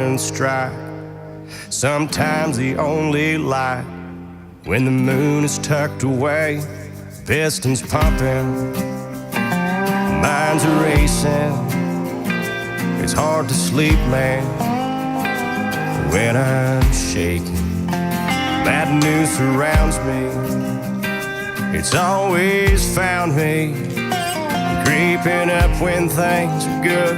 strike. Sometimes the only light when the moon is tucked away, pistons pumping, minds are racing. It's hard to sleep, man, when I'm shaking. Bad news surrounds me. It's always found me creeping up when things are good.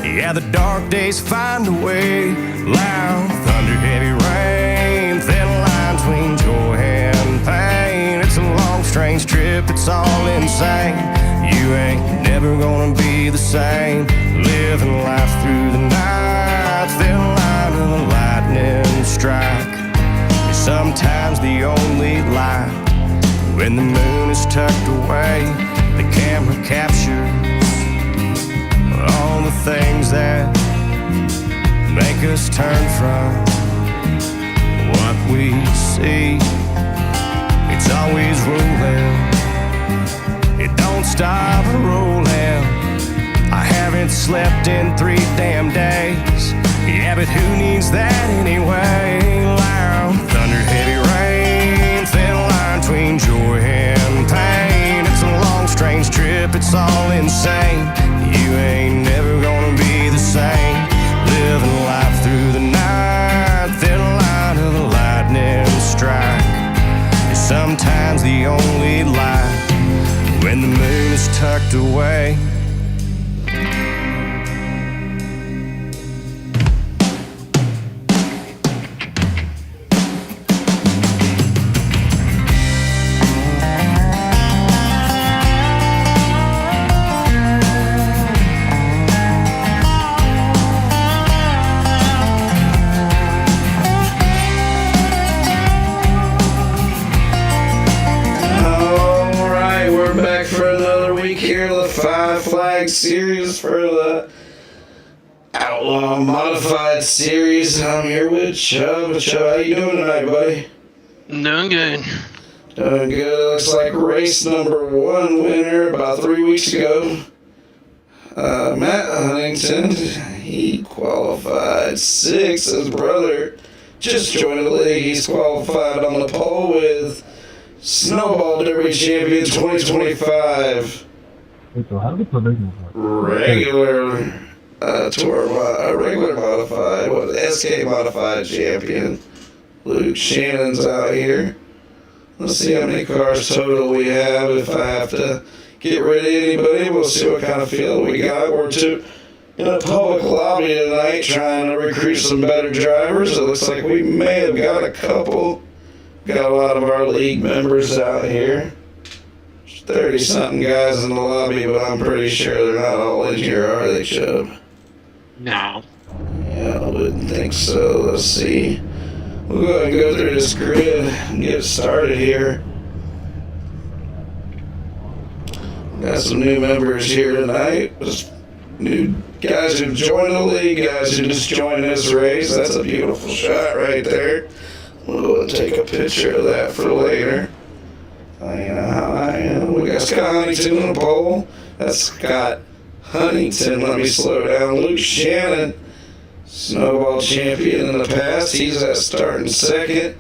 Yeah, the dark days find a way. Loud thunder, heavy rain, thin line between joy and pain. It's a long, strange trip, it's all insane. You ain't never gonna be the same. Living life through the night, thin line of the lightning strike. It's sometimes the only light when the moon is tucked away. The camera captures all the things that make us turn from what we see. It's always rolling, it don't stop rolling. I haven't slept in 3 damn days. Yeah, but who needs that anyway? Loud thunder, heavy rain, thin line between joy and pain. It's a long, strange trip, it's all insane. You ain't never gonna be the same. Living life through the night, thin line of the lightning strike. It's sometimes the only light when the moon is tucked away. Series for the Outlaw Modified Series. I'm here with Chubb. Chubb, how you doing tonight, buddy? Doing good. Doing good. Looks like race number 1 winner about 3 weeks ago. Matt Huntington, he qualified 6th. His brother just joined the league. He's qualified on the pole with Snowball Derby Champion 2025. So how do we provision regular regular modified, SK modified champion. Luke Shannon's out here. Let's see how many cars total we have. If I have to get rid of anybody, we'll see what kind of field we got. We're in a public lobby tonight trying to recruit some better drivers. It looks like we may have got a couple. Got a lot of our league members out here. 30-something guys in the lobby, but I'm pretty sure they're not all in here, are they, Chubb? No. Yeah, I wouldn't think so. Let's see. We'll go ahead and go through this grid and get started here. Got some new members here tonight. Just new guys who joined the league, guys who just joined this race. That's a beautiful shot right there. We'll go and take a picture of that for later. You know how I am. We got Scott Huntington on the pole. That's Scott Huntington. Let me slow down. Luke Shannon, Snowball champion in the past. He's at starting 2nd.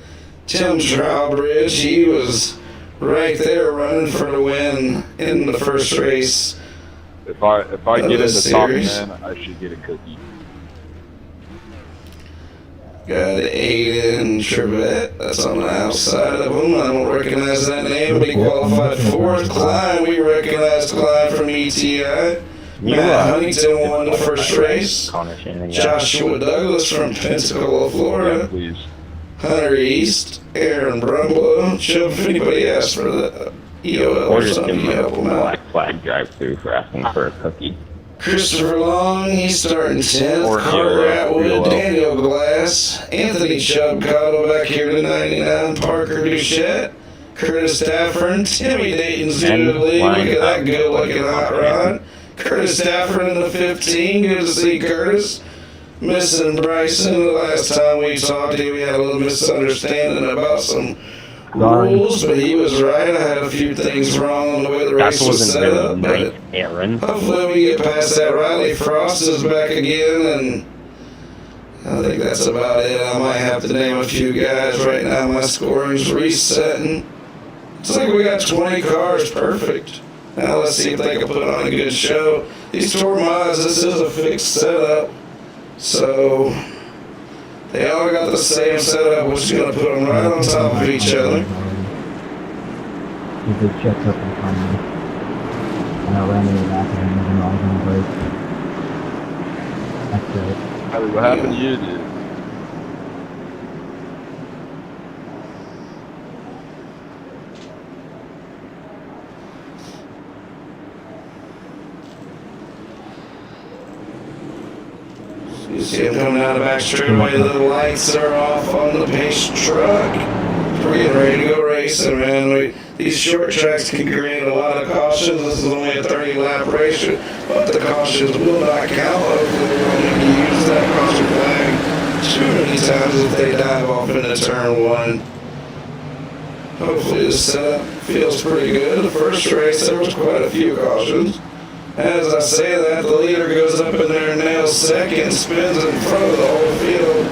Tim Trowbridge, he was right there running for the win in the first race. If I get in the top 10, I should get a cookie. Got Aiden Trevette, that's on the outside of him. I don't recognize that name, but he qualified 4th. Klein, we recognize Klein from ETI. Matt Huntington won the first race. Joshua Douglas from Pensacola, Florida. Hunter East, Aaron Brumlow. Chubb, if anybody asks for the EOL or something, you help them out. Black Flag drive-through for asking for a cookie. Christopher Long, he's starting 10th. Carter Atwood, Daniel Glass, Anthony Chubb Cottle back here to 99. Parker Duchette, Curtis Stafford, Timmy Dayton's new to the league. Look at that good-looking hot rod. Curtis Stafford in the 15. Good to see Curtis. Missing Bryson. The last time we talked to him, we had a little misunderstanding about some rules, but he was right. I had a few things wrong on the way the race was set up, but hopefully we get past that. Riley Frost is back again, and I think that's about it. I might have to name a few guys. Right now my scoring's resetting. It's like we got 20 cars, perfect. Now let's see if they can put on a good show. These tour mods, this is a fixed setup. So they all got the same setup, which is going to put them right on top of each other. He did checks up in front of me. And I ran into the back of him and I was on the brake. That's it. What happened to you, dude? You see him coming down the back straightaway, the lights are off on the pace truck. We're getting ready to go racing, man. These short tracks can create a lot of cautions. This is only a 30-lap race, but the cautions will not count. Hopefully we won't need to use that caution flag too many times if they dive off into turn one. Hopefully this setup feels pretty good. The first race there was quite a few cautions. As I say that, the leader goes up in there and nails second, spins in front of the whole field.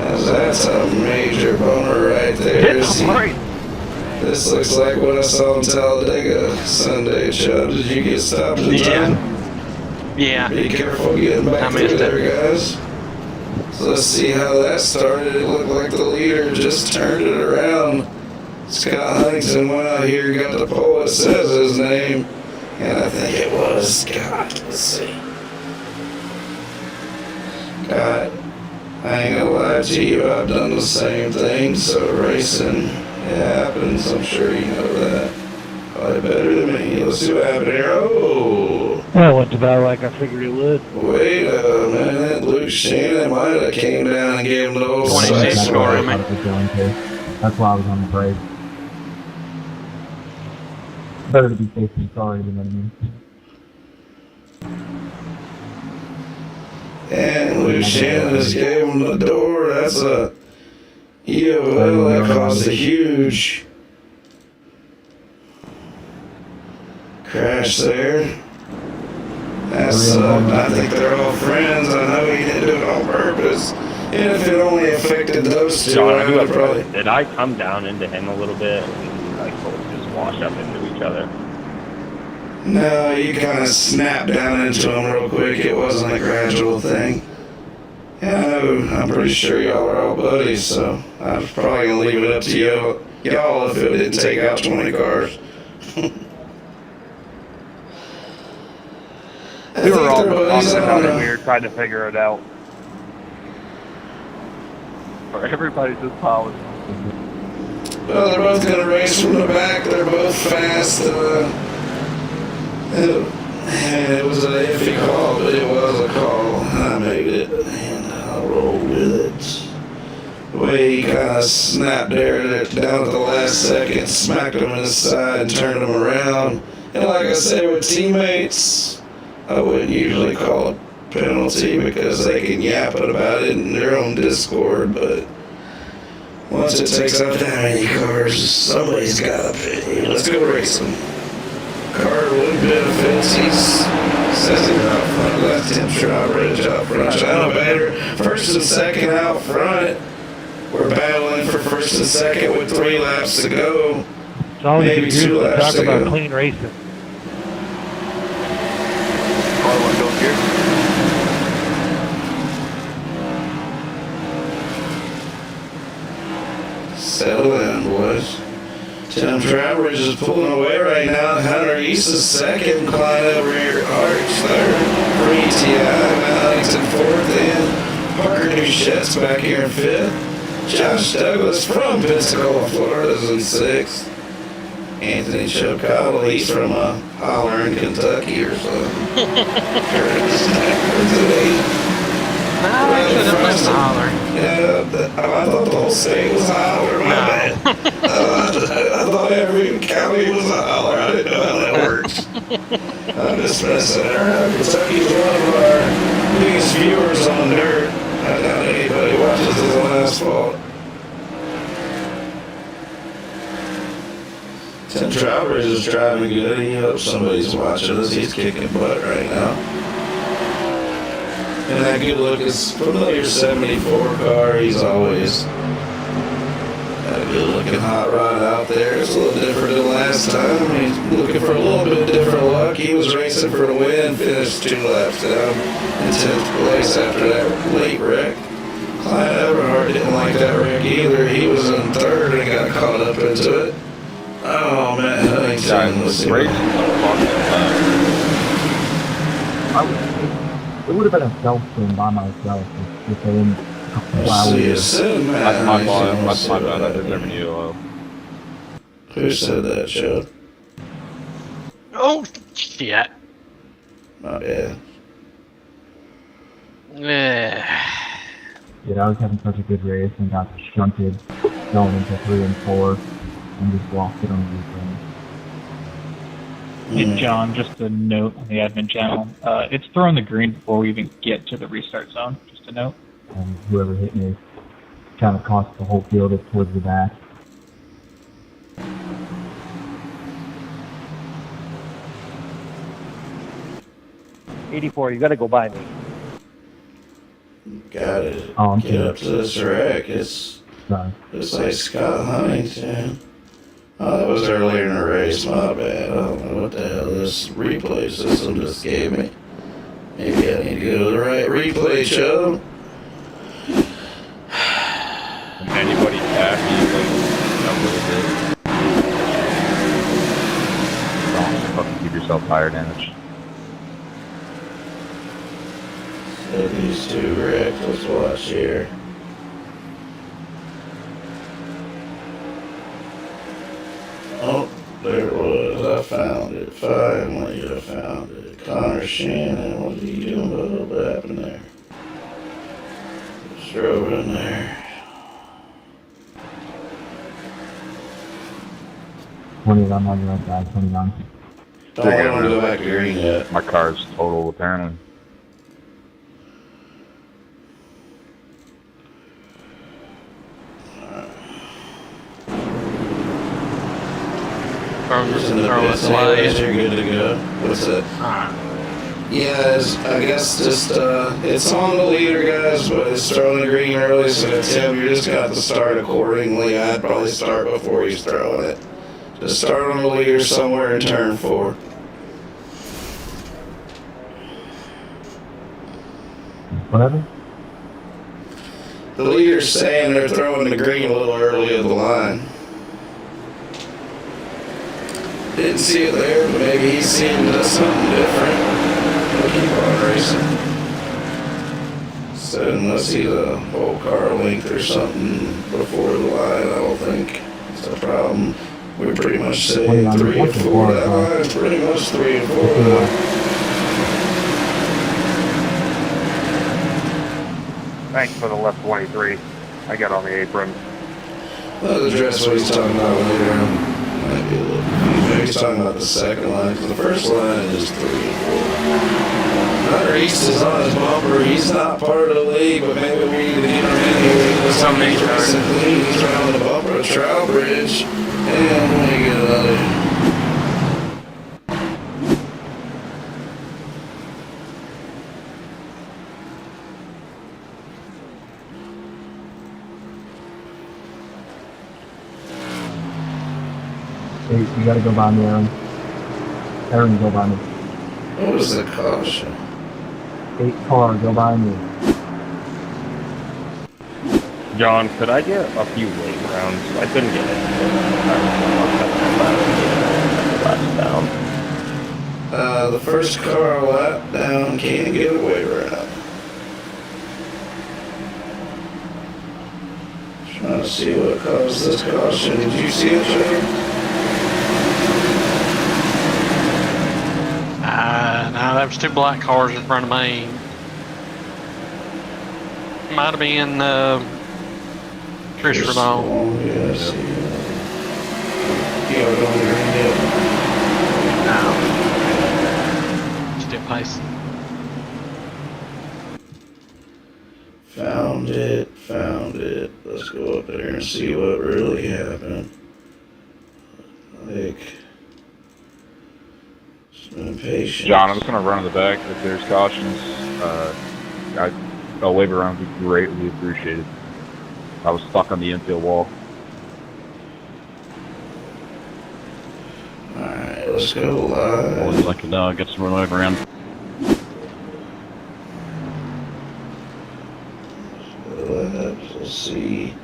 As that's a major bummer right there. See, this looks like what I saw in Talladega Sunday, Chubb. Did you get stopped in time? Yeah. Be careful getting back through there, guys. So let's see how that started. It looked like the leader just turned it around. Scott Huntington went out here, got the pole that says his name. And I think it was Scott. Let's see. God, I ain't gonna lie to you, I've done the same thing, so racing, it happens, I'm sure you know that. Probably better than me. Let's see what happened here. Oh! Well, it went about like I figured it would. Wait a minute, Luke Shannon might have came down and gave him the old 26 side score, swipe. man. That's why I was on the brake. Better to be safe than sorry, you know what I mean? And Luke Shannon just gave him the door. That's a EOL. That caused a huge crash there. That's I think they're all friends. I know he didn't do it on purpose. And if it only affected those two, I would probably. Did I come down into him a little bit? Like both just wash up into each other. No, you kind of snapped down into him real quick. It wasn't a gradual thing. Yeah, I know. I'm pretty sure y'all are all buddies, so I was probably gonna leave it up to y'all if it didn't take out 20 cars. We were all talking about it. We were trying to figure it out. Everybody's just polished. Well, they're both gonna race from the back. They're both fast. It was an iffy call, but it was a call. I made it, and I'll roll with it. The way he kind of snapped there down at the last second, smacked him in his side, and turned him around. And like I said, with teammates, I wouldn't usually call a penalty because they can yap about it in their own Discord, but once it takes up that many cars, somebody's got a pity. Let's go racing. Car would benefits. He says he's out front, left him Trowbridge out front. China better. First and second out front. We're battling for first and second with 3 laps to go. It's always Maybe good 2 to laps talk to about go. clean racing. Settle in, boys. Tim Trowbridge is pulling away right now. Hunter East is second. Clyde over here. Arch third. For ETI. Huntington fourth. And Parker Duchette's back here in fifth. Josh Douglas from Pensacola, Florida is in sixth. Anthony Chocala, he's from Holler in Kentucky or something. Curtis Stafford's at eighth. Actually, that was Holler. Yeah, I thought the whole state was a holler. My bad. I thought every county was a holler. I didn't know how that works. I'm just messing around. Kentucky's one of our biggest viewers on dirt. I doubt anybody watches this on asphalt. Tim Trowbridge is driving good. He hopes somebody's watching us. He's kicking butt right now. And that good look is familiar 74 car. He's always got a good looking hot rod out there. It's a little different than last time. He's looking for a little bit different luck. He was racing for the win, finished 2 laps down in 10th place after that late wreck. Clyde Everhart didn't like that wreck either. He was in 3rd and got caught up into it. Oh, Matt Huntington was It would have been a self-swim by myself if they didn't allow me. That's my bad. That's my bad. I deserve an ELO. Who said that, Joe? Oh, shit. My bad. Dude, I was having such a good race and got shunted going into 3 and 4 and just lost it on the weekend. Hey John, just a note on the admin channel. It's throwing the green before we even get to the restart zone. Just a note. And whoever hit me kind of cost the whole field towards the back. '84, you gotta go by me. Gotta Oh, I'm get kidding. up to this wreck. It's like Scott Huntington. Oh, that was earlier in the race. My bad. I don't know what the hell this replay system just gave me. Maybe I need to go to the right replay show. Anybody happy? Like, don't fucking give yourself tire damage. So these 2 wrecks. Let's watch here. Oh, there it was. I found it. Finally, I found it. Connor Shannon. What are you doing? What happened there? Just drove in there. 20 on my right side, 29. Don't want to go back to green yet. My car's total, apparently. Just in the pits anyways, you're good to go. What's that? Yeah, I guess just, it's on the leader, guys, but it's throwing the green early, so Tim, you're just gonna have to start accordingly. I'd probably start before he's throwing it. Just start on the leader somewhere in turn 4. Whatever. The leader's saying they're throwing the green a little early of the line. Didn't see it there, but maybe he's seeing something different. We'll keep on racing. So unless he's a whole car length or something before the line, I don't think it's a problem. We pretty much say 3 and 4 that line. Pretty much 3 and 4. Thanks for the left 23. I got on the apron. I'll address what he's talking about later on. Might be a little confused. Maybe he's talking about the second line, because the first line is 3 and 4. Hunter East is on his bumper. He's not part of the league, but maybe we need to get him in here. He looks like he's racing clean. He's around the bumper of Trowbridge. And let me get another. Hey, you gotta go by me, Aaron. Aaron, go by me. What was the caution? 8 car, go by me. John, could I get a few weight rounds? I couldn't get it. Last down. The first car lap down can't get away right. Trying to see what caused this caution. Did you see it, Joe? No, there was 2 black cars in front of me. Might have been Trish Ramon. Oh, yeah, I see. You are going to green yet? No. Still pacing. Found it. Let's go up there and see what really happened. Like, just been patient. John, I'm just gonna run to the back if there's cautions. A wave around would be greatly appreciated. I was stuck on the infield wall. Alright, let's go live. Always like to get some wave around. Let's see.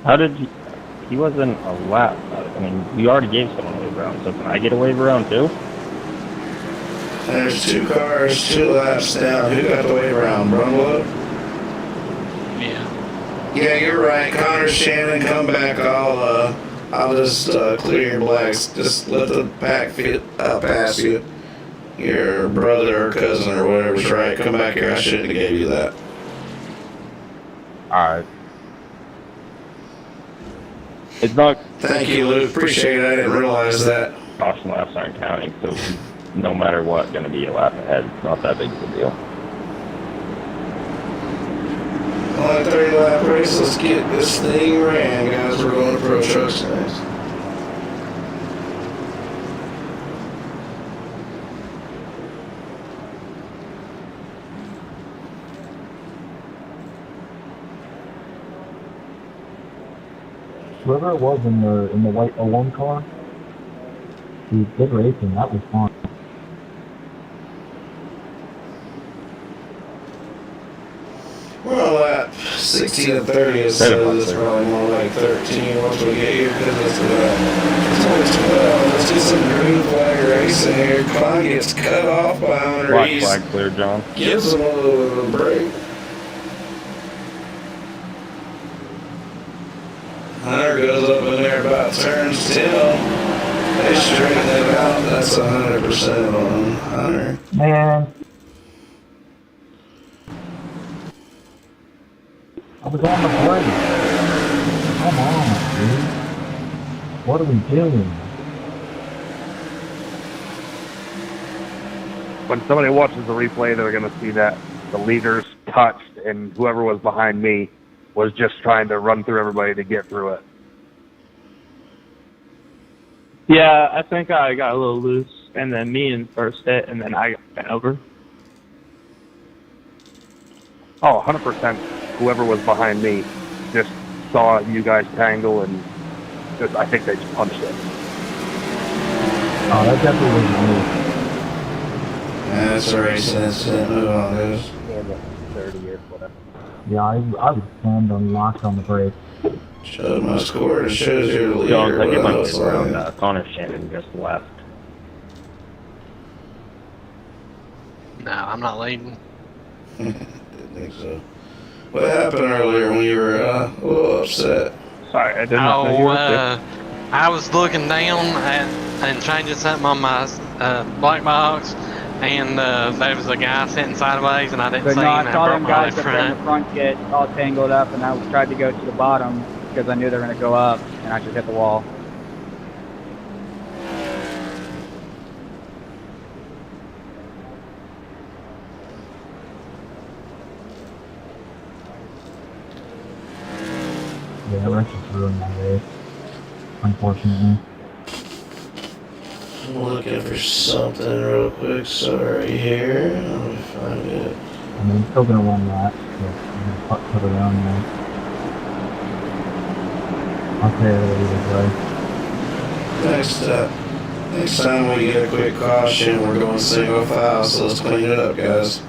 How did he wasn't a lap? I mean, we already gave someone a wave around, so can I get a wave around too? There's 2 cars, 2 laps down. Who got the way around? Brumlow? Yeah. Yeah, you're right. Connor, Shannon, come back. I'll just clear your blacks. Just let the pack fit past you. Your brother or cousin or whatever's right. Come back here. I shouldn't have gave you that. Alright. It's not. Thank you, Luke. Appreciate it. I didn't realize that. Caution laps aren't counting, so no matter what, going to be a lap ahead. It's not that big of a deal. Only 30 lap race. Let's get this thing ran, guys. We're going to Pro Trucks next. Whoever it was in the white 01 car, he did racing. That was fun. We're on lap 16 and 30. It says it's probably more like 13 once we get here because it's only 12. Let's do some green flag racing here. Klein gets cut off by Hunter. Black flag clear, John. Gives him a little bit of a break. Hunter goes up in there about turns 10. They straighten it out. That's 100% on Hunter. Man, I was on the break. Come on, dude. What are we doing? When somebody watches the replay, they're going to see that the leaders touched, and whoever was behind me was just trying to run through everybody to get through it. Yeah, I think I got a little loose, and then me in first hit, and then I got bent over. Oh, 100%. Whoever was behind me just saw you guys tangle, and I think they just punched it. Oh, that definitely wasn't me. Yeah, that's a racing incident. Move on, guys. 30 or whatever. Yeah, I was slammed on locked on the brake. Showed my score. It shows your leader. John, I get my Well, wave around. Connor Shannon just left. No, I'm not leading. Didn't think so. What happened earlier when you were a little upset? Sorry, I did not know you were there. I was looking down and changing something on my black box, and there was a guy sitting sideways, and I didn't see him. I saw them guys up up there in the front get all tangled up, and I tried to go to the bottom because I knew they were going to go up, and I just hit the wall. Yeah, that just ruined my race. Unfortunately. I'm looking for something real quick. Sorry here. Let me find it. I mean, I'm still gonna run that, so I'm gonna put it on there. I'll say it either way. Next time we get a quick caution, we're going single file, so let's clean it up, guys.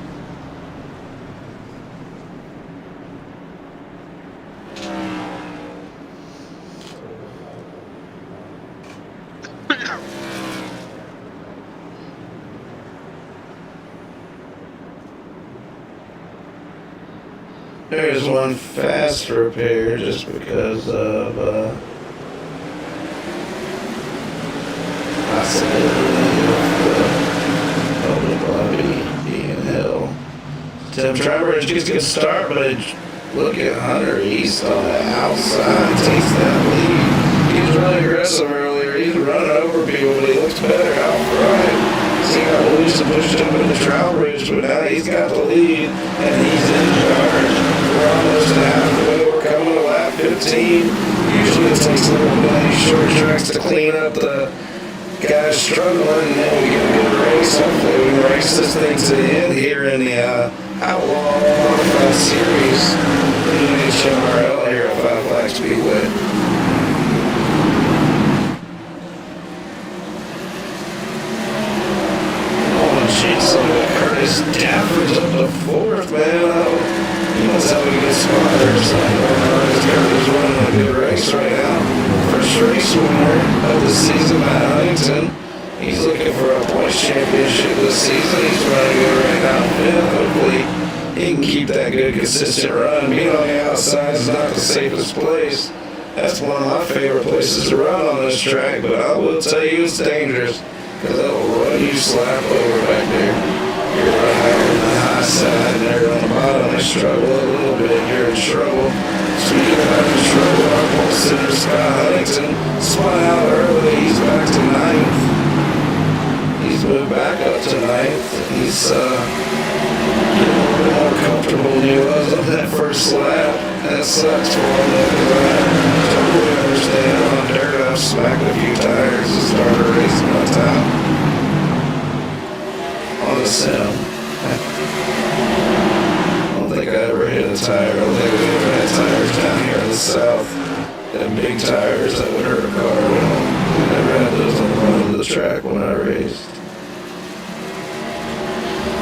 There's one fast repair just because of possibility of public lobby being hell. Tim Tribridge gets a good start, but look at Hunter East on the outside, takes that lead. He was really aggressive earlier. He's running over people, but he looks better out right. He got loose and pushed him into the Trowbridge, but now he's got the lead, and he's in charge. We're almost halfway. We're coming to lap 15. 15. Usually it takes a little bit of these short tracks to clean up the guys struggling, and then we get a good race. Hopefully we can race this thing to the end here in the Outlaw Modified Series in Nhmrl here at 5 Flag Speedway. So Curtis Dafford's up to 4th, man. He must have a good spot or something. Curtis running a good race right now. First race winner of the season by Huntington. He's looking for a points championship this season. He's running good right now. Yeah, hopefully he can keep that good, consistent run. Being on the outside is not the safest place. That's one of my favorite places to run on this track, but I will tell you it's dangerous. Because that'll run you slap over back there. You're right out on the high side, and they're on the bottom. They struggle a little bit. You're in trouble. Speaking about in trouble, our pole sitter, Scott Huntington, spun out early. He's back to 9th. He's moved back up to 9th. He's getting a little bit more comfortable than he was on that first lap. That sucks for him. I totally understand. On dirt, I've smacked a few tires to start a race in my time. On the sim. I don't think I ever hit a tire. I don't think we ever had tires down here in the south. Them big tires that would hurt a car. We never had those on the run of the track when I raced.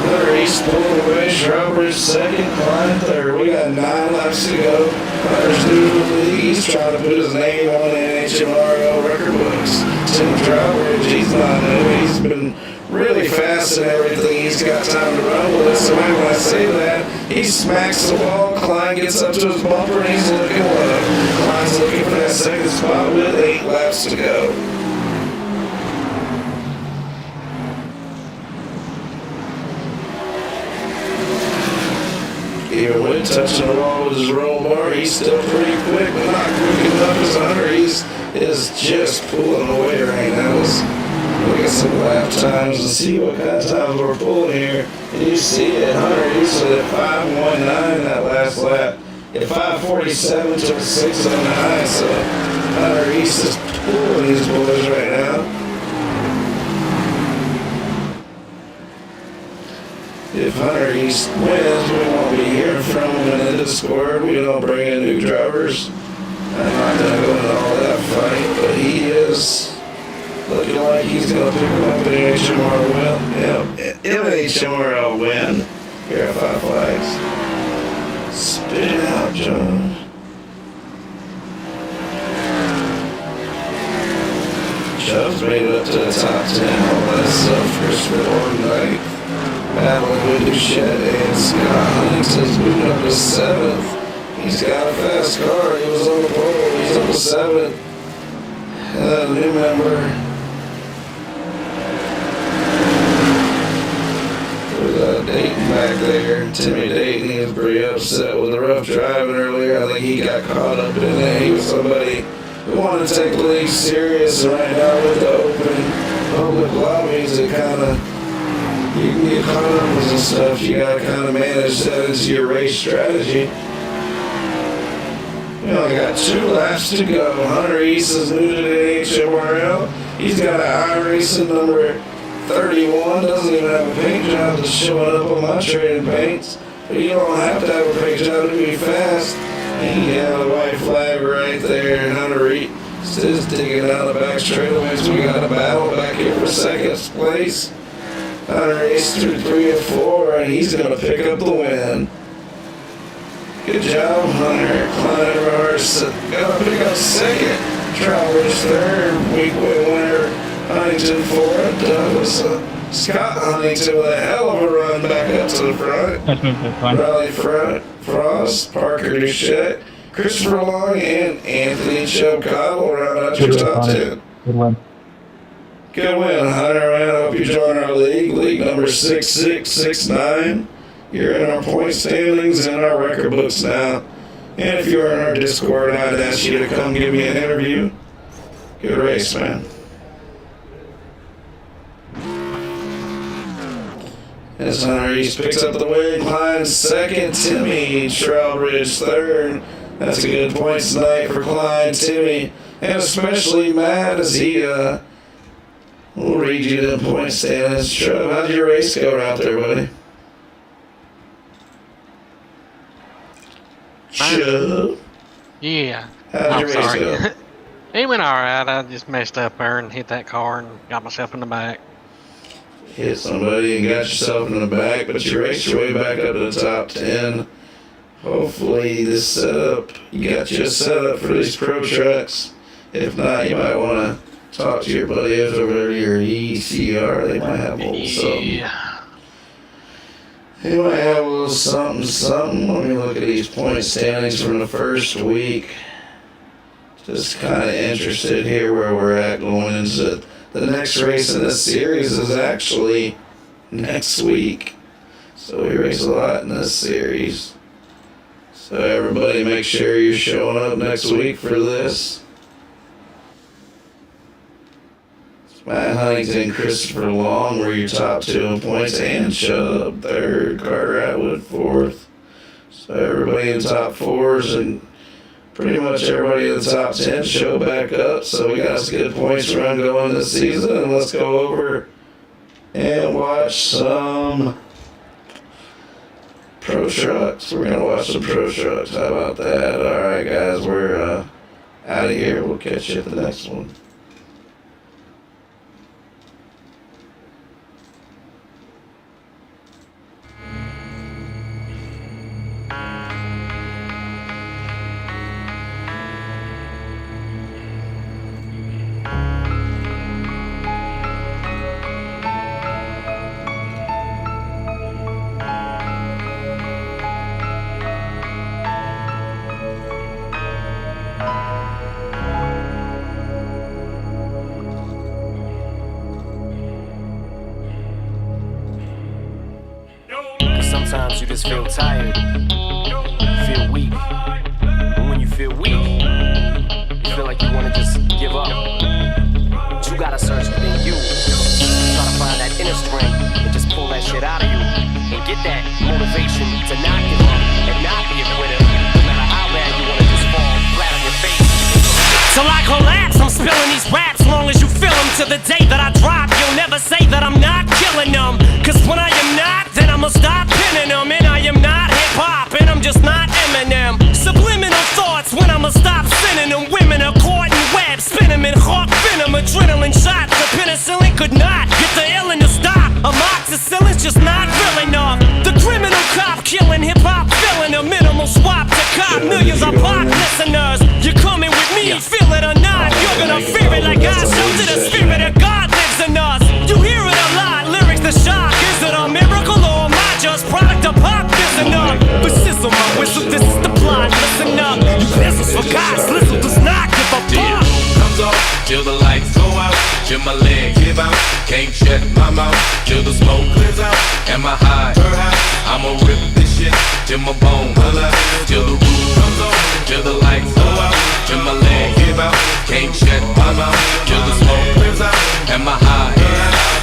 Another East pulling away, Strawbridge second, Klein third. We got 9 laps to go. Hunter's new to the league. He's trying to put his name on the Nhmrl record books. Tim Strawbridge, he's not new. He's been really fast and everything. He's got time to run with us. So when I say that, he smacks the wall. Klein gets up to his bumper and he's looking low. Klein's looking for that second spot with 8 laps to go. Even with touching the wall with his roll bar, he's still pretty quick, but not quick enough as Hunter. He's just pulling away right now. Let's look at some lap times and see what kind of times we're pulling here. And you see it, Hunter usually at 5:19 that last lap. At 5:47 to 6:09, so Hunter East is pulling these boys right now. If Hunter East wins, we won't be hearing from him in the Discord. We don't bring in new drivers. I'm not going to go into all that fight, but he is looking like he's going to pick up an Nhmrl win. Yeah, Nhmrl win here at 5 Flags. Spit it out, John. Chubb's made it up to the top 10. All that stuff. Christopher Orton, battling with Duchette and Scott Huntington's moving up to 7th. He's got a fast car. He was on the pole. He's up to 7th. New member. There's Dayton back there. Timmy Dayton. He was pretty upset with the rough driving earlier. I think he got caught up in it. He was somebody who wanted to take the league serious. Right now with the open public lobbies, it kind of, you can get caught up with some stuff. You got to kind of manage that into your race strategy. We only got 2 laps to go. Hunter East is new to the Nhmrl. He's got an iRacing number 31. Doesn't even have a paint job that's showing up on my trading paints. But you don't have to have a paint job to be fast. And you have a white flag right there. And Hunter East is digging out the back straightaways. We got a battle back here for 2nd place. Hunter East through 3 and 4, and he's going to pick up the win. Good job, Hunter. Klein reverse. Got to pick up 2nd. Strawbridge 3rd. Week winner. Huntington 4th. Douglas Scott Huntington with a hell of a run back up to the front. Nice move there, Klein. Rally front. Frost, Parker Duchette, Christopher Long, and Anthony Chubb-Cottle round out your top 10. Good win. Good win, Hunter. I hope you join our league number 6669. You're in our point standings and our record books now. And if you're in our Discord, I'd ask you to come give me an interview. Good race, man. As Hunter East picks up the win, Klein 2nd, Timmy Trowbridge 3rd, That's a good point tonight for Klein, Timmy, and especially Matt as he, we'll read you the point standings. Shub, how did your race go out there, buddy? Shub? Yeah. How'd your race go? It went alright. I just messed up there and hit that car and got myself in the back. Hit somebody and got yourself in the back, but you raced your way back up to the top 10. Hopefully this setup, you got you a setup for these pro trucks. If not, you might want to talk to your buddies over there, your ECR. They might have a little something. Yeah. They might have a little something. Let me look at these point standings from the first week. Just kind of interested here where we're at going into the next race in this series is actually next week. So we race a lot in this series. So everybody make sure you're showing up next week for this. Matt Huntington, Christopher Long were your top 2 in points, and Chubb third, Carter Atwood fourth. So everybody in top 4s and pretty much everybody in the top 10 show back up. So we got some good points run going this season, and let's go over and watch some pro trucks. We're gonna watch some pro trucks. How about that? All right, guys, we're out of here. We'll catch you at the next one. Sometimes you just feel tired, feel weak, and when you feel weak, you feel like you want to just give up. But you gotta search within you, try to find that inner strength, and just pull that shit out of you, and get that motivation to not give up, and not be a quitter, no matter how bad you want to just fall flat on your face. Till I collapse, I'm spilling these raps, long as you feel them. To the day that I drop, you'll never say that I'm not killing them. Cause when I am not, then I'ma stop pinning them. And I am not hip-hop, and I'm just not Eminem. Subliminal thoughts when I'ma stop sending them. Women are caught in webs, spin them in hawk venom. Adrenaline shots, the penicillin could not get the illin to stop. Amoxicillin's just not real enough. The criminal cop killing hip-hop, filling a minimal swap to cop. Millions of pop listeners, you're coming with me, feel it or not. You're gonna fear it like I showed to the spirit of God lives in us. You hear it a lot, lyrics the shock. Is it a miracle or am I just product of pop? Listen up, but sizzle my whistle, this is the plot. Listen up, you pencils for God's listen does not give a fuck. Comes off till the lights go out, till my leg give out, can't shut my mouth till the smoke clears out. Am I high? I'ma rip this shit till my bone holla, till the roof comes on, till the lights go out, till my leg give out, can't shut my mouth till the smoke clears out. Am I high?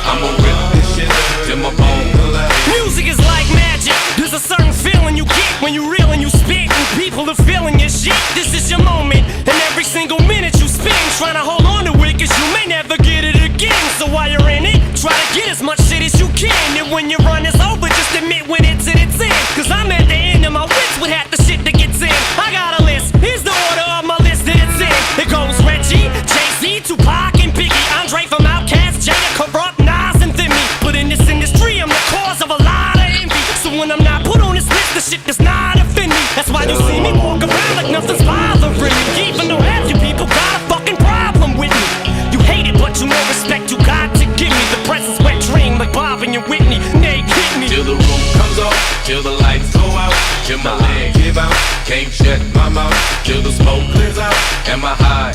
I'ma rip this shit till my bone holla. Music is like magic. There's a certain feeling you get when you reel and you spit, and people are feeling your shit. This is your moment, and every single minute you spend trying to hold on to it, cause you may never get it again. So while you're in it, try to get as much shit as you can. And when your run is over, just admit when it's in its end. Cause I'm at the end of my wits with half the shit that gets in. I got a list, here's the order of my list that it's in. It goes Reggie, Jay-Z, Tupac, and Biggie, Andre from Outkast, Jada, Corrupt, Nas, and Thimmy. But in this industry, I'm the cause of a lot of envy. So when I'm not put on this list, the shit does not offend me. That's why you see me walk around like nothing's bothering me. Even though half you people got a fucking problem with me. You hate it, but you know respect you got to give me. The presence wet dream like Bob and your Whitney. Nate hit me. Till the roof comes off, till the lights go out, till my leg give out, can't shut my mouth till the smoke clears out. Am I high?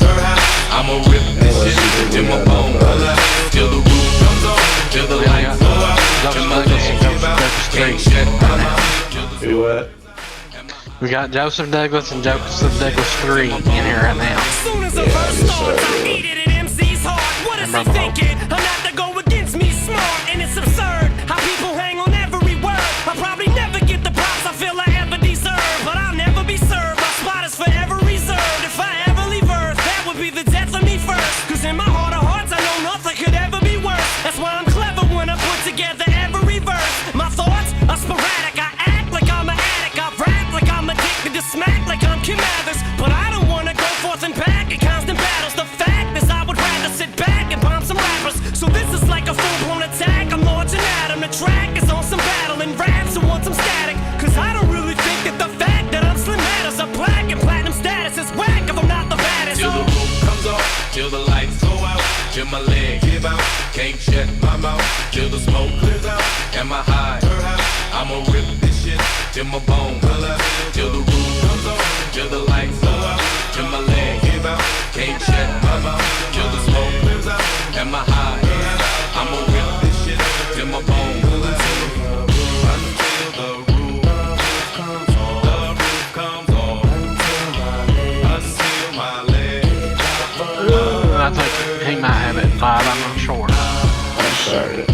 I'ma rip this shit till my bone holla, till the roof comes off, till the lights go out, till my leg give out, can't shut my mouth. Do what? We got Joseph Douglas and Joseph Douglas 3 in here right now. Soon as the verse starts, I eat it at MC's heart. What is he thinking? I'm not to go against me smart, and it's absurd how people hang on every word. I'll probably never get the props I feel I ever deserve, but I'll never be served. My spot is forever till the lights go out, till my legs give out. Can't shut my mouth till the smoke clears out. Am I high? I'ma rip this shit till my bone color, till the roof comes on, till the lights go out, till my legs give out. Can't shut my mouth till the smoke clears out. Am I high? I'ma rip this shit till my bone color, until the roof comes on. The roof comes on until my legs. I think he might have it at 5, I'm not sure. I started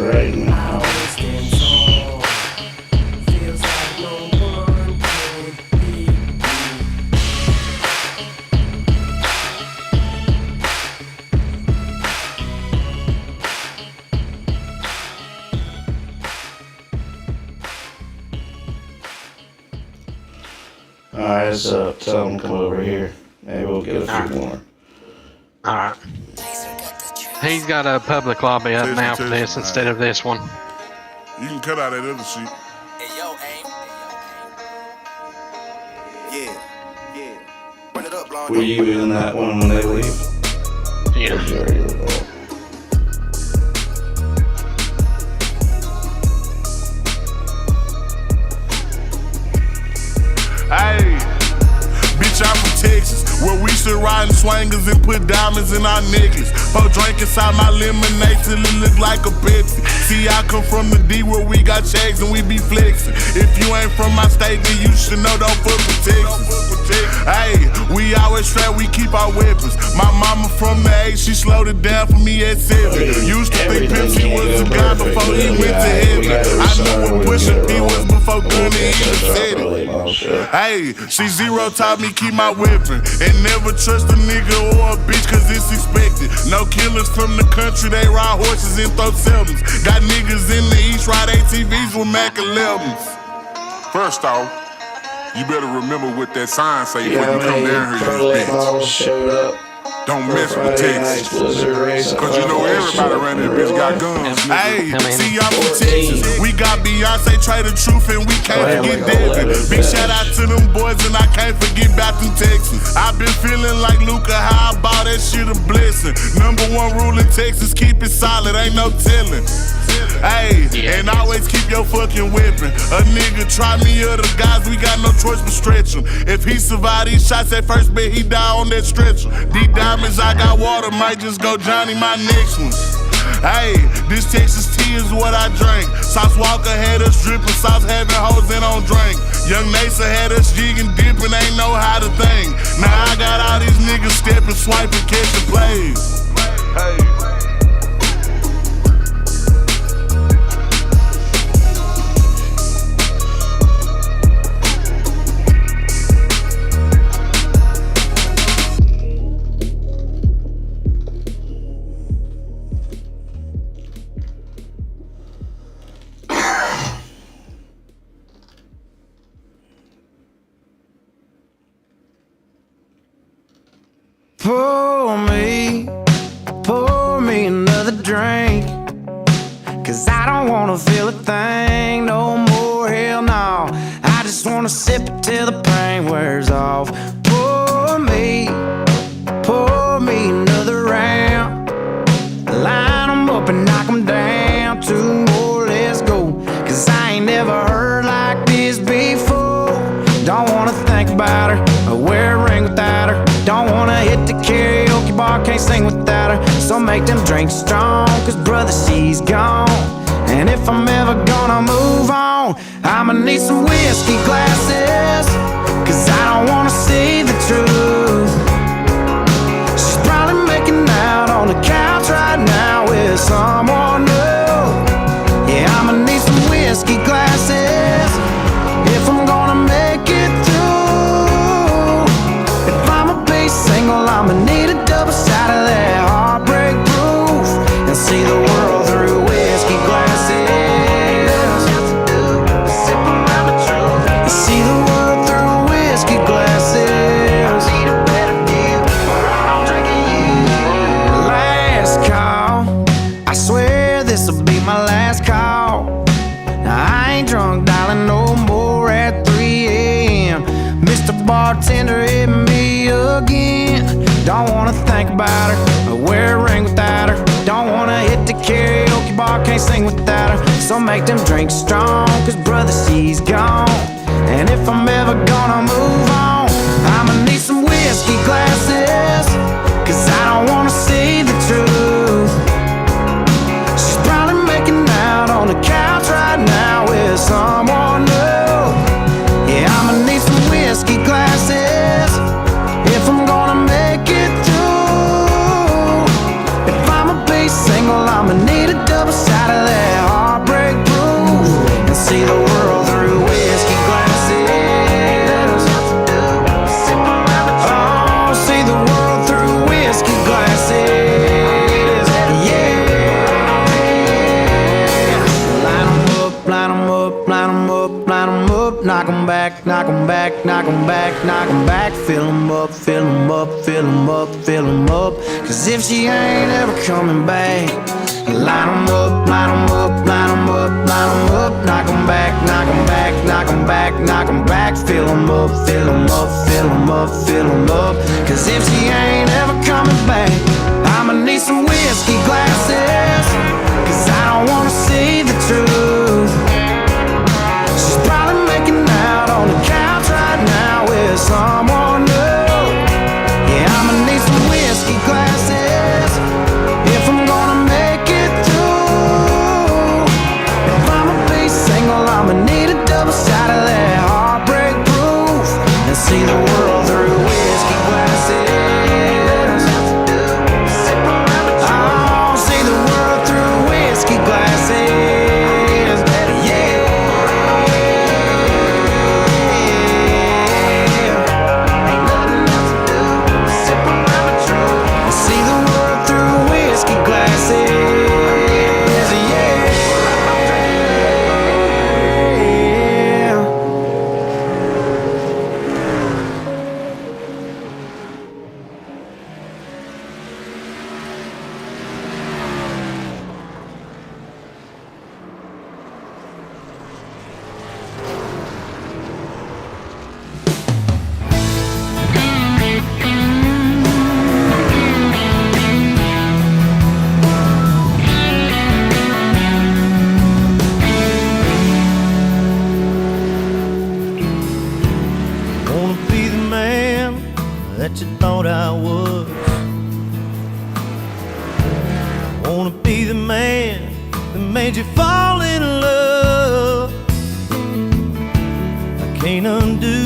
right now. Alright, so tell them to come over here. Maybe we'll get a few more. Alright. He's got a public lobby up now for this instead of this one. You can cut out that other shit. Hey, yo, aim. Yeah. Run it up, Blonde. Were you in that one when they leave? Yeah. Hey, bitch, I'm from Texas, where we should ride in swangers and put diamonds in our necklace. Pour drink inside my lemonade till it look like a Pepsi. See, I come from the D where we got checks and we be flexing. If you ain't from my state, then you should know don't fuck with Texas. Hey, we always strapped, we keep our weapons. My mama from the 8, she slowed it down for me at 7. Used to think Pimp C was a guy before he went to heaven. I knew what Pusha P was before Gunna even said it. Hey, C0 taught me keep my weapon and never trust a nigga or a bitch cause it's expected. No killers from the country, they ride horses and throw sevens. Got niggas in the East ride ATVs with Mac 11s. First off, you better remember what that sign say when you come down here, you bitch. Showed up. Don't mess with Texas. Cause you know everybody around that bitch got guns. Hey, see, I'm from Texas. We got Beyonce, Trey the Truth, and we can't forget Devin. Big shout out to them boys, and I can't forget about them Texans. I've been feeling like Luca, how I bought that shit a blessing. Number 1 rule in Texas, keep it solid, ain't no telling. Hey, and always keep your fucking weapon. A nigga try me or the guys, we got no choice but stretch him. If he survive these shots at first, bet he die on that stretcher. Deep diamonds, I got water, might just go Johnny my next one. Hey, this Texas tea is what I drink. Sauce Walker had us dripping, Sauce having hoes in on drink. Young Nasa had us jigging, dipping, ain't know how to think. Now I got all these niggas stepping, swiping, catching plays. Hey. Pour me another drink, 'cause I don't wanna feel a thing no more, hell no. I just wanna sip it till the pain wears off. Pour me another round. Line 'em up and knock 'em down. 2 more, let's go, 'cause I ain't never heard like this before. Don't wanna think about her or wear a ring without her. Don't wanna hit the karaoke bar, can't sing without her. So make them drinks strong, 'cause brother, she's gone. And if I'm ever gonna move on, I'ma need some whiskey glasses, 'cause I don't wanna see the truth. She's probably making out on the couch right now with someone new. Yeah, I'ma need some whiskey glasses if I'm gonna make it through. If I'ma be single, I'ma need a double shot of that heartbreak proof and see the world through whiskey glasses. See the world through whiskey glasses. I need a better view, or I'm drinking you. Last call, I swear this'll be my last call. Now I ain't drunk, darling, no more at 3 a.m. Mr. Bartender, hit me again. again. Don't wanna think about her or wear a ring without her. Don't wanna hit the karaoke bar, can't sing without her. So make them drinks strong, cause brother, she's gone. And if I'm ever gonna move on, I'ma need some whiskey glasses, cause I don't wanna see the truth. She's probably making out on the couch right now with someone new. Yeah, I'ma need some whiskey glasses if I'm gonna make it through. If I'ma be single, I'ma need a double shot of that heartbreak proof and see the world through whiskey glasses. Oh, see the world through whiskey glasses. Yeah. Line 'em up, line 'em up, line 'em up, line 'em up. Knock 'em back, knock 'em back, knock 'em back, knock 'em back. Fill 'em up, fill 'em up, fill 'em up, fill 'em up. Cause if she ain't ever coming back, line 'em up, line 'em up, line 'em up, line 'em up. Knock 'em back, knock 'em back, knock 'em back, knock 'em back. Fill 'em up, fill 'em up, fill 'em up, fill 'em up. Cause if she ain't ever coming back, I'ma need some whiskey glasses, cause I don't wanna see the truth. She's probably making out on the couch right now with someone new. Yeah, I'ma need some whiskey glasses if I'm gonna make it through. If I'ma be single, I'ma need a double shot of that heartbreak proof and see the world through whiskey glasses. Oh, see the world through whiskey glasses. Yeah. See the world through whiskey glasses, yeah. Wanna be the man that you thought I was. Wanna be the man that made you fall in love. I can't undo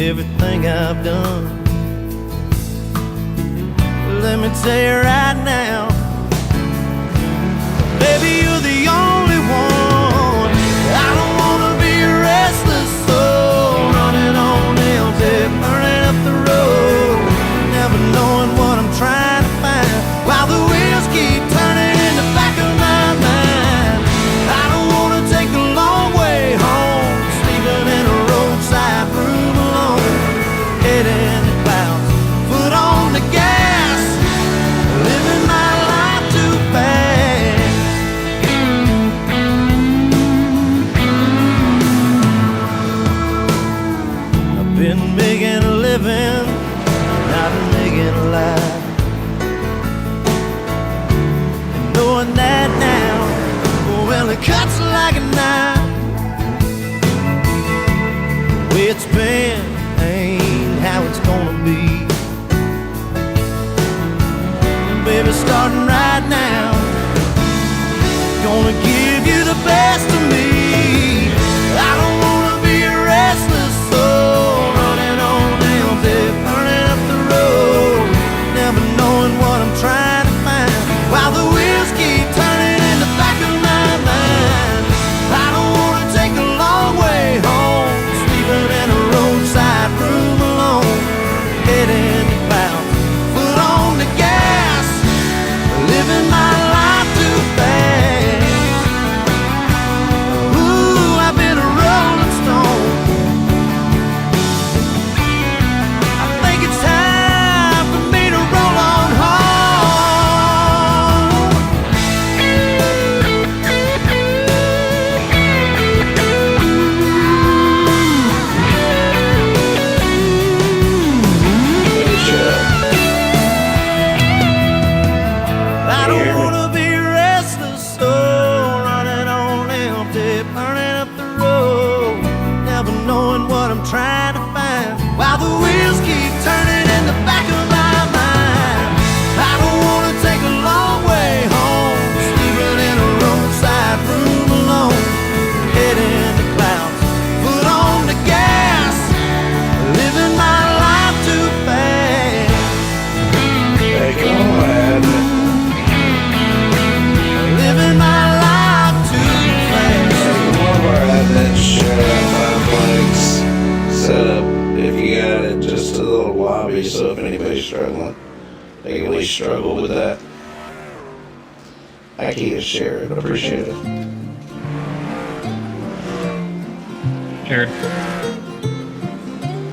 everything I've done. Let me tell you right now, baby, you're the only one. I don't wanna be a restless soul, running on empty, burning up the road, never knowing what I'm trying to find, while the wheels keep turning in the back of my mind. I don't wanna take the long way home, sleeping in a roadside room alone, head in the clouds, foot on the gas, living my life too fast. I've been making a living, not making a life. And knowing that now, well, it cuts like a knife. The way it's been ain't how it's gonna be. Baby, starting right now, gonna give you the best of me. I don't wanna be a restless soul, running on empty, burning up the road, never knowing what I'm trying to find, while the wheels keep turning in the back of my mind. I don't wanna take a long way home, sleeping in a road Derby, so if anybody's struggling, they can at least struggle with that. I can't share it. I appreciate it. Sure.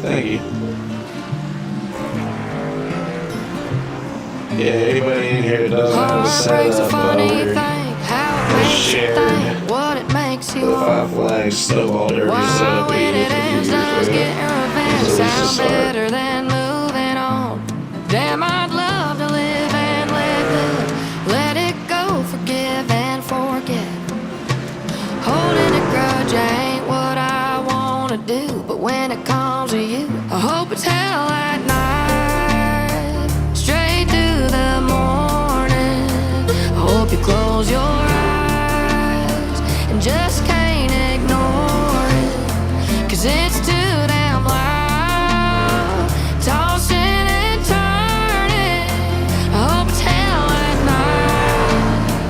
Thank you. Yeah, anybody in here that doesn't have a setup over shared what it makes you the Five Flags Snowball Derby setup when it ends, does getting revenge sound start. better than moving on. Damn, I'd love to live and let live. Let it go, forgive and forget. Holding a grudge ain't what I wanna do, but when it comes to you, I hope it's hell at night, straight to the morning. I hope you close your eyes and just can't ignore it, 'cause it's too damn loud, tossing and turning. I hope it's hell at night,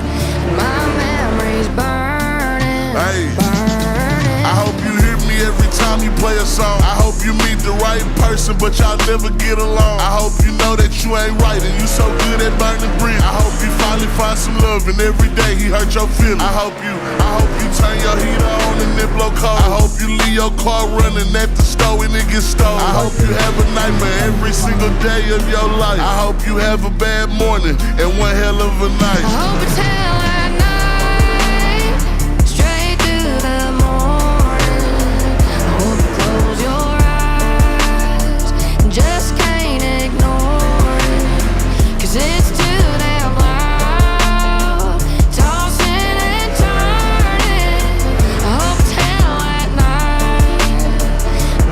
my memories burning, Hey, burning. I hope you hear me every time you play a song. I hope you meet the right person, but y'all never get along. I hope you know that you ain't right and you so good at burning bridges. I hope you finally find some love and every day he hurt your feelings. I hope you turn your heater on and it blow cold. I hope you leave your car running at the store and it gets stolen. I hope you have a nightmare every single day of your life. I hope you have a bad morning and one hell of a night. I hope it's hell at night, straight to the morning. I hope you close your eyes and just can't ignore it, 'cause it's too damn loud, tossing and turning. I hope it's hell at night,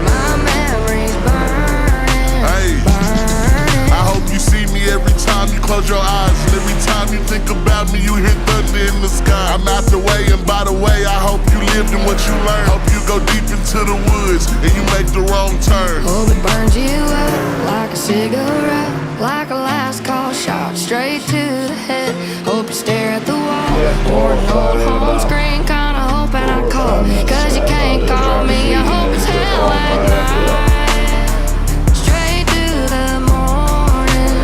my memories burning, Hey, burning. I hope you see me every time you close your eyes, and every time you think about me, you hear thunder in the sky. I'm out the way, and by the way, I hope you lived in what you learned. Hope you go deep into the woods and you make the wrong turn. Hope it burns you up like a cigarette, like a last call shot straight to the head. Hope you stare at the wall or an old home screen, kinda hoping I call, 'cause you can't call me. I hope it's hell at night, straight to the morning.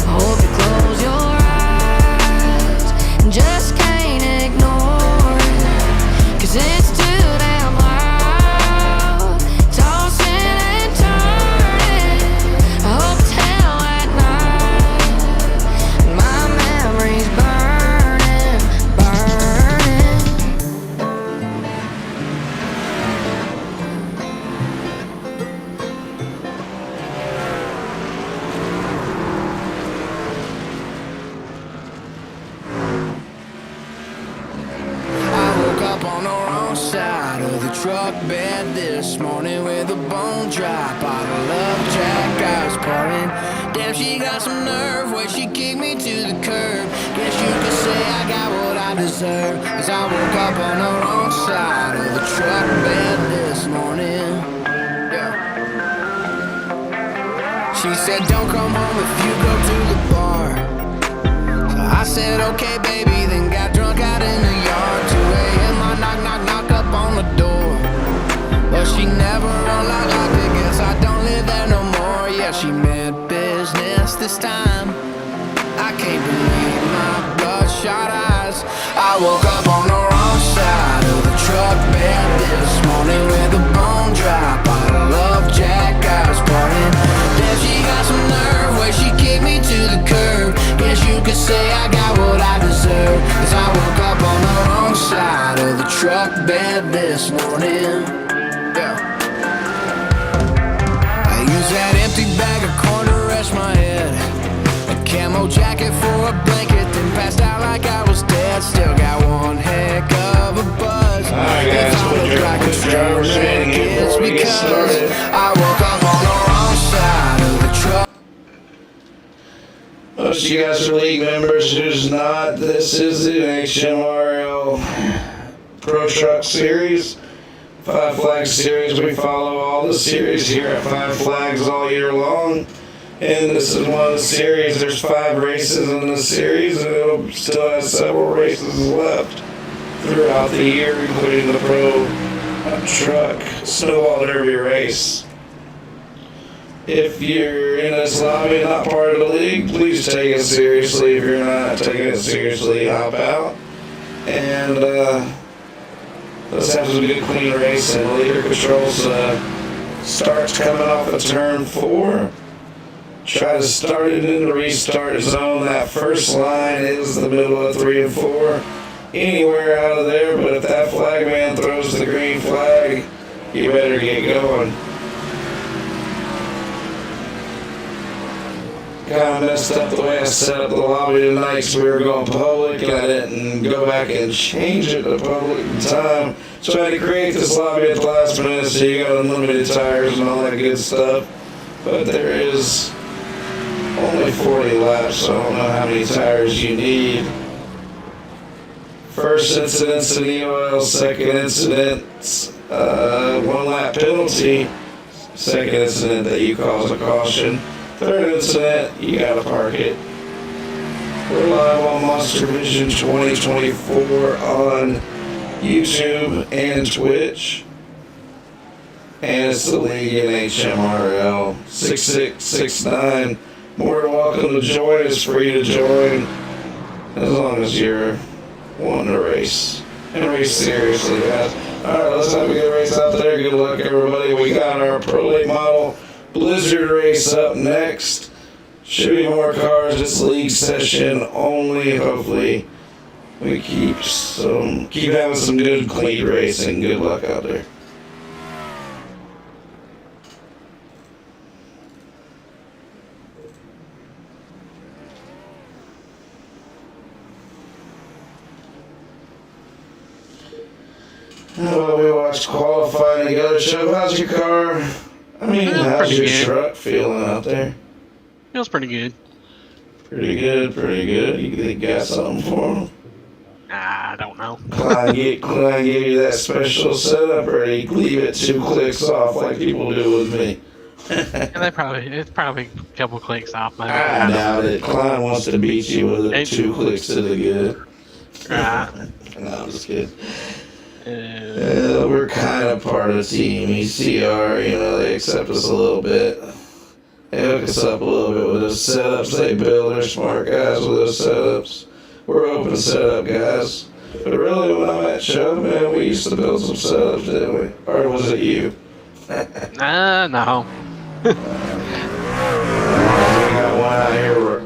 I hope you close your eyes and just can't ignore it, 'cause it's too damn loud, tossing and turning. I hope it's hell at night, my memories burning, burning. I woke up on the wrong side of the truck bed this morning with a bone dry bottle of Jack I was pouring. Damn, she got some nerve when she kicked me to the curb. Guess you could say I got what I deserve, 'cause I woke up on the wrong side of the truck bed this morning. Yeah. She said don't come home if you go to the bar. So I said okay baby, then got drunk out in the yard. 2 a.m. I knock up on the door, but she never unlocked it. Guess I don't live there no more. Yeah, she meant business this time. I can't believe my bloodshot eyes. I woke up on the wrong side of the truck bed this morning with a bone dry bottle of Jack I was pouring. Damn, she got some nerve when she kicked me to the curb. Guess you could say I got what I deserve, 'cause I woke up on the wrong side of the truck bed this morning. Yeah. I used that empty bag of corn to rest my head, a camo jacket for a blanket, then passed out like I was dead. Still got one heck of a buzz. Alright guys, put your driver's seat in here before we get started. I woke up on the wrong side of the truck. Most of you guys are league members. Who's not? This is the Nhmrl Pro Truck Series, Five Flags Series. We follow all the series here at Five Flags all year long. And this is one of the series. There's 5 races in the series, and it'll still have several races left throughout the year, including the Pro Truck Snowball Derby race. If you're in this lobby and not part of the league, please take it seriously. If you're not taking it seriously, hop out. And let's have some good clean racing. Leader controls starts coming off of turn 4. Try to start it in the restart zone. That first line is the middle of 3 and 4. Anywhere out of there, but if that flag man throws the green flag, you better get going. Kind of messed up the way I set up the lobby tonight because we were going public and I didn't go back and change it to public in time. So I had to create this lobby at the last minute so you got unlimited tires and all that good stuff. But there is only 40 laps, so I don't know how many tires you need. First incident's an EOL, second incident's 1 lap penalty, second incident that you cause a caution. Third incident, you gotta park it. We're live on MonsterVision 2024 on YouTube and Twitch. And it's the league in Nhmrl 6669. More than welcome to join. It's free to join as long as you're wanting to race. And race seriously, guys. Alright, let's have a good race out there. Good luck, everybody. We got our Pro Late Model Blizzard race up next. Should be more cars. It's league session only. Hopefully we keep having some good clean racing. Good luck out there. Well, we watched qualifying together. Chubb, how's your car? I mean, how's your truck feeling out there? Feels pretty good. Pretty good, pretty good. You think you got something for him? I don't know. Klein gave you that special setup, or he leave it 2 clicks off like people do with me? It's probably a couple clicks off. Maybe. I doubt it. Klein wants to beat you with it 2 clicks to the good. Right. No, I'm just kidding. We're kind of part of the team. ECR, they accept us a little bit. They hook us up a little bit with those setups they build. They're smart guys with those setups. We're open setup guys. But really, when I'm at Chubb, man, we used to build some setups, didn't we? Or was it you? No. We got one out here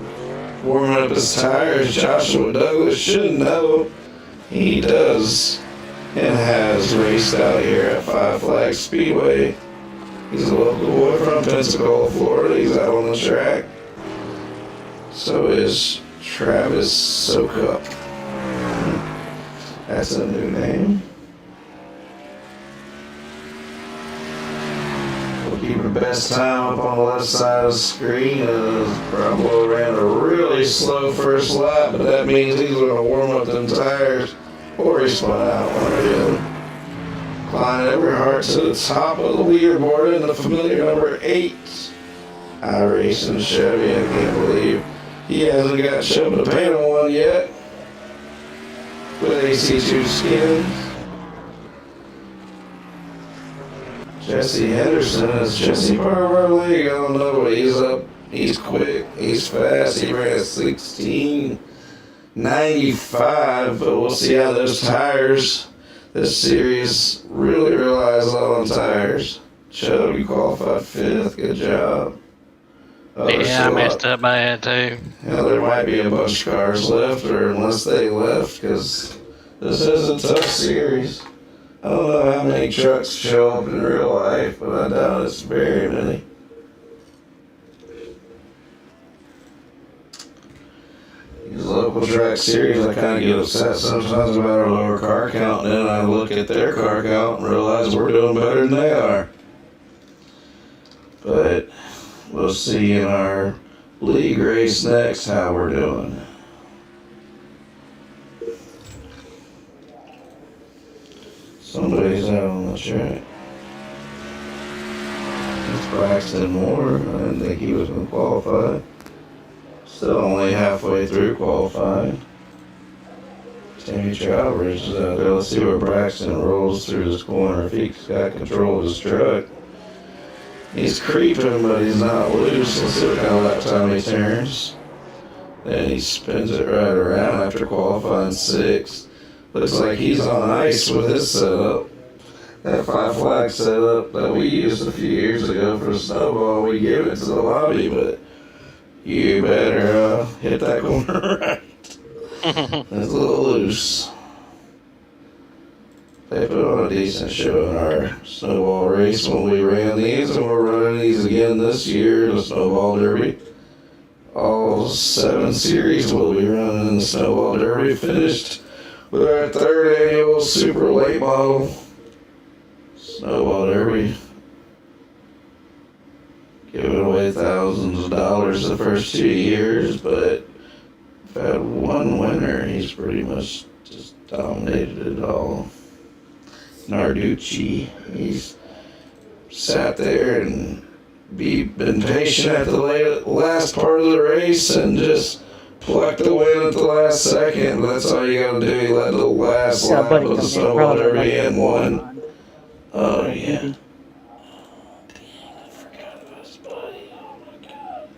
warming up his tires. Joshua Douglas should know. He does. And has raced out here at Five Flags Speedway. He's a local boy from Pensacola, Florida. He's out on the track. So is Travis Sokup. That's a new name. We'll keep the best time up on the left side of the screen. Bravo ran a really slow first lap, but that means he's going to warm up them tires. Or he spun out, one or the other. Klein Everhart to the top of the leaderboard in the familiar number 8. iRacing Chevy, I can't believe he hasn't got Chubb to paint on one yet. With AC2 skins. Jesse Henderson, is Jesse part of our league? I don't know, but he's up. He's quick, he's fast, he ran 16.95, but we'll see how those tires, this series really relies a lot on tires. Chubb, you qualified 5th, good job. Yeah, I messed up bad too. Yeah, there might be a bunch of cars left, or unless they left, because this is a tough series. I don't know how many trucks show up in real life, but I doubt it's very many. These local track series, I kind of get upset sometimes about our lower car count, and then I look at their car count and realize we're doing better than they are. But we'll see in our league race next how we're doing. Somebody's out on the track. It's Braxton Moore. I didn't think he was going to qualify. Still only halfway through qualifying. Tammy Travers is out there. Let's see where Braxton rolls through this corner. If he's got control of his truck. He's creeping, but he's not loose. Let's see what kind of lap time he turns. Then he spins it right around after qualifying 6th. Looks like he's on ice with his setup. That 5 flag setup that we used a few years ago for snowball, we gave it to the lobby, but you better hit that corner right. It's a little loose. They put on a decent show in our snowball race when we ran these, and we're running these again this year, the Snowball Derby. All 7 series will be running in the Snowball Derby. Finished with our 3rd annual super late model Snowball Derby. Giving away thousands of dollars the first 2 years, but I've had one winner. He's pretty much just dominated it all. Narducci. He's sat there and been patient at the last part of the race and just plucked the win at the last second. That's all you gotta do. You let the last lap of the Snowball Derby in one. Oh, yeah. Dang, I forgot about his buddy. Oh, my God.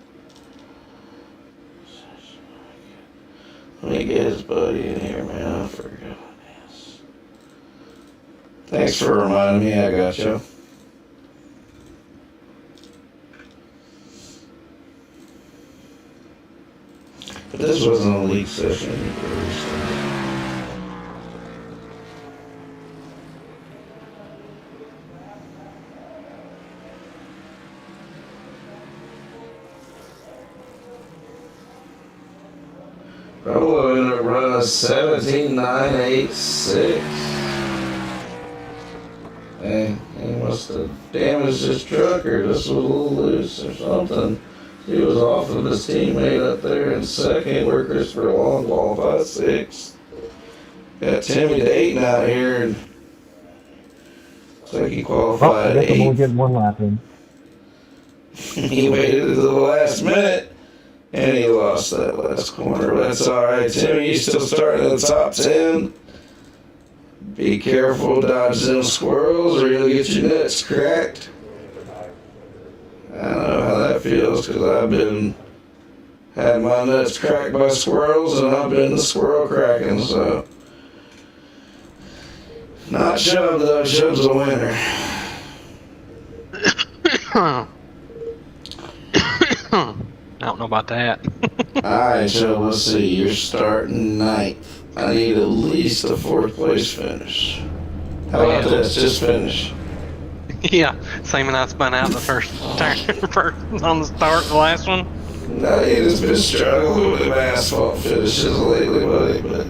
Let me get his buddy in here, man. I forgot. Thanks for reminding me. I got you. But this wasn't a league session. Probably ended up running a 17.986. Hey, he must have damaged his truck, or this was a little loose or something. He was off of his teammate up there in 2nd, where Christopher Long qualified 6th. Got Timmy Dayton out here, and looks like he qualified 8th. I'm only getting 1 lap in. He waited to the last minute, and he lost that last corner. But that's all right. Timmy, you still starting in the top 10. Be careful, dodge them squirrels, or you'll get your nuts cracked. I know how that feels, because I've had my nuts cracked by squirrels, and I've been the squirrel cracking, so. Not Shub, though. Shub's a winner. I don't know about that. Alright, Shub, let's see. You're starting 9th. I need at least a 4th place finish. How about this? Just finish. Yeah, same when I spun out the first turn, first on the start, the last one. No, he just been struggling with asphalt finishes lately, buddy, but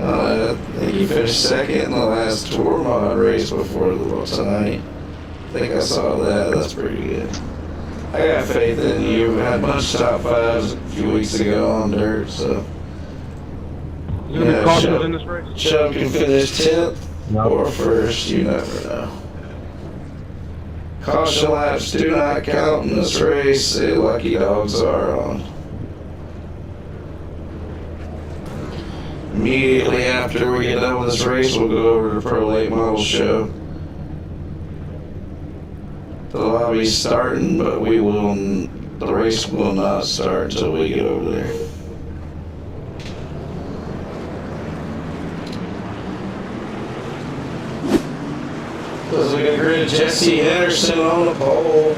I think he finished 2nd in the last tour mod race before tonight. I think I saw that. That's pretty good. I got faith in you. We had a bunch of top 5s a few weeks ago on dirt, so. You gonna be cautious in this race? Chubb can finish 10th or 1st, you never know. Caution laps do not count in this race. The lucky dogs are on. Immediately after we get done with this race, we'll go over to the Pro Late Model Show. The lobby's starting, but the race will not start until we get over there. Looks like a grid. Jesse Henderson on the pole.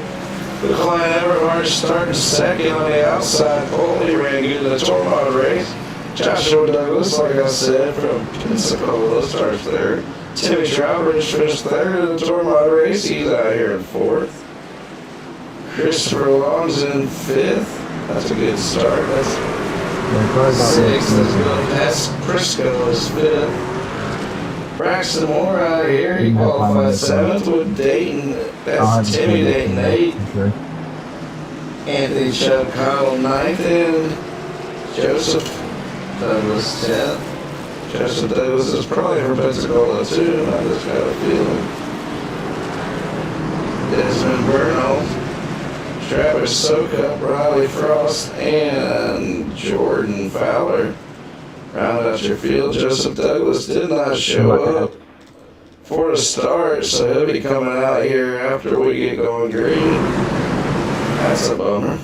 The Klein Everhart starting 2nd on the outside pole. He ran good in the tour mod race. Joshua Douglas, like I said, from Pensacola, starts 3rd. Timmy Trowbridge finished 3rd in the tour mod race. He's out here in 4th. Christopher Long's in 5th. That's a good start. That's 6th. That's good. That's Prisco is 5th. Braxton Moore out here, he qualified 7th with Dayton. That's Timmy Dayton 8th. Anthony Chubb Connell 9th, and Joseph Douglas 10th. Joseph Douglas is probably from Pensacola too, I just got a feeling. Desmond Burnell, Travis Sokup, Riley Frost, and Jordan Fowler. Round out your field. Joseph Douglas did not show up for the start, so he'll be coming out here after we get going green. That's a bummer.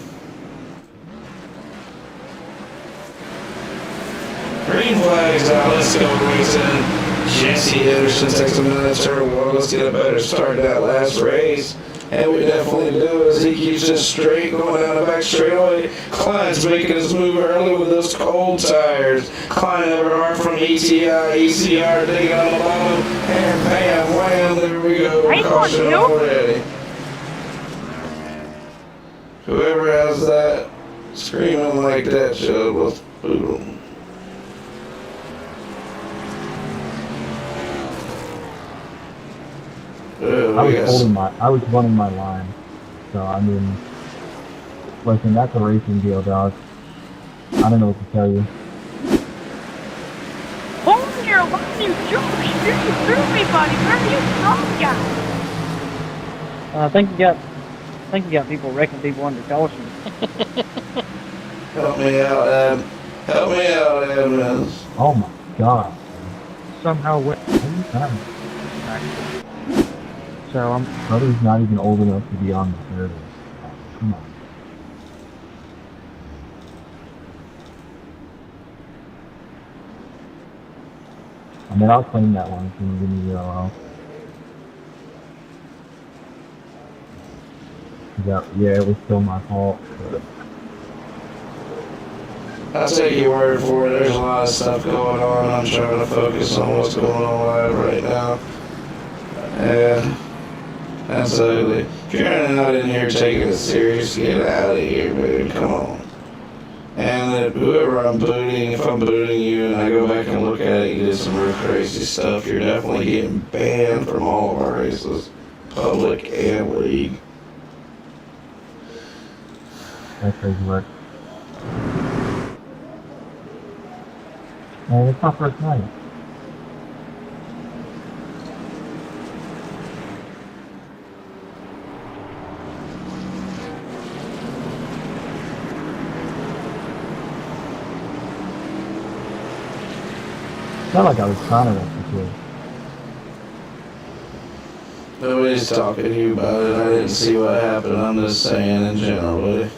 Green flags out, let's go racing. Jesse Henderson takes a minute to turn one. Let's get a better start that last race. And we definitely do as he keeps it straight going down the back straightaway. Klein's making his move early with those cold tires. Klein Everhart from ECR digging on the bottom. And bam, wham, there we go. Caution already. Whoever has that screaming like that should, let's boot him. I was running my line. So, I mean, listen, that's a racing deal, dog. I don't know what to tell you. Hold your line, you jerk! You threw me, buddy! Where are you from, guy? I think you got people wrecking people under caution. Help me out, Ed. Help me out, Ed, man. Oh my god. Somehow went. So brother's not even old enough to be on the service. Come on. I mean, I'll claim that one if you give me the yeah, it was still my fault. But I'll take your word for it. There's a lot of stuff going on. I'm trying to focus on what's going on live right now. And that's ugly. If you're not in here taking it serious, get out of here, baby. Come on. And whoever I'm booting, if I'm booting you and I go back and look at it, you did some real crazy stuff, you're definitely getting banned from all of our races, public and league. that's crazy work. And it's not first night. It's not like I was trying to wreck the kid. Nobody's talking to you about it. I didn't see what happened. I'm just saying in general, buddy.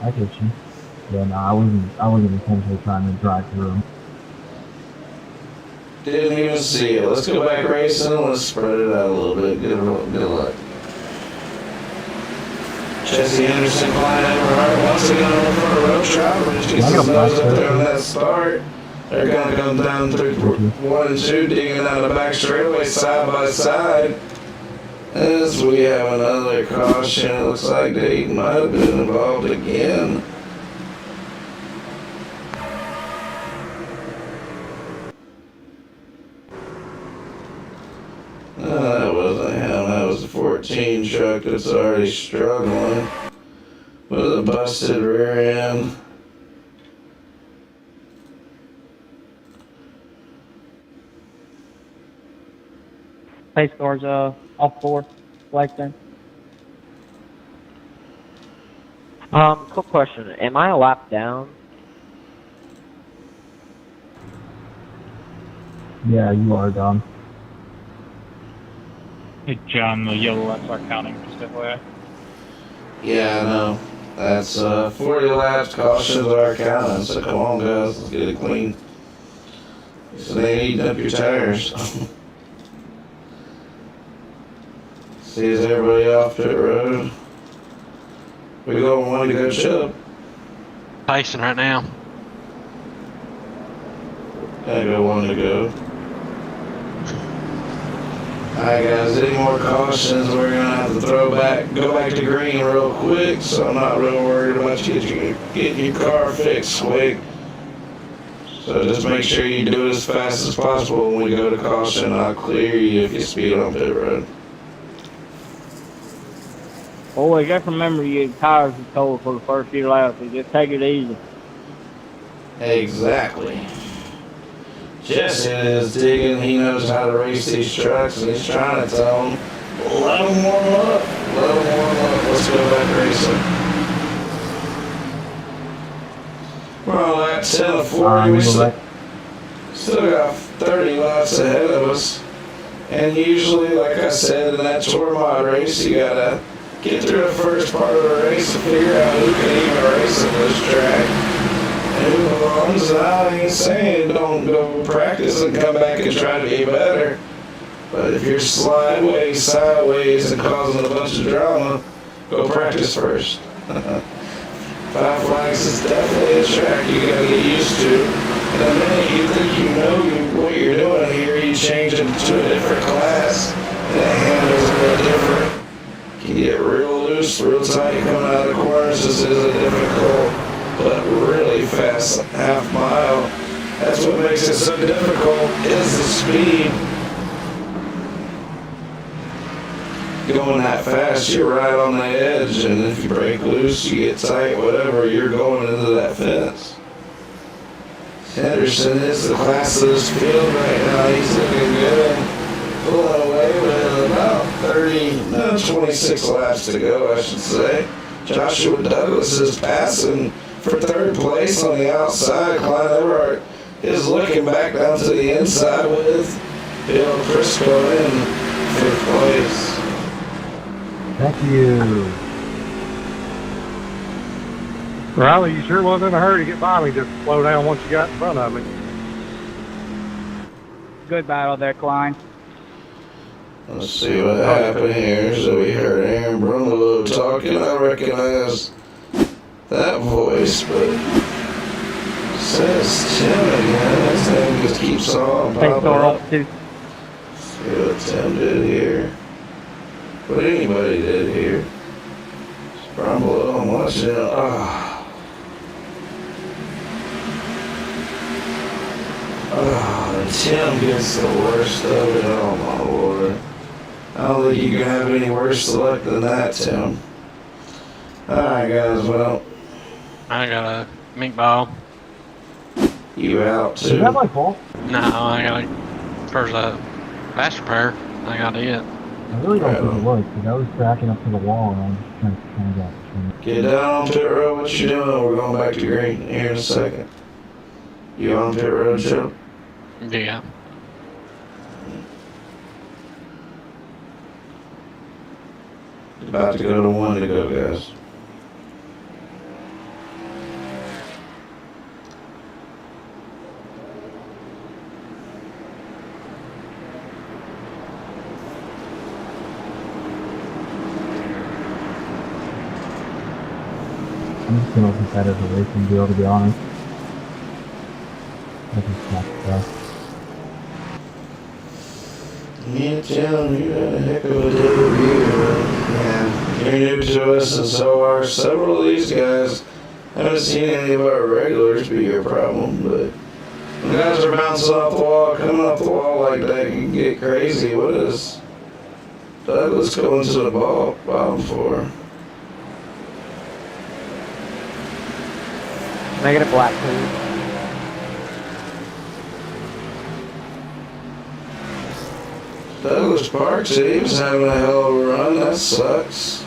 I get you. Yeah, no, I wasn't intentionally trying to drive through him. Didn't even see it. Let's go back racing. Let's spread it out a little bit. Good luck. Jesse Henderson, Klein Everhart, once again on the front of road travelers. Jesus knows up there on that start. They're going to come down through 1 and 2, digging down the back straightaway side by side. As we have another caution, it looks like they might have been involved again. That wasn't him, that was the 14 truck that's already struggling with a busted rear end. Pace cars off 4, flag thing. Quick question. Am I a lap down? Yeah, you are, Dom. Hey, John, the yellow laps are counting, just FYI. Yeah, I know. That's 40 laps, cautions are counting, so come on guys, let's get it clean. So they ain't eating up your tires. See, is everybody off pit road? We got one to go chip. Pacing right now. I got one to go. Alright guys, any more cautions, we're gonna have to go back to green real quick, so I'm not real worried about you getting your car fixed quick. So just make sure you do it as fast as possible when we go to caution. I'll clear you if you speed on pit road. Boy, just remember your tires are cold for the first few laps, so just take it easy. Exactly. Jesse is digging, he knows how to race these trucks, and he's trying to tell them, let them warm up, let's go back racing. We're on lap 10 of 40, we still got 30 laps ahead of us. And usually, like I said, in that tour mod race, you gotta get through the first part of the race to figure out who can even race in this track and who belongs. And I ain't saying don't go practice and come back and try to be better. But if you're sideways and causing a bunch of drama, go practice first. Five Flags is definitely a track you gotta get used to. And the minute you think you know what you're doing here, you change it to a different class, and it handles a little different. You get real loose, real tight coming out of the corners. This is a difficult, but really fast half mile. That's what makes it so difficult, is the speed. Going that fast, you're right on the edge, and if you break loose, you get tight, whatever, you're going into that fence. Henderson is the class of this field right now. He's looking good, pulling away with about 26 laps to go, I should say. Joshua Douglas is passing for third place on the outside. Klein Everhart is looking back down to the inside with Bill Crisco in fifth place. Thank you. Riley, you sure wasn't in a hurry to get by me. Just slow down once you got in front of me. Good battle there, Klein. Let's see what happened here. So we heard Aaron Brumlow talking. I recognize that voice, but it says Tim again. His name just keeps on popping up. See what Tim did here. What anybody did here. Brumlow, I'm watching it. Tim gets the worst of it. Oh my lord. I don't think you can have any worse luck than that, Tim. Alright guys, well. I got a meatball. You out too? Is that my fault? No, I got first fast repair. I got it. I really don't think it was, because I was backing up to the wall and I'm just trying to get down on pit road. What you doing? We're going back to green here in a second. You on pit road, Joe? Yeah. About to go to one to go, guys. I'm just gonna look at that as a racing deal, to be honest. I just not stuff. Yeah, Tim, you had a heck of a debut. Yeah, you're new to us, and so are several of these guys. I haven't seen any of our regulars be your problem, but when guys are bouncing off the wall, coming off the wall like that, you can get crazy. What is Douglas going to the bottom for? Make it a black, please. Douglas Parks, he was having a hell of a run. That sucks.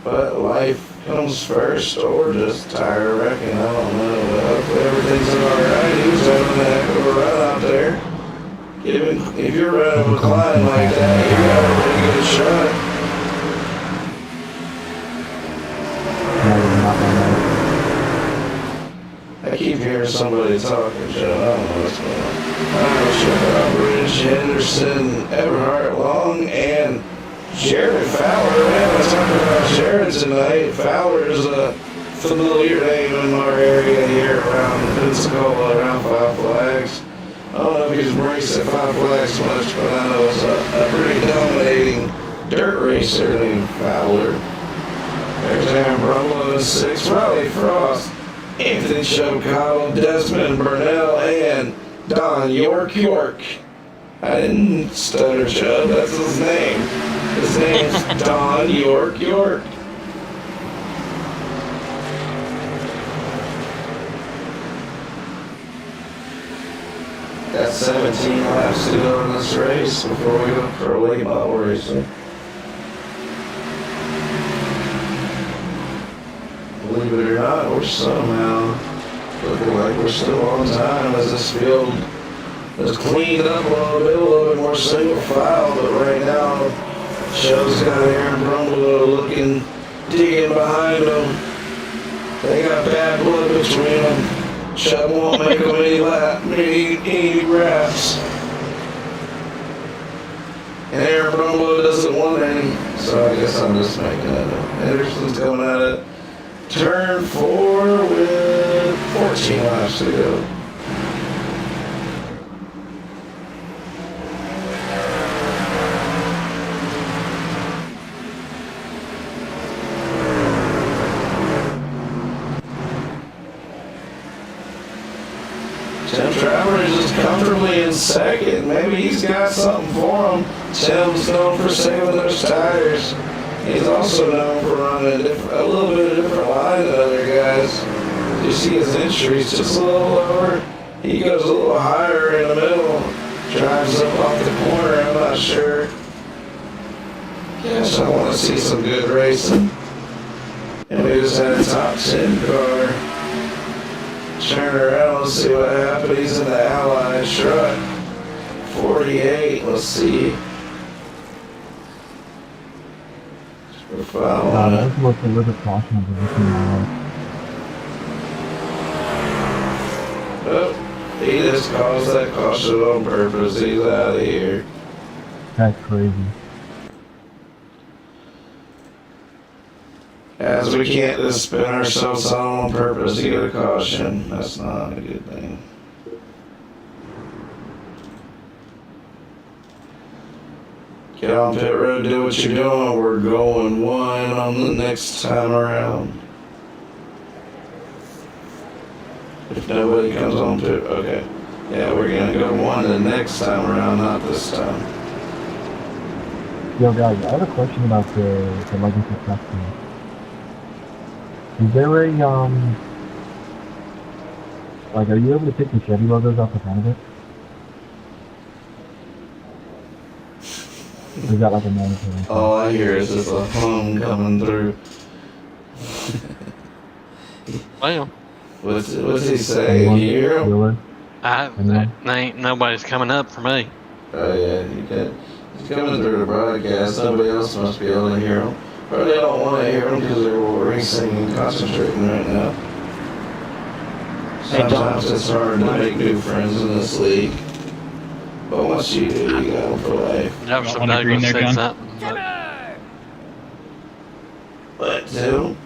But life comes first, or just tire wrecking. I don't know. But hopefully everything's alright. He was having a heck of a run out there. If you're running a climb like that, you got a pretty good shot. I keep hearing somebody talking, Joe. I don't know what's going on. Ridge, Henderson, Everhart, Long, and Jared Fowler. Man, let's talk about Jared tonight. Fowler is a familiar name in our area here around Pensacola, around Five Flags. I don't know if he's raced at Five Flags much, but I know it's a pretty dominating dirt racer named Fowler. There's Aaron Brumlow in 6th, Riley Frost, Anthony Chocotto, Desmond Burnell, and Don York. I didn't stutter, Chubb. That's his name. His name's Don York. Got 17 laps to go in this race before we go for a late model racing. Believe it or not, we're somehow Looking like we're still on time as this field is cleaned up a little bit more single file, but right now, Shell's got Aaron Brumlow looking, digging behind him. They got bad blood between them. Shell won't make them any wraps. And Aaron Brumlow doesn't want any, so I guess I'm just making it up. Anderson's coming out of turn 4 with 14 laps to go. Tim Travers is comfortably in second. Maybe he's got something for him. Tim's known for saving those tires. He's also known for running a little bit of a different line than other guys. You see his entries just a little lower. He goes a little higher in the middle. Drives up off the corner, I'm not sure. Yes, I want to see some good racing. And we just had a top 10 car. Turn around, let's see what happened. He's in the Allied truck. 48, let's see. We're following it. Let's look a little bit caution of everything now. Oh, he just caused that caution on purpose. He's out of here. That's crazy. As we can't just spin ourselves on purpose to get a caution. That's not a good thing. Get on pit road, do what you're doing. We're going 1 on the next time around. If nobody comes on pit, okay. Yeah, we're gonna go 1 the next time around, not this time. Yo guys, I have a question about the legacy truck thing. Is there a, like, are you able to pick the Chevy logos off the front of it? Or is that like a mandatory? All I hear is just a hum coming through. Well, What's he say? Can you hear him? Ain't nobody's coming up for me. Oh yeah, he's coming through the broadcast. Somebody else must be able to hear him. Or they don't want to hear him because they're racing and concentrating right now. Sometimes it's hard to make new friends in this league. But once you do, you got them for life. That was some Douglas said something. What, Tim?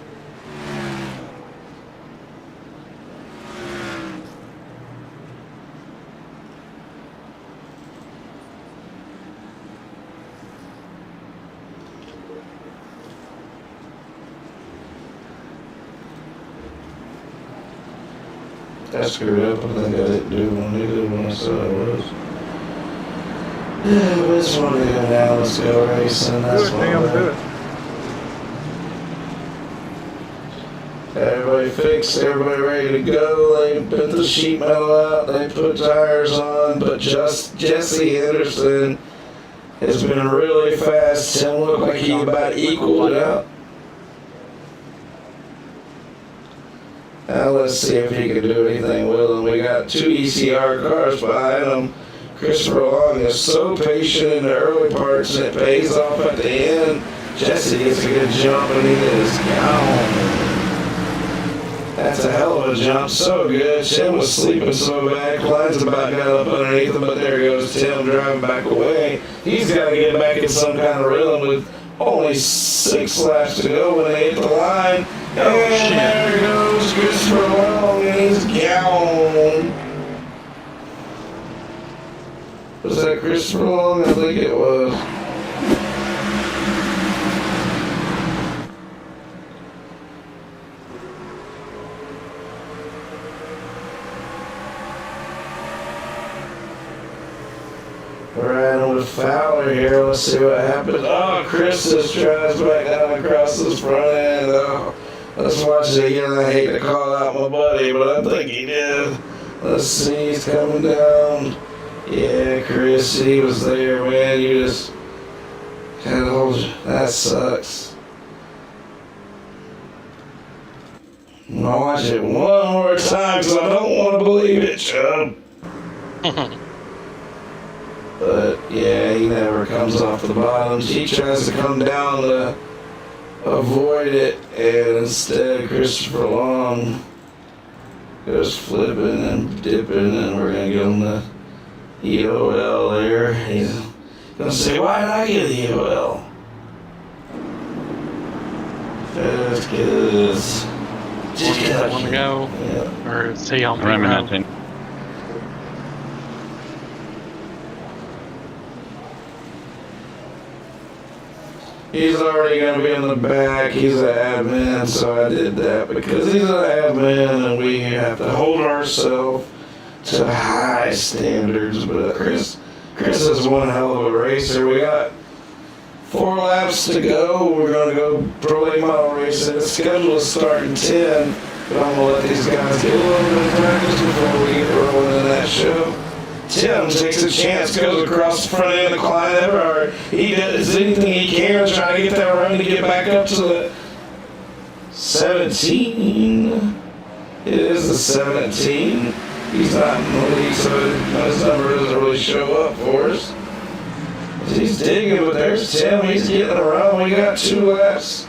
I screwed up. I think I didn't do one either when I said I was. Yeah, we just wanted to go down. Let's go racing. That's what I'm doing. Everybody fixed. Everybody ready to go. They put the sheet metal out. They put tires on. But just Jesse Henderson has been really fast. Tim looked like he about equaled it out. Now let's see if he can do anything with them. We got 2 ECR cars behind him. Christopher Long is so patient in the early parts and it pays off at the end. Jesse gets a good jump and he is gone. That's a hell of a jump, so good. Tim was sleeping so bad, Clyde's about got up underneath him, but there goes Tim driving back away. He's got to get back in some kind of rhythm with only 6 laps to go when they hit the line. And there goes Christopher Long, and he's gone. Was that Christopher Long? I think it was. Riding with Fowler here. Let's see what happens. Oh, Chris just drives back down across his front end. Oh, let's watch it again. I hate to call out my buddy, but I think he did. Let's see. He's coming down. Yeah, Chris, he was there, man. You just can't hold you. That sucks. I'll watch it one more time because I don't want to believe it, Chubb. But yeah, he never comes off the bottoms. He tries to come down to avoid it, and instead Christopher Long goes flipping and dipping, and we're gonna give him the EOL there. He's gonna say, "Why did I get the EOL?" That's good. Just that one to go, or is he on free row? He's already going to be in the back. He's an admin, so I did that because he's an admin and we have to hold ourselves to high standards. But Chris is one hell of a racer. We got 4 laps to go. We're going to go pro late model racing. The schedule is starting 10, but I'm going to let these guys get a little bit of practice before we get rolling in that show. Tim takes a chance, goes across the front end of Klein Everhart. He does anything he can to try to get that run to get back up to the 17. It is the 17. He's not in the league, so his number doesn't really show up for us. He's digging, but there's Tim. He's getting around. We got 2 laps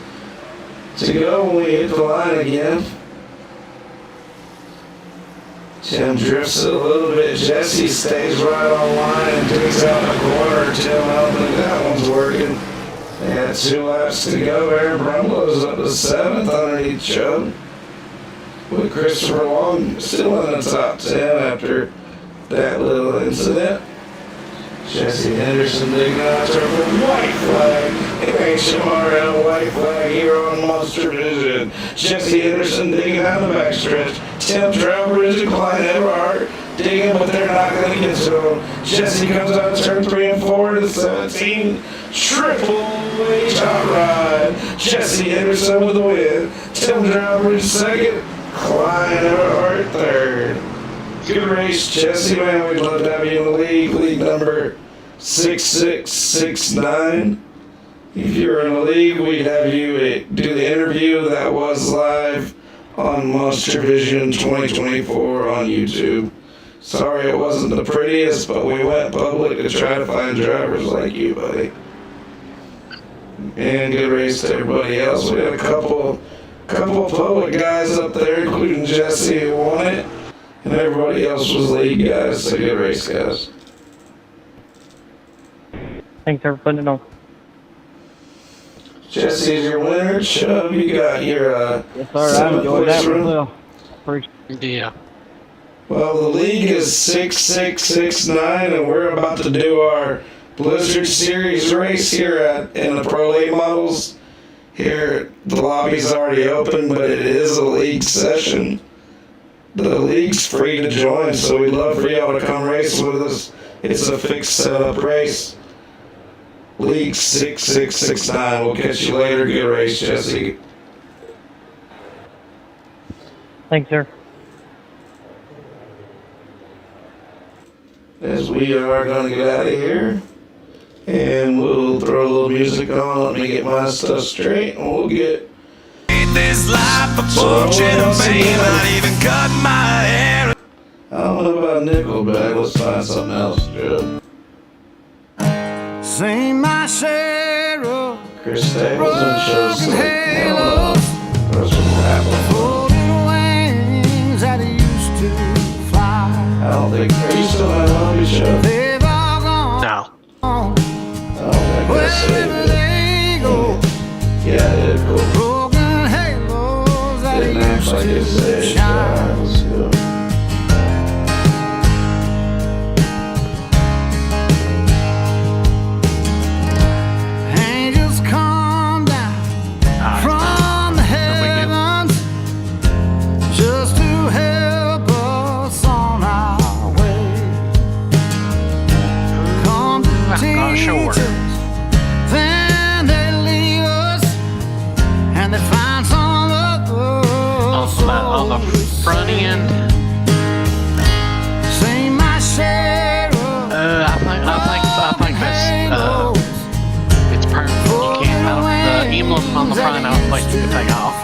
to go when we hit the line again. Tim drifts a little bit. Jesse stays right on line and takes out the corner. Tim, I don't think that one's working. They had 2 laps to go. Aaron Brumlow's up to 7th underneath Chubb, with Christopher Long still in the top 10 after that little incident. Jesse Henderson digging out there for white flag. It ain't Nhmrl white flag here on MonsterVision. Jesse Henderson digging out the backstretch. Tim Trowbridge and Klein Everhart digging, but they're not going to get to him. Jesse comes out of turn 3 and 4 to the 17. Triple H hot ride. Jesse Henderson with the win. Tim Trowbridge second. Klein Everhart third. Good race, Jesse, man. We'd love to have you in the league. League number 6669. If you're in the league, we'd have you do the interview that was live on MonsterVision 2024 on YouTube. Sorry it wasn't the prettiest, but we went public to try to find drivers like you, buddy. And good race to everybody else. We had a couple public guys up there, including Jesse, who won it. And everybody else was lead guys, so good race, guys. Thanks for putting it on. Jesse's your winner. Chubb, you got your yes, sir. I enjoyed that one well. Yeah. Well, the league is 6669, and we're about to do our Blizzard Series race here in the Pro Late Models. Here, the lobby's already open, but it is a league session. The league's free to join, so we'd love for y'all to come race with us. It's a fixed setup race. League 6669. We'll catch you later. Good race, Jesse. Thanks, sir. As we are going to get out of here, and we'll throw a little music on. Let me get my stuff straight, and we'll get this life of fortune and fame. Not even cut my hair. I don't know about Nickelback. Let's find something else, Joe. Sing my share of Chris Stapleton shows some halos, folded wings that used to fly. I don't think. Are you still on Hobby Show? They've all gone. No. Wherever they go. Yeah, it is cool. Broken halos that Didn't act like it used to said. shine. Let's go. Angels come down from the heavens just to help us on our way. Come to teach us, then they leave us, and they find some other On the front end. Sing my share of I think that's it's permanent. You can't. The emblem on the front, I don't think you can take off.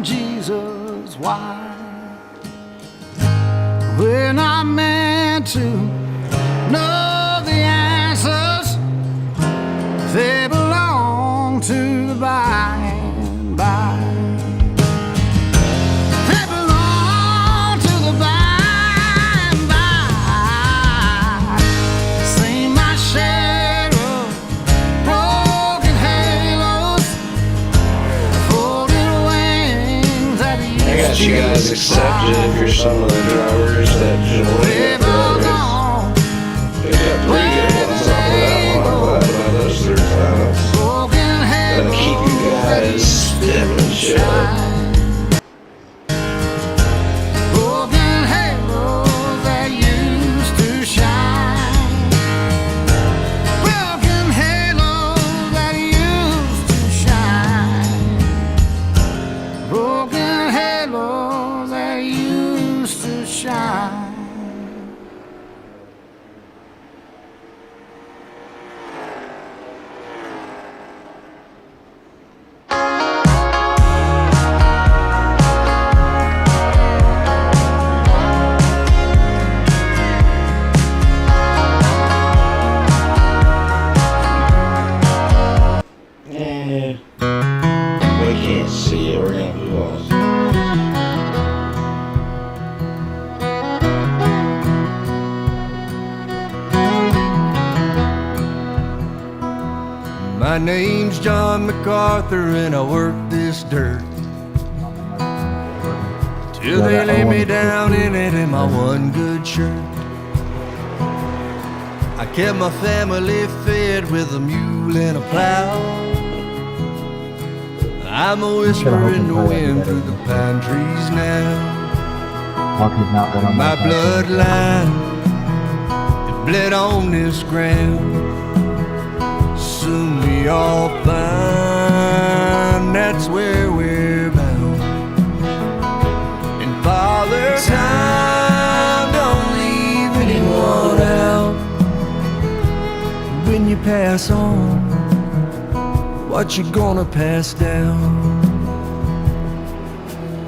from Jesus, why? We're not meant to know the answers. They belong to the by and by. They belong to the by and by. Seen my share of broken halos, folded wings that used I got you guys accepted if you're some of the drivers that generally have drivers. Picked up 3 good ones off of that one. I'm glad about those 3 finals. Gonna keep you guys stiff and chill. Broken halos that used to shine. Broken halos that used to shine. Broken halos that used to shine. We can't see it, we're gonna move on. My name's John MacArthur and I work this dirt till they lay me down in it in my one good shirt. I kept my family fed with a mule and a plow. I'm a whisper in the wind through the pine trees now. My bloodline, it bled on this ground. Soon we all find that's where we're bound. And Father Time don't leave anyone out. When you pass on, what you gonna pass down?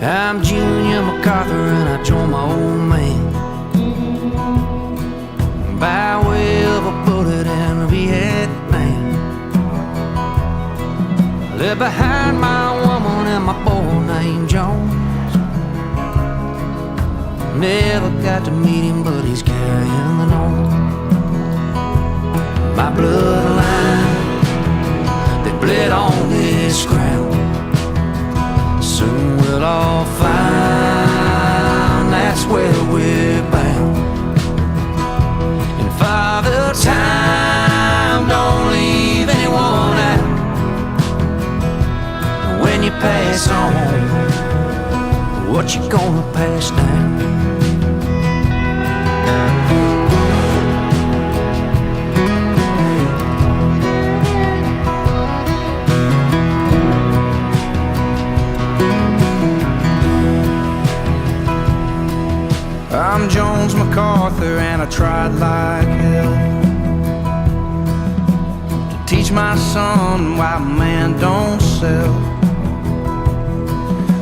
I'm Junior MacArthur and I joined my old man by way of a bullet in Vietnam. I left behind my woman and my boy named Jones. Never got to meet him, but he's carrying the nose. My bloodline, they bled on this ground. Soon we'll all find that's where we're bound. And Father Time don't leave anyone out. When you pass on, what you gonna pass down? I'm Jones MacArthur and I tried like hell to teach my son why man don't sell.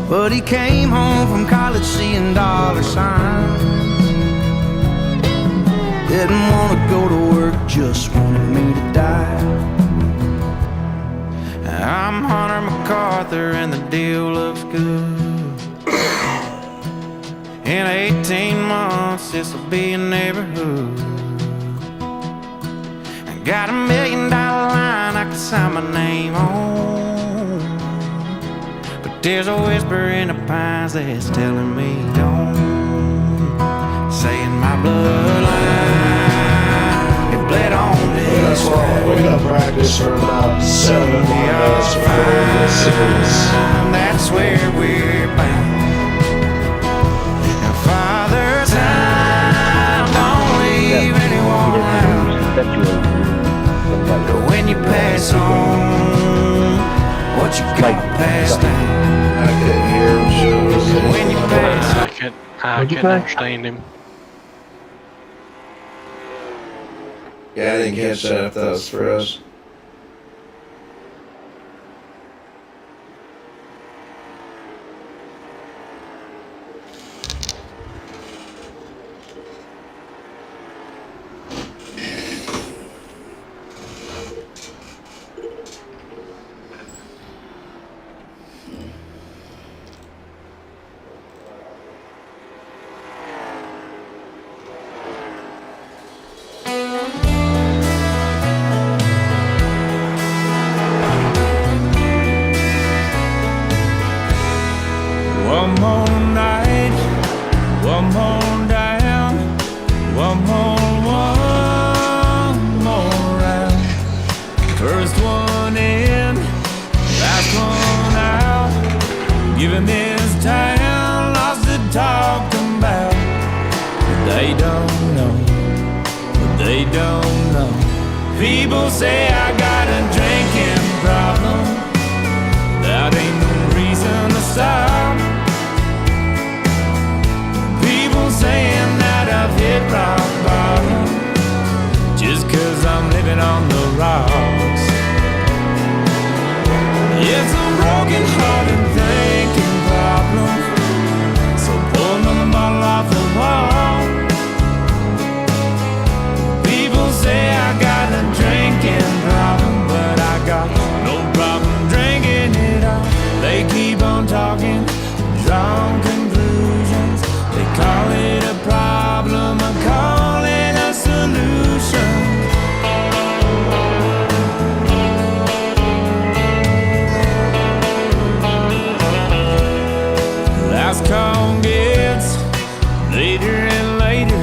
But he came home from college seeing dollar signs. Didn't want to go to work, just wanted me to die. I'm Hunter MacArthur and the deal looks good. In 18 months, this'll be a neighborhood. I got $1 million line I can sign my name on. But there's a whisper in the pines that's telling me don't. Saying my bloodline, it bled on this. That's why we gotta practice for about 7 more minutes before we get serious. That's where we're bound. Father Time don't leave anyone out. But when you pass on, what you gonna pass down? I couldn't hear him, Joe. When you pass I couldn't understand him. Yeah, I didn't catch that if that was for us. One more night, one more down, one more round. First one in, last one out. Giving this town lots to talk about. But they don't know, but they don't know. People say I got a drinking problem. That ain't no reason to stop. People saying that I've hit rock bottom just 'cause I'm living on the rocks. It's a broken hearted thinking problem. So pull another bottle off the wall. People say I got a drinking problem, but I got no problem drinking it all. They keep on talking, drawing conclusions. They call it a problem, I call it a solution. Last call gets later and later.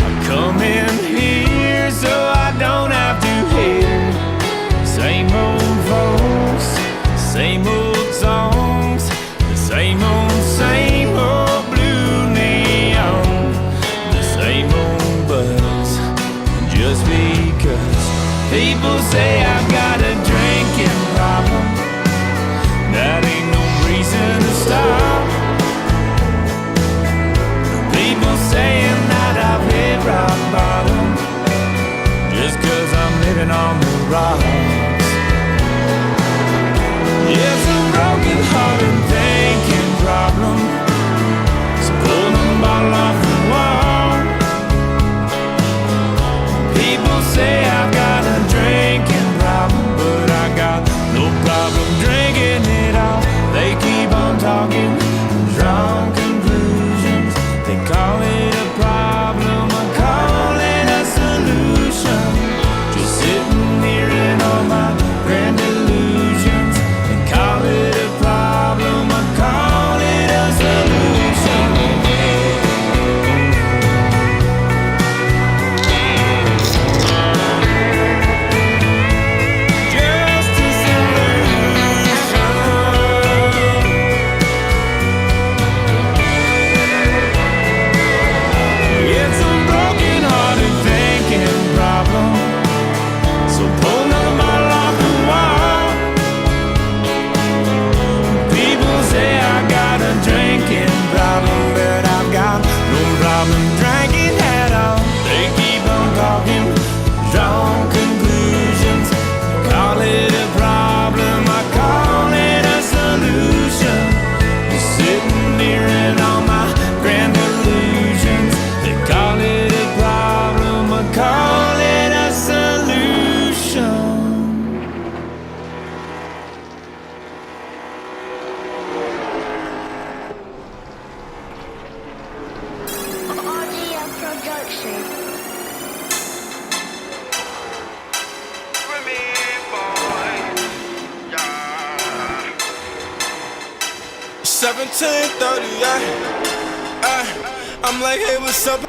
I come in here so I don't have to hear same old folks, same old songs, the same old blue neon, the same old buzz. Just because people say I've got a drinking problem, that ain't no reason to stop. People saying that I've hit rock bottom just 'cause I'm living on the rocks. It's a broken hearted thinking problem. So pull the bottle off the wall. People say I've got a drinking problem, but I got no problem drinking it all. They keep on talking, drawing conclusions. They call it a problem, I call it a solution. Just sitting here in all my grand illusions. They call it a problem, I call it a solution. Just a solution. It's a broken hearted thinking problem. So pull another bottle off the wall. People say I got a drinking problem, but I've got no problem drinking at all. They keep on talking, drawing conclusions. Call it a problem, I call it a solution. Just sitting here in all my grand illusions. They call it a problem, I call it a solution. RGM Production. 17:38. I'm like, hey, what's up?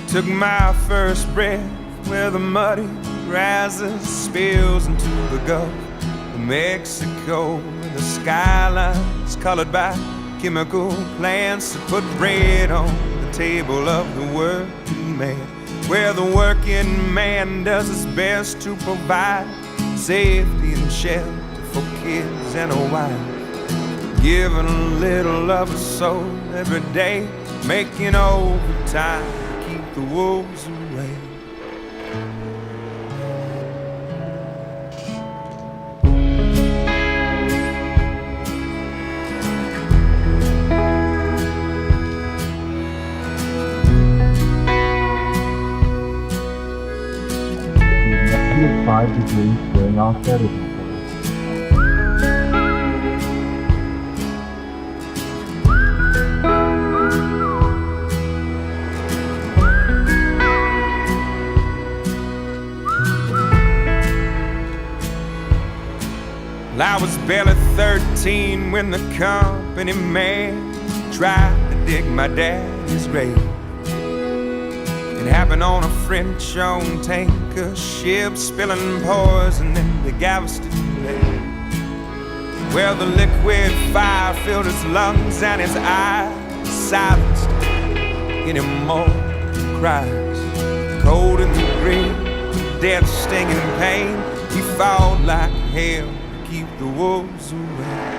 Took my first breath where the muddy rises, spills into the Gulf of Mexico. And the skyline's colored by chemical plants that put bread on the table of the working man, where the working man does his best to provide safety and shelter for kids and a wife, giving a little of his soul every day, making overtime to keep the wolves away. 5 degrees steering off steady control. Well, I was barely 13 when the company man tried to dig my daddy's grave. It happened on a French-owned tanker ship, spilling poison in the Galveston Lake. Well, the liquid fire filled his lungs and his eyes silenced any more cries. Cold in the grave, death stinging pain, he fought like hell to keep the wolves away.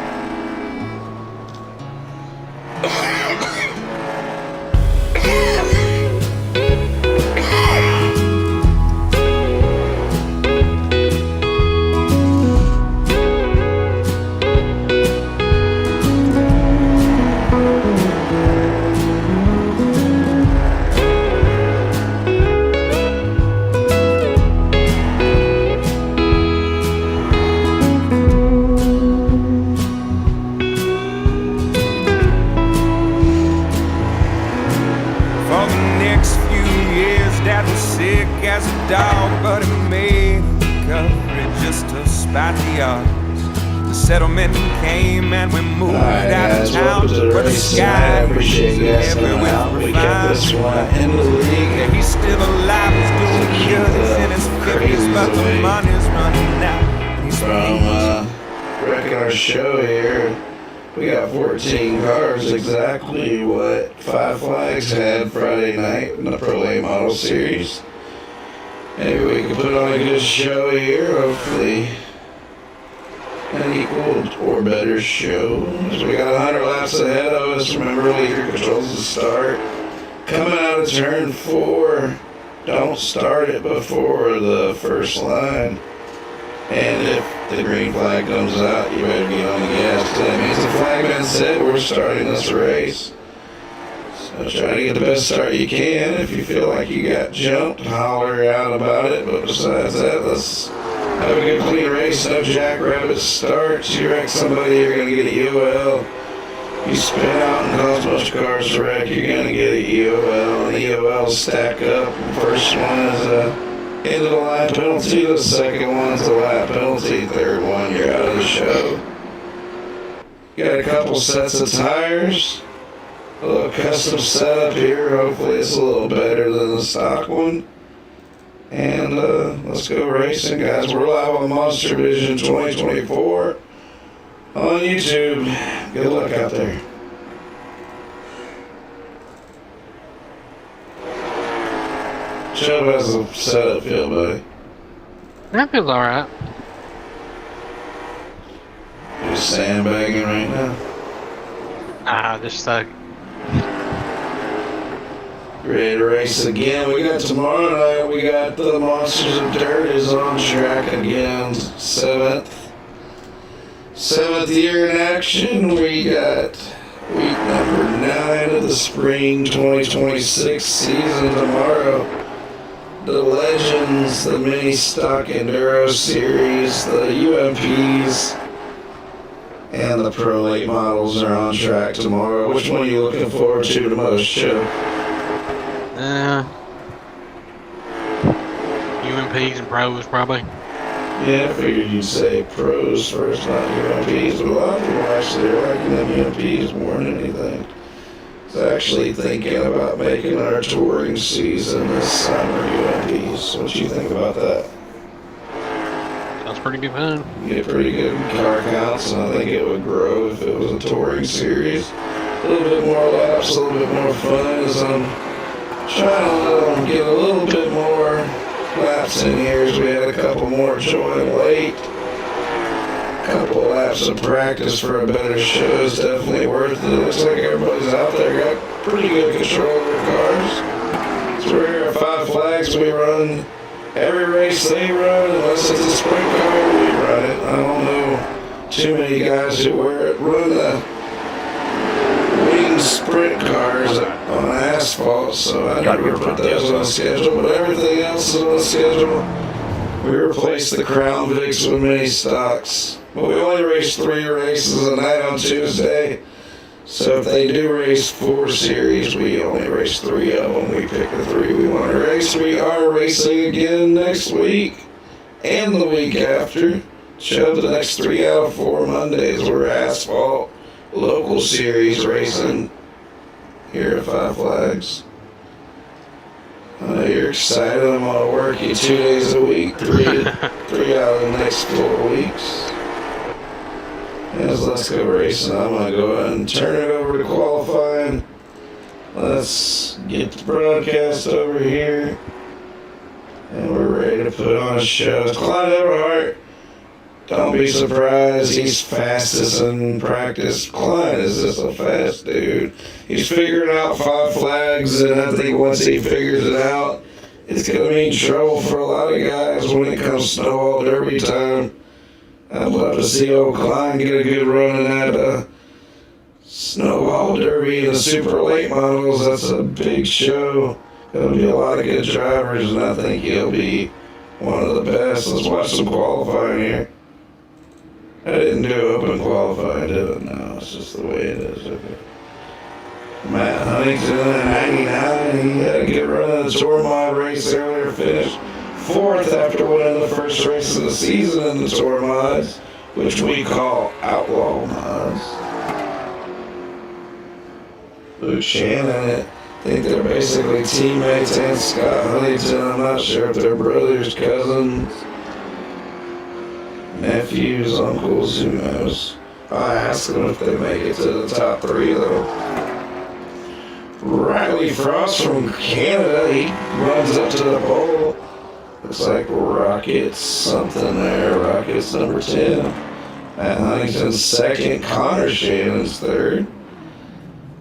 As a dog, but he made recovery just to spite the odds. The settlement came and we moved out of town where the sky appreciate you guys coming out. We kept this one in the league. Yeah, he's still alive, he's doing good, he's in his 50s, but the money's running out. He's from wrecking our show here. We got 14 cars, exactly what 5 Flags had Friday night in the Pro Late Model Series. Maybe we can put on a good show here, hopefully an equal or better show. So we got 100 laps ahead of us. Remember, leader controls the start. Coming out of turn 4, don't start it before the first line. And if the green flag comes out, you better get on the gas. That means the flagman said we're starting this race. So try to get the best start you can. If you feel like you got jumped, holler out about it. But besides that, let's have a good clean race. No jackrabbit starts. You wreck somebody, you're going to get a UL. You spin out and cause most cars to wreck, you're going to get a UL. And the ULs stack up. The first one is end of the lap penalty. The second one's the lap penalty. Third one, you're out of the show. Got a couple sets of tires. A little custom setup here. Hopefully it's a little better than the stock one. And let's go racing, guys. We're live on MonsterVision 2024 on YouTube. Good luck out there. Show has a setup feel, buddy. That feels alright. Just sandbagging right now. Just suck. Ready to race again. We got tomorrow night. We got the Monsters of Dirt is on track again. Seventh year in action. We got week number 9 of the spring 2026 season tomorrow. The Legends, the Mini Stock Enduro Series, the UMPs, and the Pro Late Models are on track tomorrow. Which one are you looking forward to the most, Joe? UMPs and pros, probably. Yeah, I figured you'd say pros first, not UMPs. But a lot of people actually are liking them UMPs more than anything. I was actually thinking about making our touring season this summer UMPs. What do you think about that? Sounds pretty good fun. You get pretty good car counts, and I think it would grow if it was a touring series. A little bit more laps, a little bit more fun, as I'm trying to get a little bit more laps in here, as we had a couple more join late. A couple of laps of practice for a better show is definitely worth it. It looks like everybody's out there got pretty good control of their cars. So we're here at 5 Flags. We run every race they run, unless it's a sprint car, we run it. I don't know too many guys who run the winged sprint cars on asphalt, so I never put those on the schedule, but everything else is on the schedule. We replaced the Crown Vics with mini stocks. But we only race 3 races a night on Tuesday. So if they do race 4 series, we only race 3 of them. We pick the 3 we want to race. We are racing again next week and the week after. Chubb, the next 3 out of 4 Mondays we're asphalt local series racing here at Five Flags. I know you're excited. I'm going to work you 2 days a week, 3 out of the next 4 weeks. Yes, let's go racing. I'm going to go ahead and turn it over to qualifying. Let's get the broadcast over here. And we're ready to put on a show. Clyde Everhart. Don't be surprised, he's fastest in practice. Klein is just a fast dude. He's figuring out Five Flags, and I think once he figures it out, it's going to mean trouble for a lot of guys when it comes to Snowball Derby time. I'd love to see old Klein get a good run in that Snowball Derby and the super late models. That's a big show. There'll be a lot of good drivers, and I think he'll be one of the best. Let's watch some qualifying here. I didn't do open qualifying, did I? No, it's just the way it is. Okay. Matt Huntington in 99, he had a good run in the Tour Mod race earlier, finished 4th after winning the first race of the season in the Tour Mods, which we call Outlaw Mods. Luke Shannon, I think they're basically teammates, and Scott Huntington, I'm not sure if they're brothers, cousins, nephews, uncles, who knows. I'll ask them if they make it to the top 3 though. Riley Frost from Canada, he runs up to the pole. Looks like Rocket's something there. Rocket's number 10. Matt Huntington's 2nd. Connor Shannon's 3rd.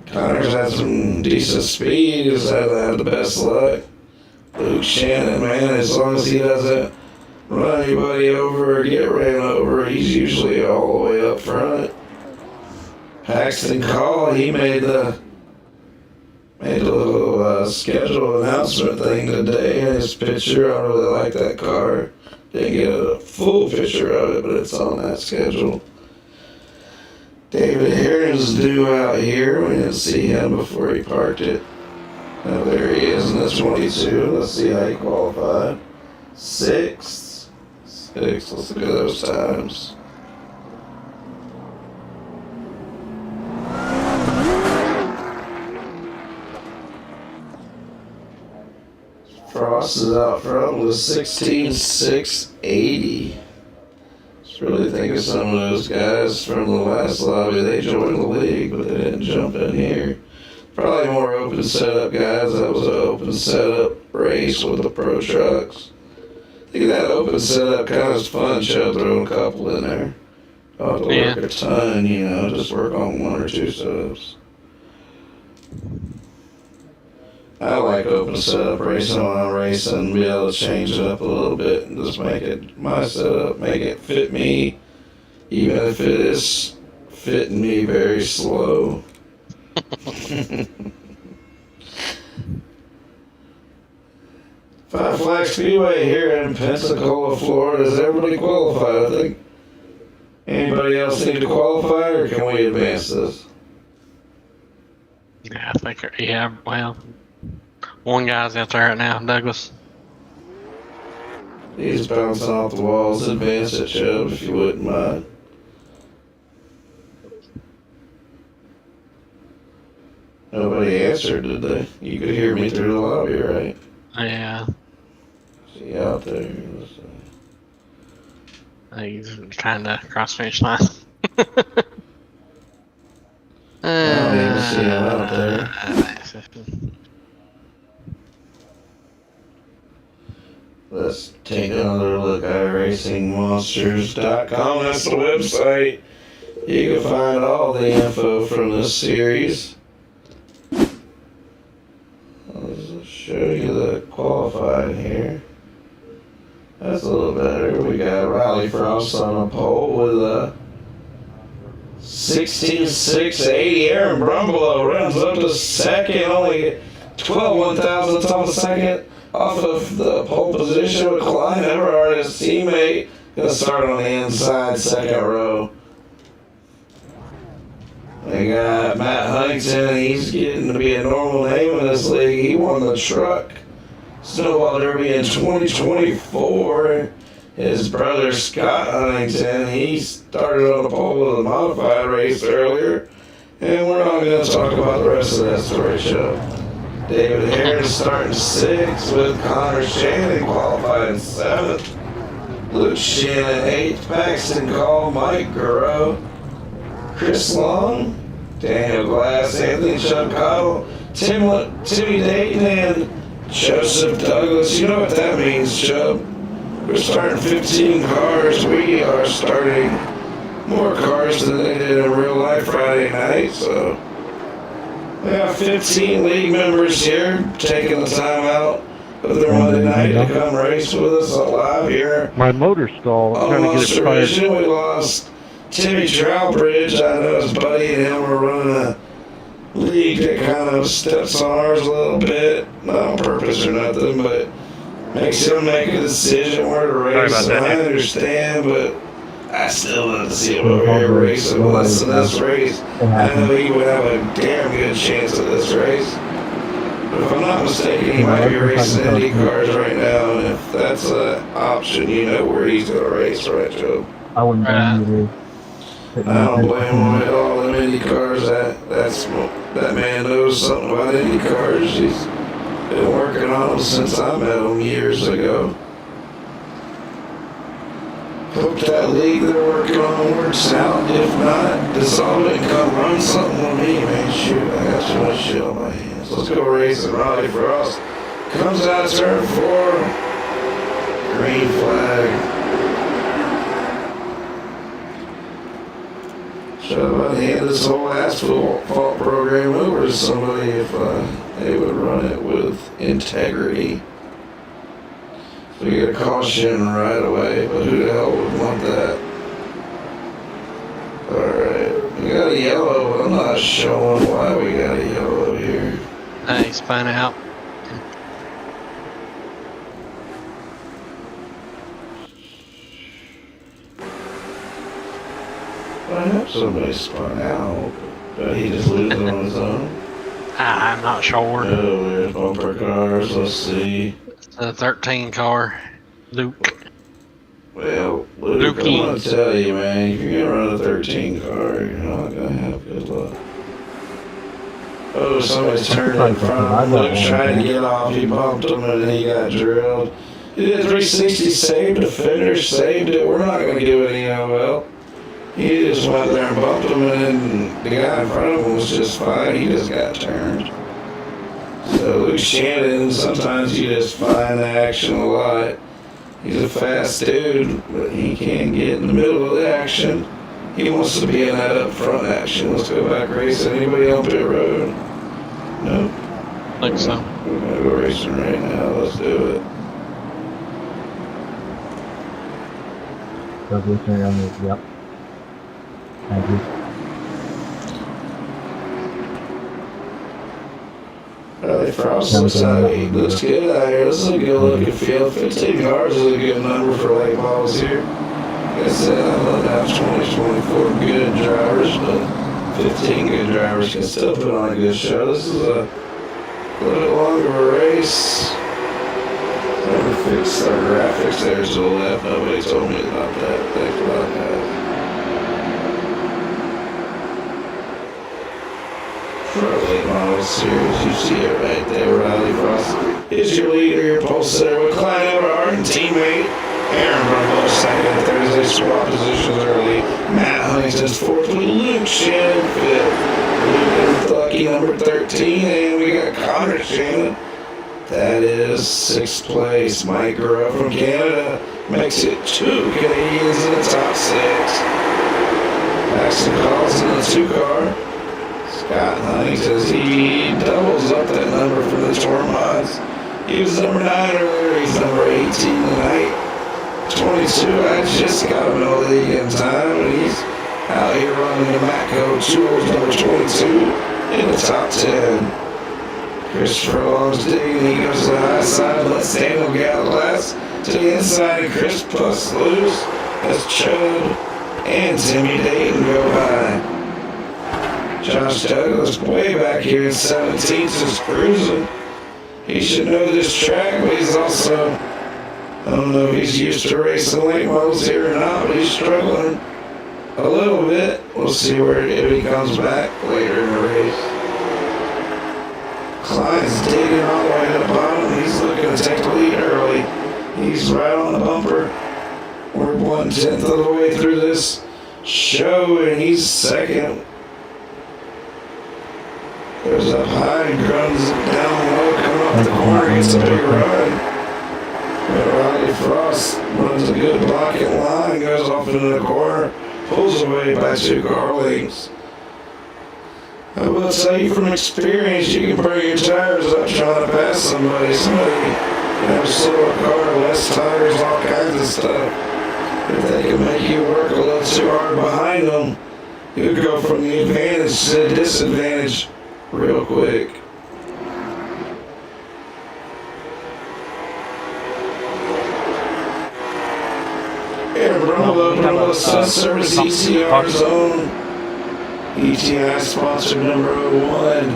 Connor's had some decent speed, just hasn't had the best luck. Luke Shannon, man, as long as he doesn't run anybody over or get ran over, he's usually all the way up front. Paxton Call, he made a little schedule announcement thing today in his picture. I really like that car. Didn't get a full picture of it, but it's on that schedule. David Heron's due out here. We didn't see him before he parked it. Oh, there he is in the 22. Let's see how he qualified. 6th. Let's look at those times. Frost is out front with a 16.680. Just really think of some of those guys from the last lobby. They joined the league, but they didn't jump in here. Probably more open setup guys. That was an open setup race with the pro trucks. I think that open setup kind of is fun, Chubb, throwing a couple in there. Don't have to work a ton, just work on 1 or 2 setups. I like open setup racing when I'm racing, be able to change it up a little bit and just make it my setup, make it fit me, even if it is fitting me very slow. Five Flags Speedway here in Pensacola, Florida. Is everybody qualified? I think. Anybody else need to qualify, or can we advance this? Yeah, I think, well, one guy's out there right now, Douglas. He's bouncing off the walls. Advance it, Chubb, if you wouldn't mind. Nobody answered, did they? You could hear me through the lobby, right? Yeah. See out there. He's kind of cross finish line. I don't even see him out there. Let's take another look at racingmonsters.com. That's the website. You can find all the info from this series. I'll show you the qualifying here. That's a little better. We got Riley Frost on a pole with a 16.680. Aaron Brumbelow runs up to 2nd, only 12 1/1000ths off the 2nd. off of the pole position with Klein Everhart, his teammate. Gonna start on the inside, second row. They got Matt Huntington. He's getting to be a normal name in this league. He won the truck Snowball Derby in 2024. His brother Scott Huntington, he started on the pole with a modified race earlier. And we're not going to talk about the rest of that story show. David Harris starting 6th with Connor Shannon qualified in 7th. Luke Shannon 8th. Paxton Call, Mike Garreau, Chris Long, Daniel Glass, Anthony Chubb Cottle, Timmy Dayton, and Joseph Douglas. You know what that means, Chubb. We're starting 15 cars. We are starting more cars than they did in real life Friday night. So we have 15 league members here taking the time out of their Monday night to come race with us live here. My motor stalled. I'm trying to get it fired. MonsterVision. We lost Timmy Trowbridge. I know his buddy and him were running a league that kind of steps on ours a little bit, not on purpose or nothing, but makes him make a decision where to race. Sorry about that. I understand, but I still want to see him over here racing with us in this race. I know he would have a damn good chance at this race. But if I'm not mistaken, he might be racing Indy cars right now, and if that's an option, you know where he's going to race, right, Joe? I wouldn't blame you. I don't blame him at all. Them Indy cars, that man knows something about Indy cars. He's been working on them since I met him years ago. Hope that league they're working on works out. If not, dissolve it and come run something with me, man. Shoot, I got too much shit on my hands. Let's go racing. Riley Frost comes out of turn 4. Green flag. So I'd hand this whole asphalt program over to somebody if they would run it with integrity. We get a caution right away, but who the hell would want that? Alright, we got a yellow, but I'm not showing why we got a yellow here. Hey, spun out. I hope somebody spun out, but he just losing on his own. I'm not sure. Oh, there's bumper cars, let's see. The 13 car, Luke. Well, Luke, I want to tell you, man, if you're going to run a 13 car, you're not going to have good luck. Oh, somebody's turned in front of him. Luke's trying to get off. He bumped him and then he got drilled. He did 360, saved the finish, saved it. We're not going to give it any NOL. He just went there and bumped him, and then the guy in front of him was just fine. He just got turned. So Luke Shannon, sometimes you just find the action a lot. He's a fast dude, but he can't get in the middle of the action. He wants to be in that up front action. Let's go back racing. Anybody on pit road? Nope. I think so. We're going to go racing right now. Let's do it. Yep. Thank you. Riley Frost looks good out here. This is a good looking field. 15 cars is a good number for late models here. Like I said, I'd love to have 20, 24 good drivers, but 15 good drivers can still put on a good show. This is a little bit longer of a race. Let me fix our graphics there to the left. Nobody told me about that. Thanks about that. For a late model series, you see it right there. Riley Frost is your leader, your pole sitter with Klein Everhart and teammate Aaron Brumbo second. Thursday swap positions early. Matt Huntington's fourth with Luke Shannon fifth. Luke is lucky number 13, and we got Connor Shannon. That is 6th place. Mike Garreau from Canada makes it 2 Canadians in the top 6. Paxton Calls in the 2 car. Scott Huntington, he doubles up that number for the tour mods. He was number 9 earlier, he's number 18 tonight. 22, I just got him in the league in time, and he's out here running the Matco Tools number 22 in the top 10. Christopher Long's digging. He goes to the high side, lets Daniel get out last to the inside, and Chris busts loose as Chud and Timmy Dayton go by. Josh Douglas way back here in 17th is cruising. He should know this track, but he's also, I don't know if he's used to racing late models here or not, but he's struggling a little bit. We'll see if he comes back later in the race. Klein's digging all the way to the bottom. He's looking to take the lead early. He's right on the bumper. We're 1/10 of the way through this show, and he's second. Goes up high and runs down low, coming off the corner. Gets a big run. But Riley Frost runs a good blocking line, goes off into the corner, pulls away by 2 car lengths. I will tell you from experience, you can burn your tires up trying to pass somebody. Somebody can have a slower car, less tires, all kinds of stuff. If they can make you work a little too hard behind them, you go from the advantage to the disadvantage real quick. Nhmrl Service ECR Zone. ETI sponsored number 01.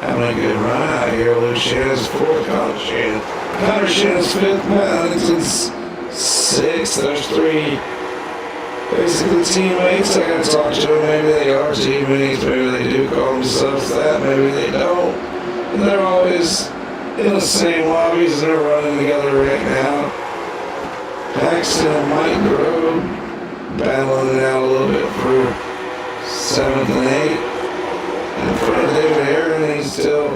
Having a good run out here. Luke Shannon's 4th, Connor Shannon's 5th, Matt Huntington's 6th. There's 3 basically teammates. I gotta talk to them. Maybe they are teammates. Maybe they do call themselves that. Maybe they don't. And they're always in the same lobbies. They're running together right now. Paxton and Mike Grove battling it out a little bit for 7th and 8th. In front of David Aaron, he's still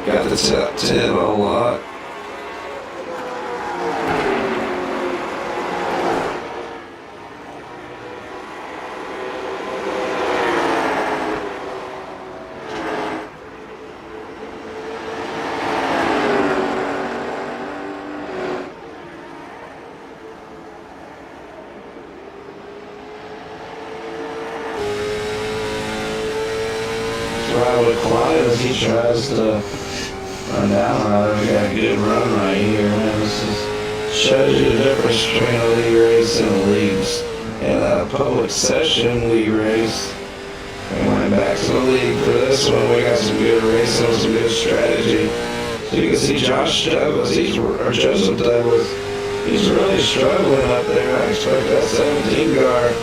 got the top 10 a lot. He tries to run down rather. We got a good run right here, man. This shows you the difference between a league race and a leagues and a public session league race. We went back to the league for this one. We got some good racing, some good strategy. So you can see Josh Douglas, or Joseph Douglas, he's really struggling up there. I expect that 17 car to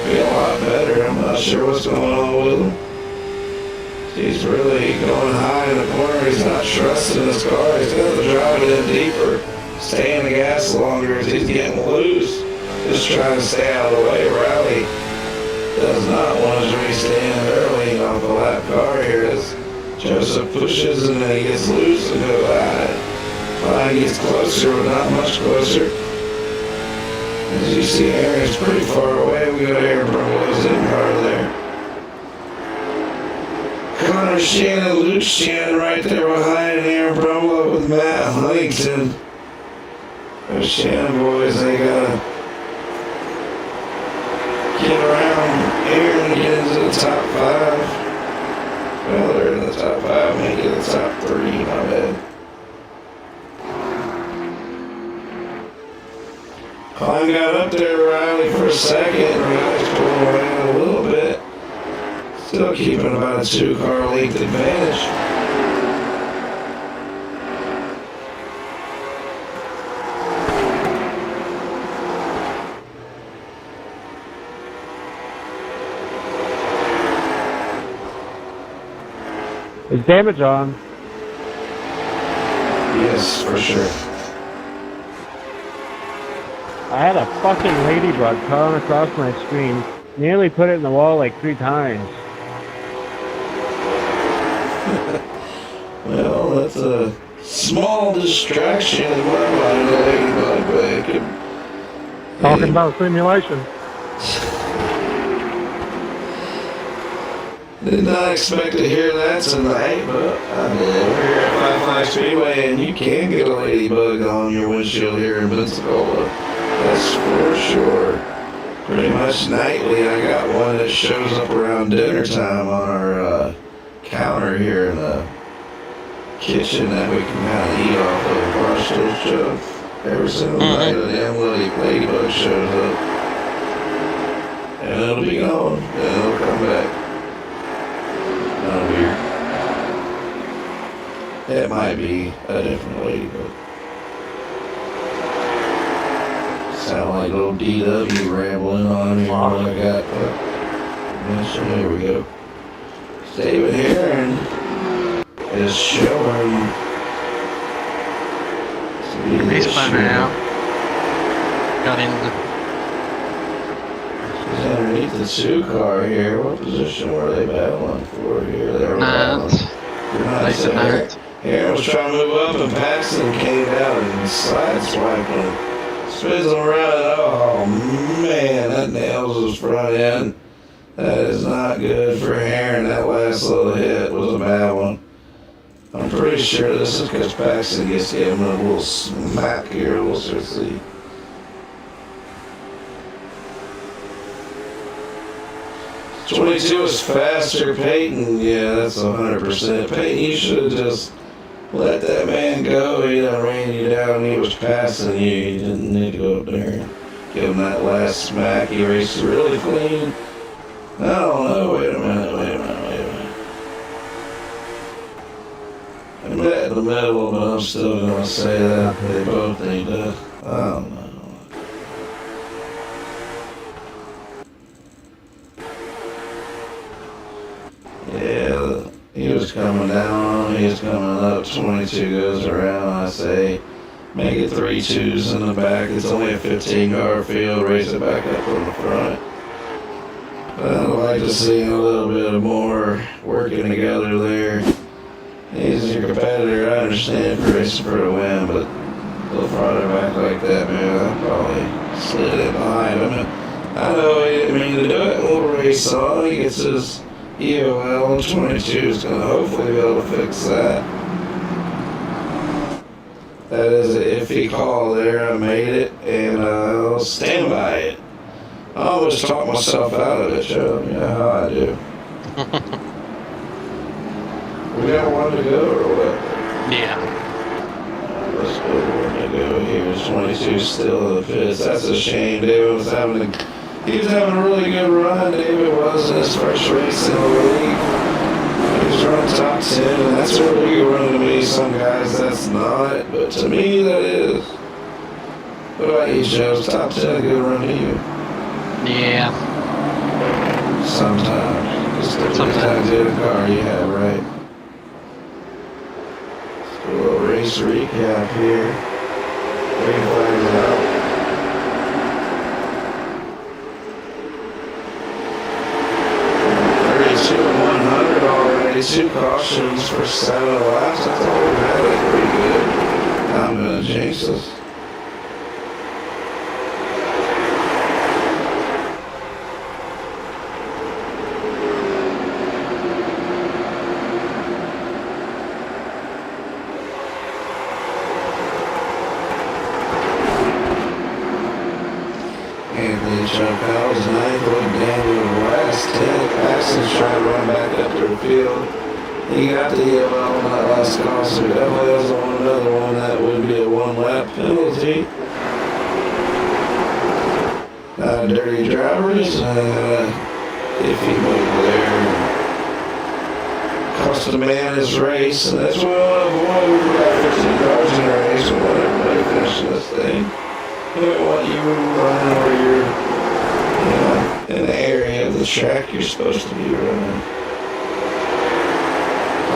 be a lot better. I'm not sure what's going on with him. He's really going high in the corner. He's not trusting his car. He's got to drive it in deeper, stay in the gas longer. He's getting loose. Just trying to stay out of the way. Riley does not want his race to end early off the lap car here as Joseph pushes and then he gets loose and goes high. He gets closer, but not much closer. As you see, Aaron's pretty far away. We go to Aaron Brumlow's in car there. Connor Shannon, Luke Shannon right there behind Aaron Brumlow with Matt Huntington. Those Shannon boys, they gotta get around Aaron and get into the top 5. Well, they're in the top 5, make it the top 3, my bad. Klein got up there, Riley, for a second. Riley's pulling away a little bit. Still keeping about a 2-car length advantage. Is damage on? Yes, for sure. I had a fucking ladybug crawling across my screen. Nearly put it in the wall like 3 times. Well, that's a small distraction in my mind, the ladybug, but it could... Talking about simulation. Did not expect to hear that tonight, but I did. We're here at 55 Speedway, and you can get a ladybug on your windshield here in Pensacola. That's for sure. Pretty much nightly, I got one that shows up around dinner time on our counter here in the kitchen that we can kind of eat off of, wash those jugs. Every single night a damn ladybug shows up. And it'll be gone, and it'll come back. Kind of weird. It might be a different ladybug. Sound like little DW rambling on here. What I got. There we go. David Heron is showing. He's fine out. Got in He's underneath the 2 car here. What position were they battling for here? They were battling. ninth. Heron was trying to move up, and Paxton came down and sideswiped him. Spins him around, and oh man, that nails his front end. That is not good for Heron. That last little hit was a bad one. I'm pretty sure this is because Paxton gets him a little smack here. We'll see. .22 is faster, Peyton. Yeah, that's 100%. Peyton, you should have just let that man go. He done ran you down. He was passing you. You didn't need to go up there and give him that last smack. He raced really clean. I don't know. Wait a minute. I met in the middle, but I'm still going to say that they both need to. I don't know. Yeah, he was coming down. He was coming up. 22 goes around. I say, make it 3 2s in the back. It's only a 15-car field. Race it back up on the front. I'd like to see a little bit more working together there. He's your competitor, I understand, for racing for the win, but a little farther back like that, man, I probably slid it behind him. I know he didn't mean to do it. We'll race on. He gets his EOL, 22 is going to hopefully be able to fix that. That is an iffy call there. I made it, and I'll stand by it. I always talk myself out of it, Joe. You know how I do. We got one to go, or what? Yeah. Let's go one to go here. 22 still in the pits. That's a shame. David was having a really good run. David was in his first race in the league. He was running top 10, and that's a really good run to me. Some guys, that's not, but to me, that is. What about you, Joe? Is top 10 a good run to you? Yeah. Sometimes. Sometimes in a car you have, right? A little race recap here. Green flags out. Already, 2 cautions for 7 laps. I thought we had it pretty good. I'm gonna jinx us. Anthony Chappell's 9th, looked down to the last 10. Paxton's trying to run back up to the field. He got the yellow on that last call, so definitely was on another one. That would be a 1-lap penalty. Dirty drivers, if he moved there, cost the man his race, and that's what we want to avoid. We've got 15 cars in the race. We want everybody finishing this thing. We don't want you running where you're, in the area of the track you're supposed to be running.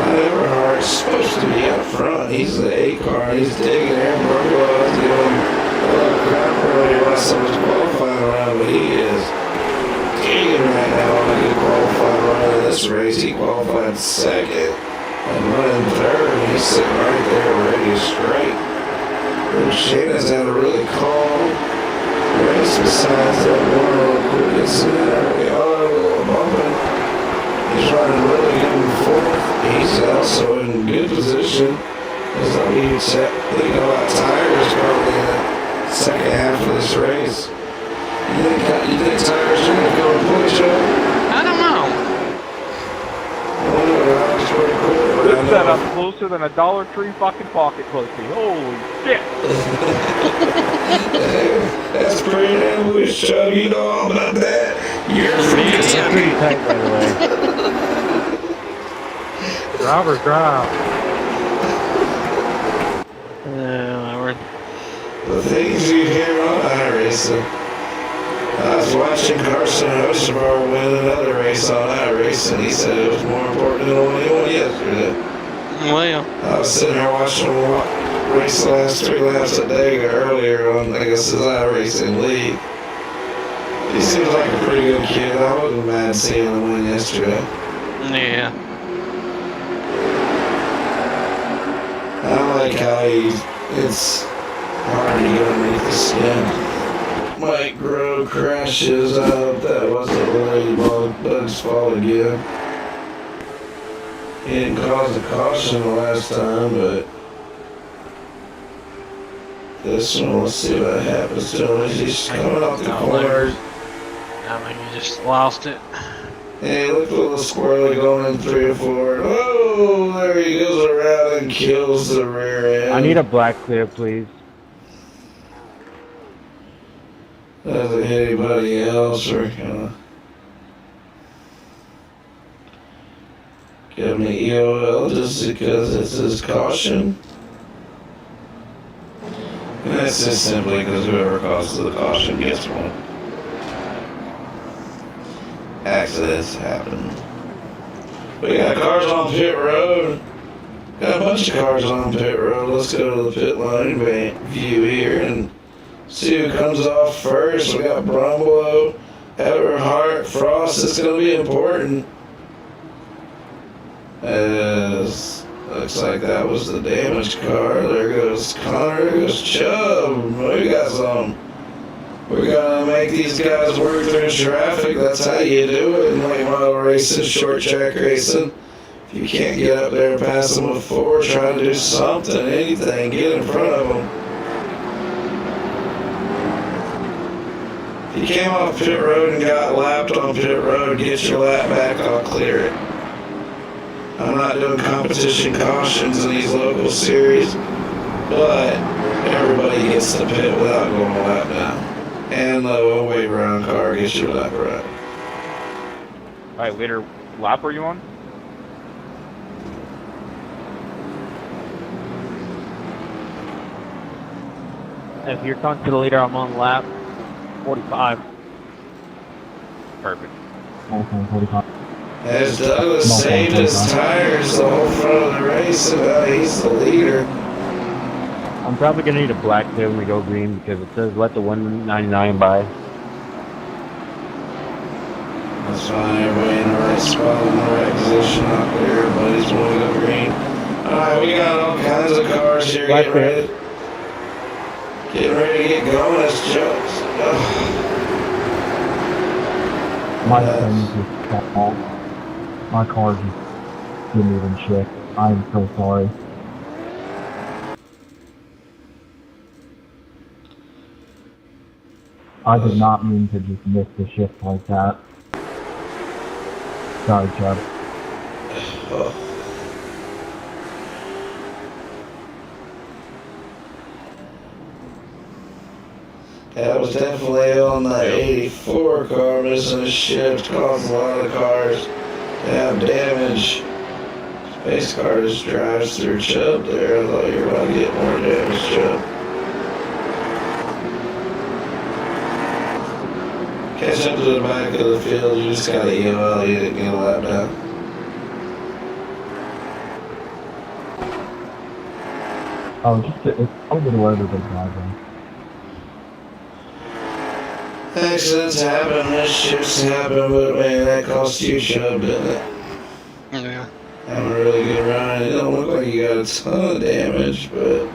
Everhart's supposed to be up front. He's the 8 car. He's digging there. Burglar was giving him a little crap earlier last summer's qualifying round, but he is digging right now on a good qualifying run in this race. He qualified 2nd and running 3rd, and he's sitting right there ready straight. Shannon's had a really calm race besides that one little quick scenario. A little bumping. He's running really good in 4th. He's also in good position. As I mean, thinking about tires probably in the second half of this race. You think tires are going to go and push up? I don't know. That was pretty cool. But I said I'm closer than a Dollar Tree fucking pocket pussy. Holy shit! That's pretty damn loose, Chubb. You know all about that. You're from It's pretty tight, by the way. Driver's drive. The things you hear on iRacing. I was watching Carson Hocevar win another race on iRacing. He said it was more important than what he won yesterday. Well, I was sitting there watching him race the last 3 laps at Dega earlier on, I guess, his iRacing league. He seems like a pretty good kid. I wasn't mad seeing him win yesterday. yeah. I like how it's hard to get underneath the skin. Mike Grove crashes. I hope that wasn't really Bug's fault again. He didn't cause a caution the last time, but this one, let's see what happens to him. He's coming off the corner. I mean, you just lost it. Hey, look at the little squirrely going in 3 or 4. Oh, there he goes around and kills the rear end. I need a black clear, please. Doesn't hit anybody else or kind of give him an EOL just because it's his caution. And that's just simply because whoever causes the caution gets one. Accidents happen. We got cars on pit road. Got a bunch of cars on pit road. Let's go to the pit line view here and see who comes off first. We got Bromlow, Everhart, Frost. It's going to be important. As looks like that was the damaged car. There goes Connor. There goes Chubb. We got some. We're gonna make these guys work through traffic. That's how you do it in late model racing, short track racing. If you can't get up there and pass them with 4, try to do something, anything, get in front of them. If you came off pit road and got lapped on pit road, get your lap back, I'll clear it. I'm not doing competition cautions in these local series, but everybody gets to pit without going a lap down. And the wave around car gets your lap right. Alright, later lap are you on? If you're talking to the leader, I'm on lap 45. Perfect. Okay, 45. As Douglas saved his tires the whole front of the race, and he's the leader. I'm probably gonna need a black clear when we go green because it says let the 199 by. That's fine, everybody in the right spot, in the right position, out there, everybody's going to go green. Alright, we got all kinds of cars here getting ready. Getting ready to get going, it's just... My thing just got off. My car just didn't even check. I am so sorry. I did not mean to just miss the shift like that. Sorry, Chubb. That was definitely on the 84 car, missing a shift, caused a lot of cars to have damage. Space car just drives through Chubb there. I thought you were about to get more damage, Chubb. Catch up to the back of the field, you just got an EOL, you didn't get a lap down. Oh, it's over the weather been driving. Accidents happen, mischiefs happen, but man, that cost you Chubb, didn't it? Yeah. Having a really good run. It don't look like you got a ton of damage, but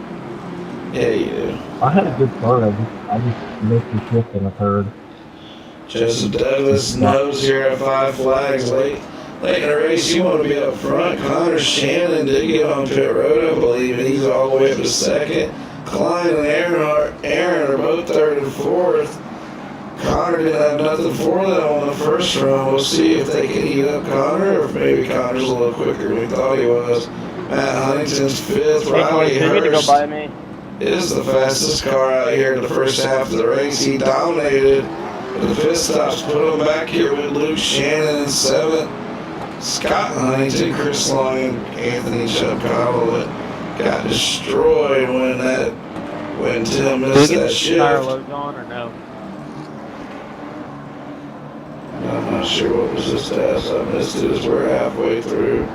yeah, you do. I had a good start. I just missed the shift in the third. Joseph Douglas knows you're at 5 flags late in the race. You want to be up front. Connor Shannon did get on pit road, I believe, and he's all the way up to second. Klein and Aaron are both third and fourth. Connor didn't have nothing for them on the first run. We'll see if they can eat up Connor, or if maybe Connor's a little quicker than we thought he was. Matt Huntington's fifth. Hey, Riley you need to go Hurst by me. is the fastest car out here in the first half of the race. He dominated, but the pit stops put him back here with Luke Shannon in seventh. Scott Huntington, Chris Long, and Anthony Chupcottle got destroyed when Tim missed that shift. Tire loads on or no? I'm not sure what was this test. I missed it as we're halfway through.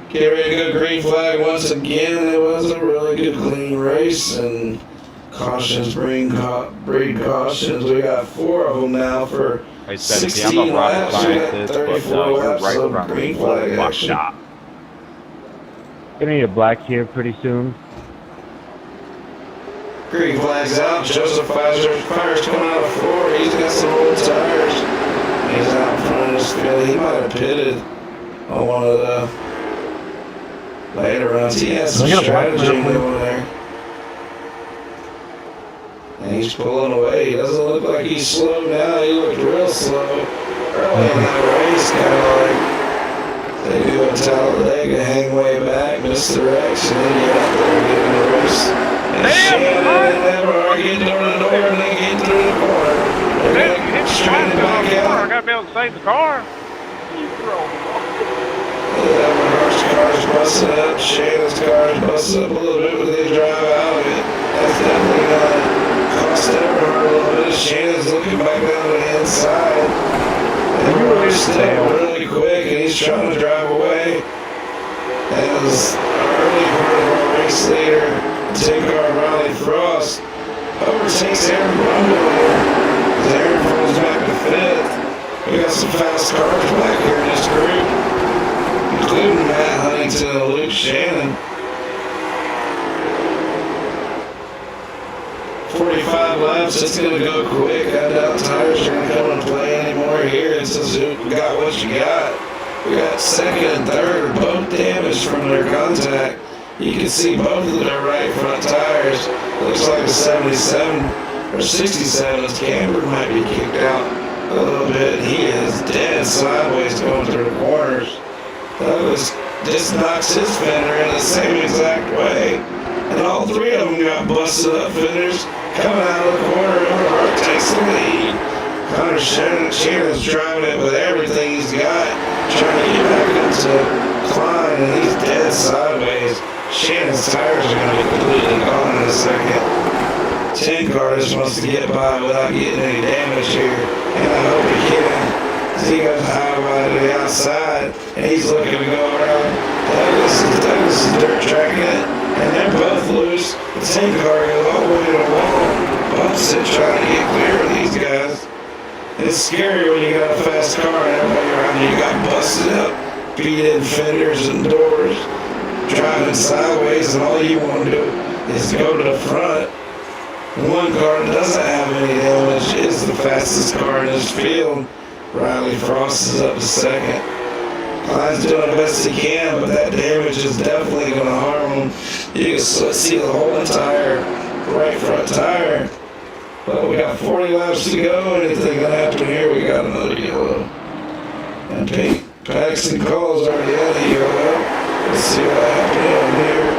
Get ready to go green flag once again. It was a really good clean race, and cautions breed cautions. We got 4 of them now for 16 laps. We got 34 laps of green flag action. Gonna need a black here pretty soon. Green flag's out. Joseph Fire's coming out of 4. He's got some old tires. He's out in front of his field. He might have pitted on one of the later runs. He has some strategy over there. And he's pulling away. He doesn't look like he's slow now. He looked real slow early in that race, kind of like they do in Talladega, hang way back, miss the direction, and then get out there and get in the race. And Shannon and Eberhard get door to door and they get through the corner. They're going to straighten back out. I got to be able to save the car. Eberhard's car's busted up. Shannon's car's busted up a little bit, but they drive out of it. That's definitely going to cost Eberhard a little bit. Shannon's looking back down to the inside. Eberhard's staying really quick and he's trying to drive away. As early part of our race leader, Tigard Riley Frost, overtakes Aaron Brundle as Aaron falls back to 5th. We got some fast cars back here in this group, including Matt Huntington and Luke Shannon. 45 laps, it's going to go quick. I doubt tires are going to come into play anymore here. It's just who got what you got. We got second and third, both damaged from their contact. You can see both of their right front tires. Looks like a 77 or 67. His camber might be kicked out a little bit. He is dead sideways going through the corners. Douglas just knocks his fender in the same exact way. And all 3 of them got busted up fenders coming out of the corner. Eberhard takes the lead. Connor Shannon's driving it with everything he's got, trying to get back into Klein, and he's dead sideways. Shannon's tires are going to be completely gone in a second. 10 car just wants to get by without getting any damage here, and I hope he can. He goes high wide to the outside, and he's looking to go around. Douglas is dirt tracking it, and they're both loose. The 10 car goes all the way to the wall, bumps it, trying to get clear of these guys. It's scary when you got a fast car and everybody around you got busted up, beat in fenders and doors, driving sideways, and all you want to do is go to the front. One car that doesn't have any damage is the fastest car in this field. Riley Frost is up to second. Klein's doing the best he can, but that damage is definitely going to harm him. You can see the whole entire right front tire. But we got 40 laps to go. Anything can happen here. We got another yellow. And pink. Paxton Cole's already out of yellow. Let's see what happened here.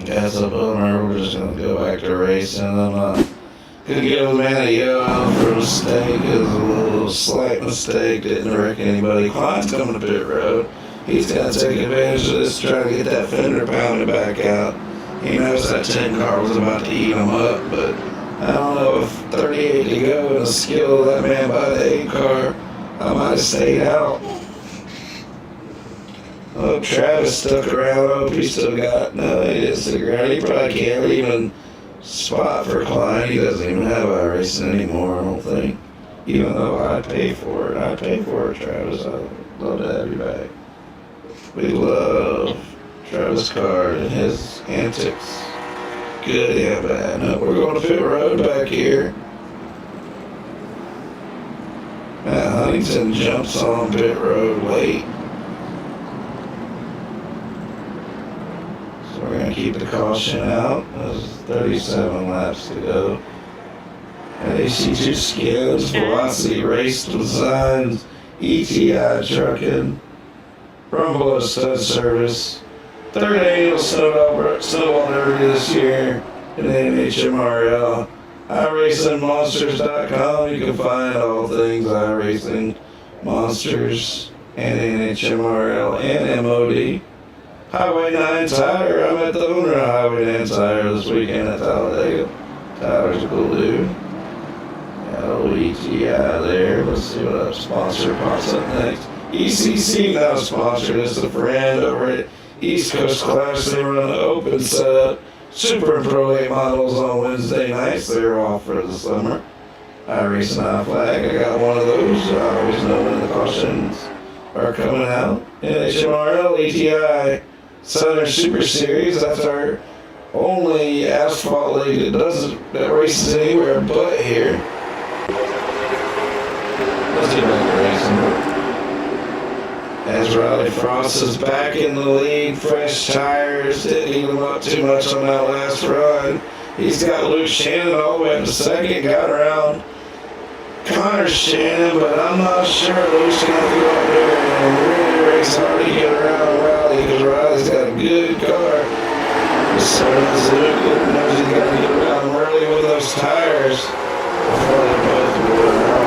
That's a bummer. We're just going to go back to racing. I'm not going to give a man a yellow for a mistake. It was a little slight mistake. Didn't wreck anybody. Klein's coming to pit road. He's going to take advantage of this, try to get that fender pounded back out. He knows that 10 car was about to eat him up, but I don't know if 38 to go and the skill of that man by the 8 car, I might have stayed out. Oh, Travis stuck around. Oh, he still got. No, he didn't stick around. He probably can't even spot for Klein. He doesn't even have iRacing anymore, I don't think. Even though I pay for it. I pay for it, Travis. I'd love to have you back. We love Travis Card and his antics. Good and bad. No, we're going to pit road back here. Matt Huntington jumps on pit road late. So we're going to keep the caution out. There's 37 laps to go. And AC2 Skins, Velocity Race Designs, ETI Trucking, Rumble Stud Service, third annual Snowball Derby this year in NHMRL. iRacingMonsters.com. You can find all things iRacing, Monsters, and NHMRL and MOD. Highway 9 Tire. I met the owner of Highway 9 Tire this weekend at Talladega. Tyler's a cool dude. ETI there. Let's see what our sponsor pops up next. ECC now sponsored. It's a friend over at East Coast Clash. They run an open setup. Super Pro 8 models on Wednesday nights. They're off for the summer. iRacing iFlag. I got one of those. I always know when the cautions are coming out. NHMRL ETI Southern Super Series. That's our only asphalt league that races anywhere but here. Let's get back to racing. As Riley Frost is back in the lead, fresh tires, didn't heat him up too much on that last run. He's got Luke Shannon all the way up to second, got around Connor Shannon, but I'm not sure Luke's going to go up there and really race hard to get around Riley because Riley's got a good car. So Luke knows he's got to get around early with those tires before they both wear out.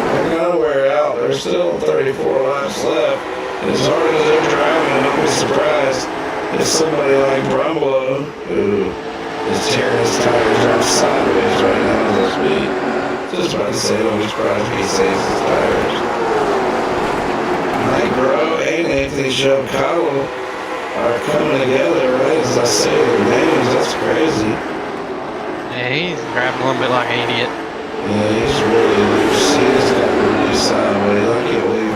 They're going to wear out. There's still 34 laps left. As hard as they're driving, don't be surprised if somebody like Brumlow, who is tearing his tires out sideways right now as I speak, just about to say, don't be surprised if he saves his tires. Mike Bro and Anthony Giancarlo are coming together, right? As I say their names, that's crazy. Yeah, he's driving a little bit like an idiot. Yeah, he's really loose. He's got really sideways. I can't believe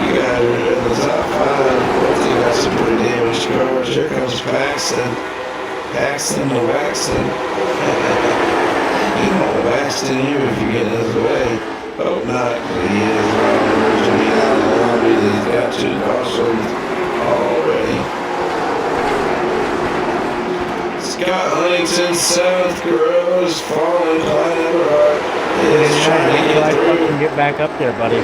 you guys are in the top 5. Both of you got some pretty damaged cars. Here comes Paxton. Paxton to Waxton. He won't Waxton you if you get in his way. Hope not. He is around the version of out of the lobby. He's got 2 cautions already. Scott Huntington, 7th, Groves, falling, Clyde Everhart is trying to get through. Get back up there, buddy.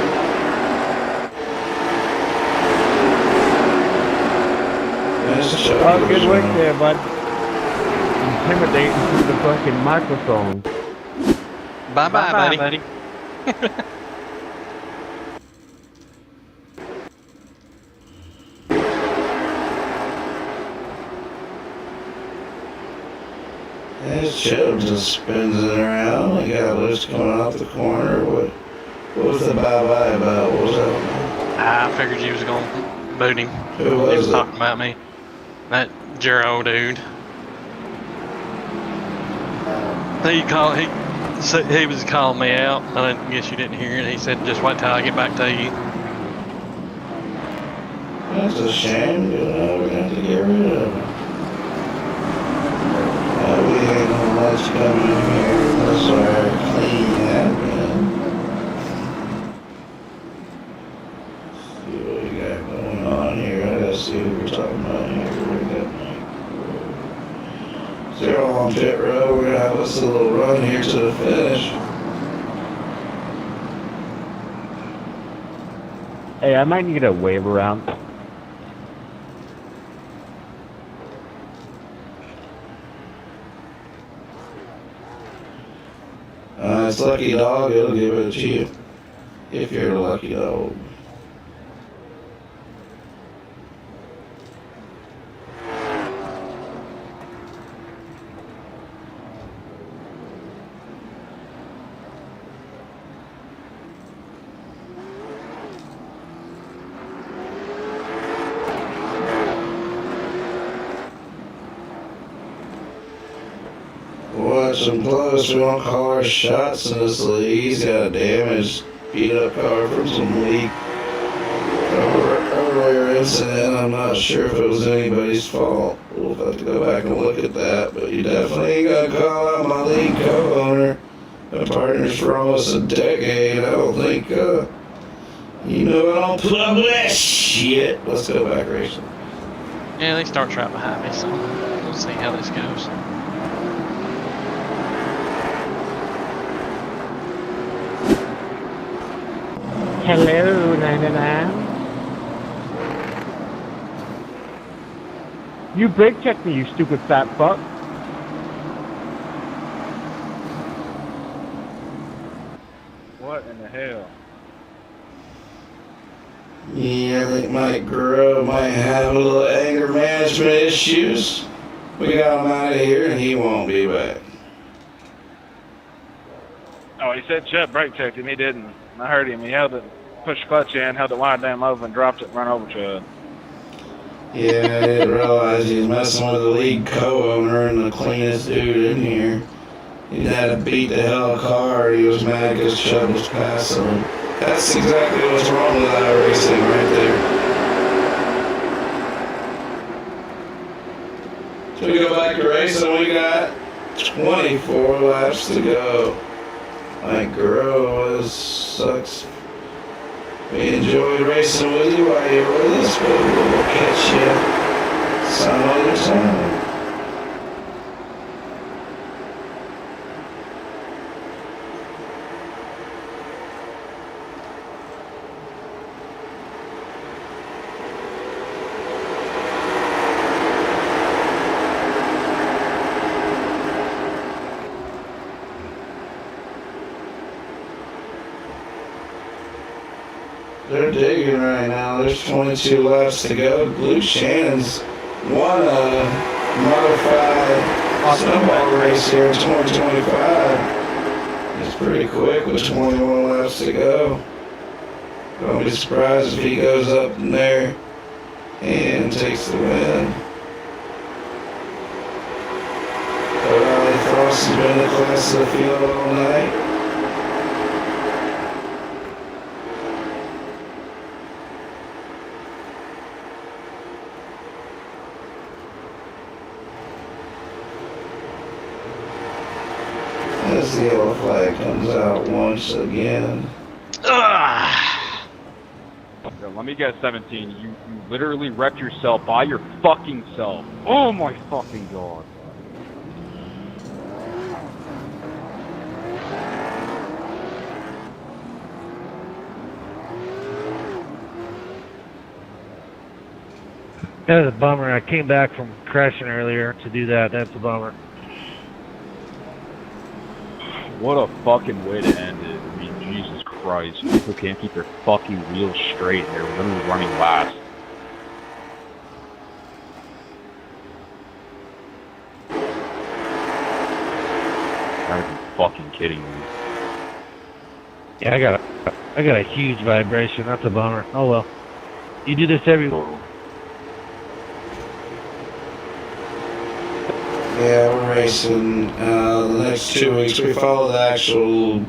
Oh, good work there, bud. Intimidating through the fucking microphone. Bye-bye, buddy. His Chubb just spins it around. He got loose coming off the corner. What was the bye-bye about? What was that? I figured you was going to boot him. Who He was it? talking about me. That Jero dude. He was calling me out. I guess you didn't hear it. He said, just wait till I get back to you. That's a shame. You know, we're going to have to get rid of him. We ain't no much coming in here. That's why I clean that, man. See what we got going on here. I gotta see what we're talking about here. We got Zero on pit road. We're gonna have us a little run here to the finish. Hey, I might need a wave around. It's Lucky Dog, it'll give it to you. If you're a lucky dog. Watch him close. We don't call our shots in this league. He's got a damaged, beat up car from some leak. Earlier incident, I'm not sure if it was anybody's fault. We'll have to go back and look at that. But you definitely ain't gonna call out my league co-owner and partners for almost a decade. I don't think, I don't put up with that shit. Let's go back racing. Yeah, they start right behind me, so we'll see how this goes. Hello, 99. You brake checked me, you stupid fat fuck. What in the hell? Yeah, I think Mike Grow might have a little anger management issues. We got him out of here and he won't be back. Oh, he said Chet brake checked him. He didn't. I heard him. He held it, pushed the clutch in, held the wide down over, and dropped it and run over Chud. Yeah, I didn't realize he was messing with the lead co-owner and the cleanest dude in here. He had to beat the hell of a car. He was mad because Chubb was passing him. That's exactly what's wrong with that racing right there. So we go back to racing. We got 24 laps to go. Mike Guerrero sucks. We enjoyed racing with you while you're with us, but we'll catch you some other time. They're digging right now. There's 22 laps to go. Luke Shannon's won a modified snowball race here in 2025. He's pretty quick with 21 laps to go. Don't be surprised if he goes up in there and takes the win. O'Reilly Frost has been the class of the field all night. As the yellow flag comes out once again. Yo, let me guess, 17. You literally wrecked yourself by your fucking self. Oh my fucking god. That was a bummer. I came back from crashing earlier to do that. That's a bummer. What a fucking way to end it. I mean, Jesus Christ. People can't keep their fucking wheels straight and they're literally running last. Gotta be fucking kidding me. Yeah, I got a huge vibration. That's a bummer. Oh well. You do this every. Yeah, we're racing the next 2 weeks. We follow the actual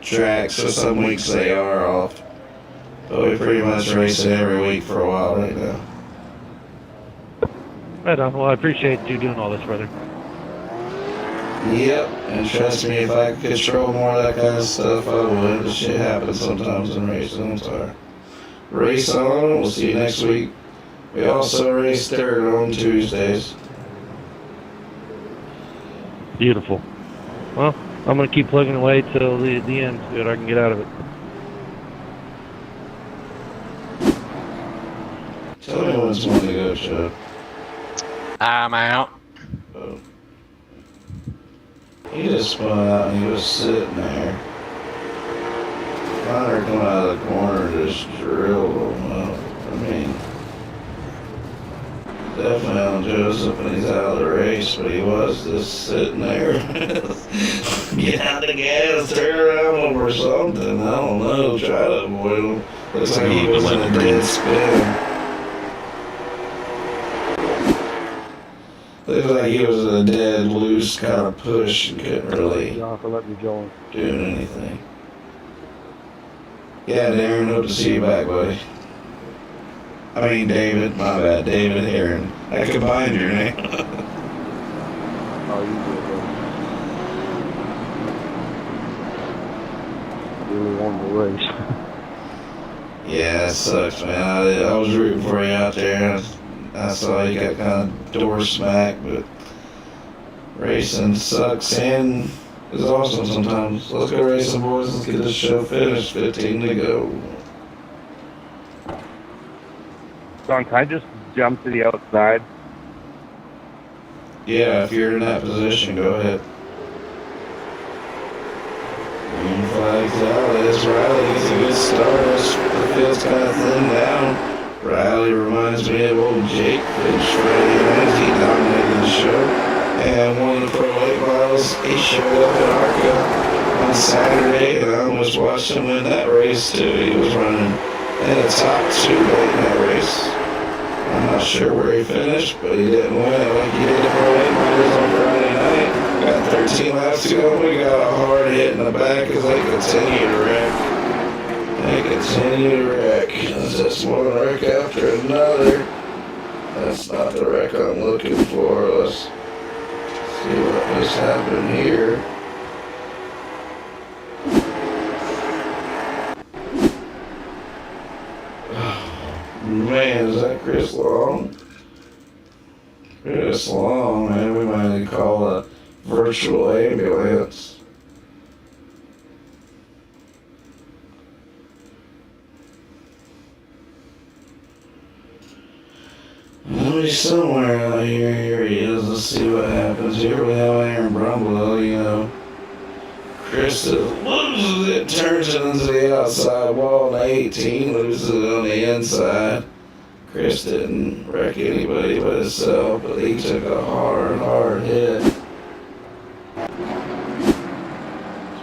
track, so some weeks they are off. But we pretty much race it every week for a while right now. Right on. Well, I appreciate you doing all this, brother. Yep, and trust me, if I could control more of that kind of stuff, I would. This shit happens sometimes in racing. I'm sorry. Race on. We'll see you next week. We also race third on Tuesdays. Beautiful. Well, I'm going to keep plugging away till the end, see what I can get out of it. Tell me when it's one to go, Chuck. I'm out. Oh. He just spun out and he was sitting there. Connor coming out of the corner just drilled him up. I mean, definitely on Joseph and he's out of the race, but he was just sitting there. Get out the gas, turn around him or something. I don't know, try to avoid him. Looks like he was in a dead spin. Looks like he was in a dead, loose kind of push and couldn't really do anything. Yeah, Darren, hope to see you back, buddy. I mean, David, my bad, David Aaron. I combined your name. Oh, you did, really won the race. Yeah, that sucks, man. I was rooting for you out there. I saw you got kind of door smacked, but racing sucks and is awesome sometimes. Let's go racing, boys. Let's get this show finished. 15 to go. Don, can I just jump to the outside? Yeah, if you're in that position, go ahead. Green flags out as Riley gets a good start. The field's kind of thinned down. Riley reminds me of old Jake Finch Friday night. He dominated the show and won the Pro Late Models. He showed up at ARCA on Saturday, and I almost watched him win that race too. He was running in the top 2 late in that race. I'm not sure where he finished, but he didn't win it like he did the Pro Late Models on Friday night. Got 13 laps to go. We got a hard hit in the back as they continue to wreck. They continue to wreck. It's just one wreck after another. That's not the wreck I'm looking for. Let's see what just happened here. Man, is that Chris Long? Chris Long, man. We might need to call a virtual ambulance. He's somewhere out here. Here he is. Let's see what happens. Here we have Aaron Brumlow, you know. Chris loses it, turns it into the outside wall, and 18 loses it on the inside. Chris didn't wreck anybody but himself, but he took a hard hit. So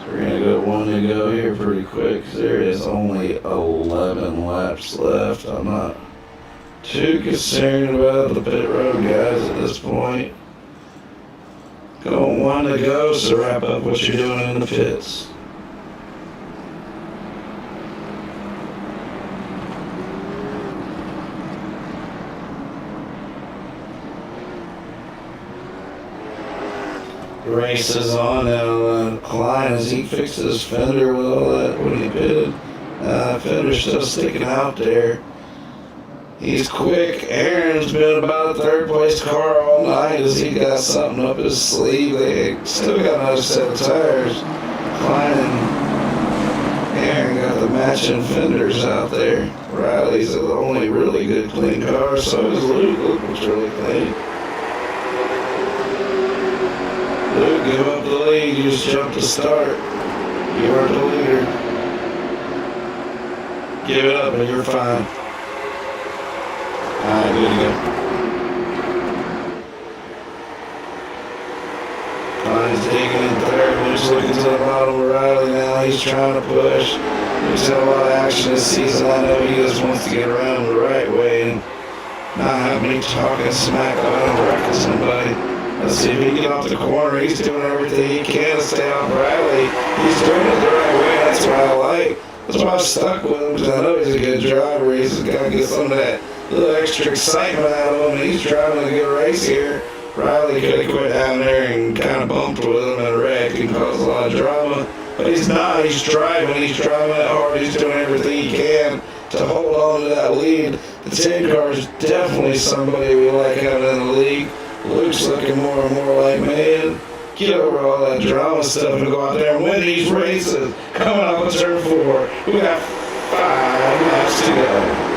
we're going to go 1 to go here pretty quick, because there is only 11 laps left. I'm not too concerned about the pit road guys at this point. Got 1 to go, so wrap up what you're doing in the pits. The race is on now. Klein, as he fixes his fender with all that when he pitted. Fender's still sticking out there. He's quick. Aaron's been about a 3rd place car all night as he got something up his sleeve. They still got another set of tires. Klein and Aaron got the matching fenders out there. Riley's the only really good clean car, so is Luke. Luke was really clean. Luke, give up the lead. You just jumped the start. You aren't the leader. Give it up and you're fine. Alright, good to go. Klein's digging in 3rd. Luke's looking to the bottom of Riley now. He's trying to push. Luke's had a lot of action this season. I know he just wants to get around the right way and not have me talking smack about him wrecking somebody. Let's see if he can get off the corner. He's doing everything he can to stay off Riley. He's doing it the right way. That's what I like. That's why I'm stuck with him, because I know he's a good driver. He's got to get some of that little extra excitement out of him, and he's driving a good race here. Riley could have quit down there and kind of bumped with him and wrecked and caused a lot of drama. But he's not. He's driving. He's driving it hard. He's doing everything he can to hold on to that lead. The 10 car is definitely somebody we like having in the league. Luke's looking more and more like, man, get over all that drama stuff and go out there and win these races. Coming off of turn 4. We got 5 laps to go.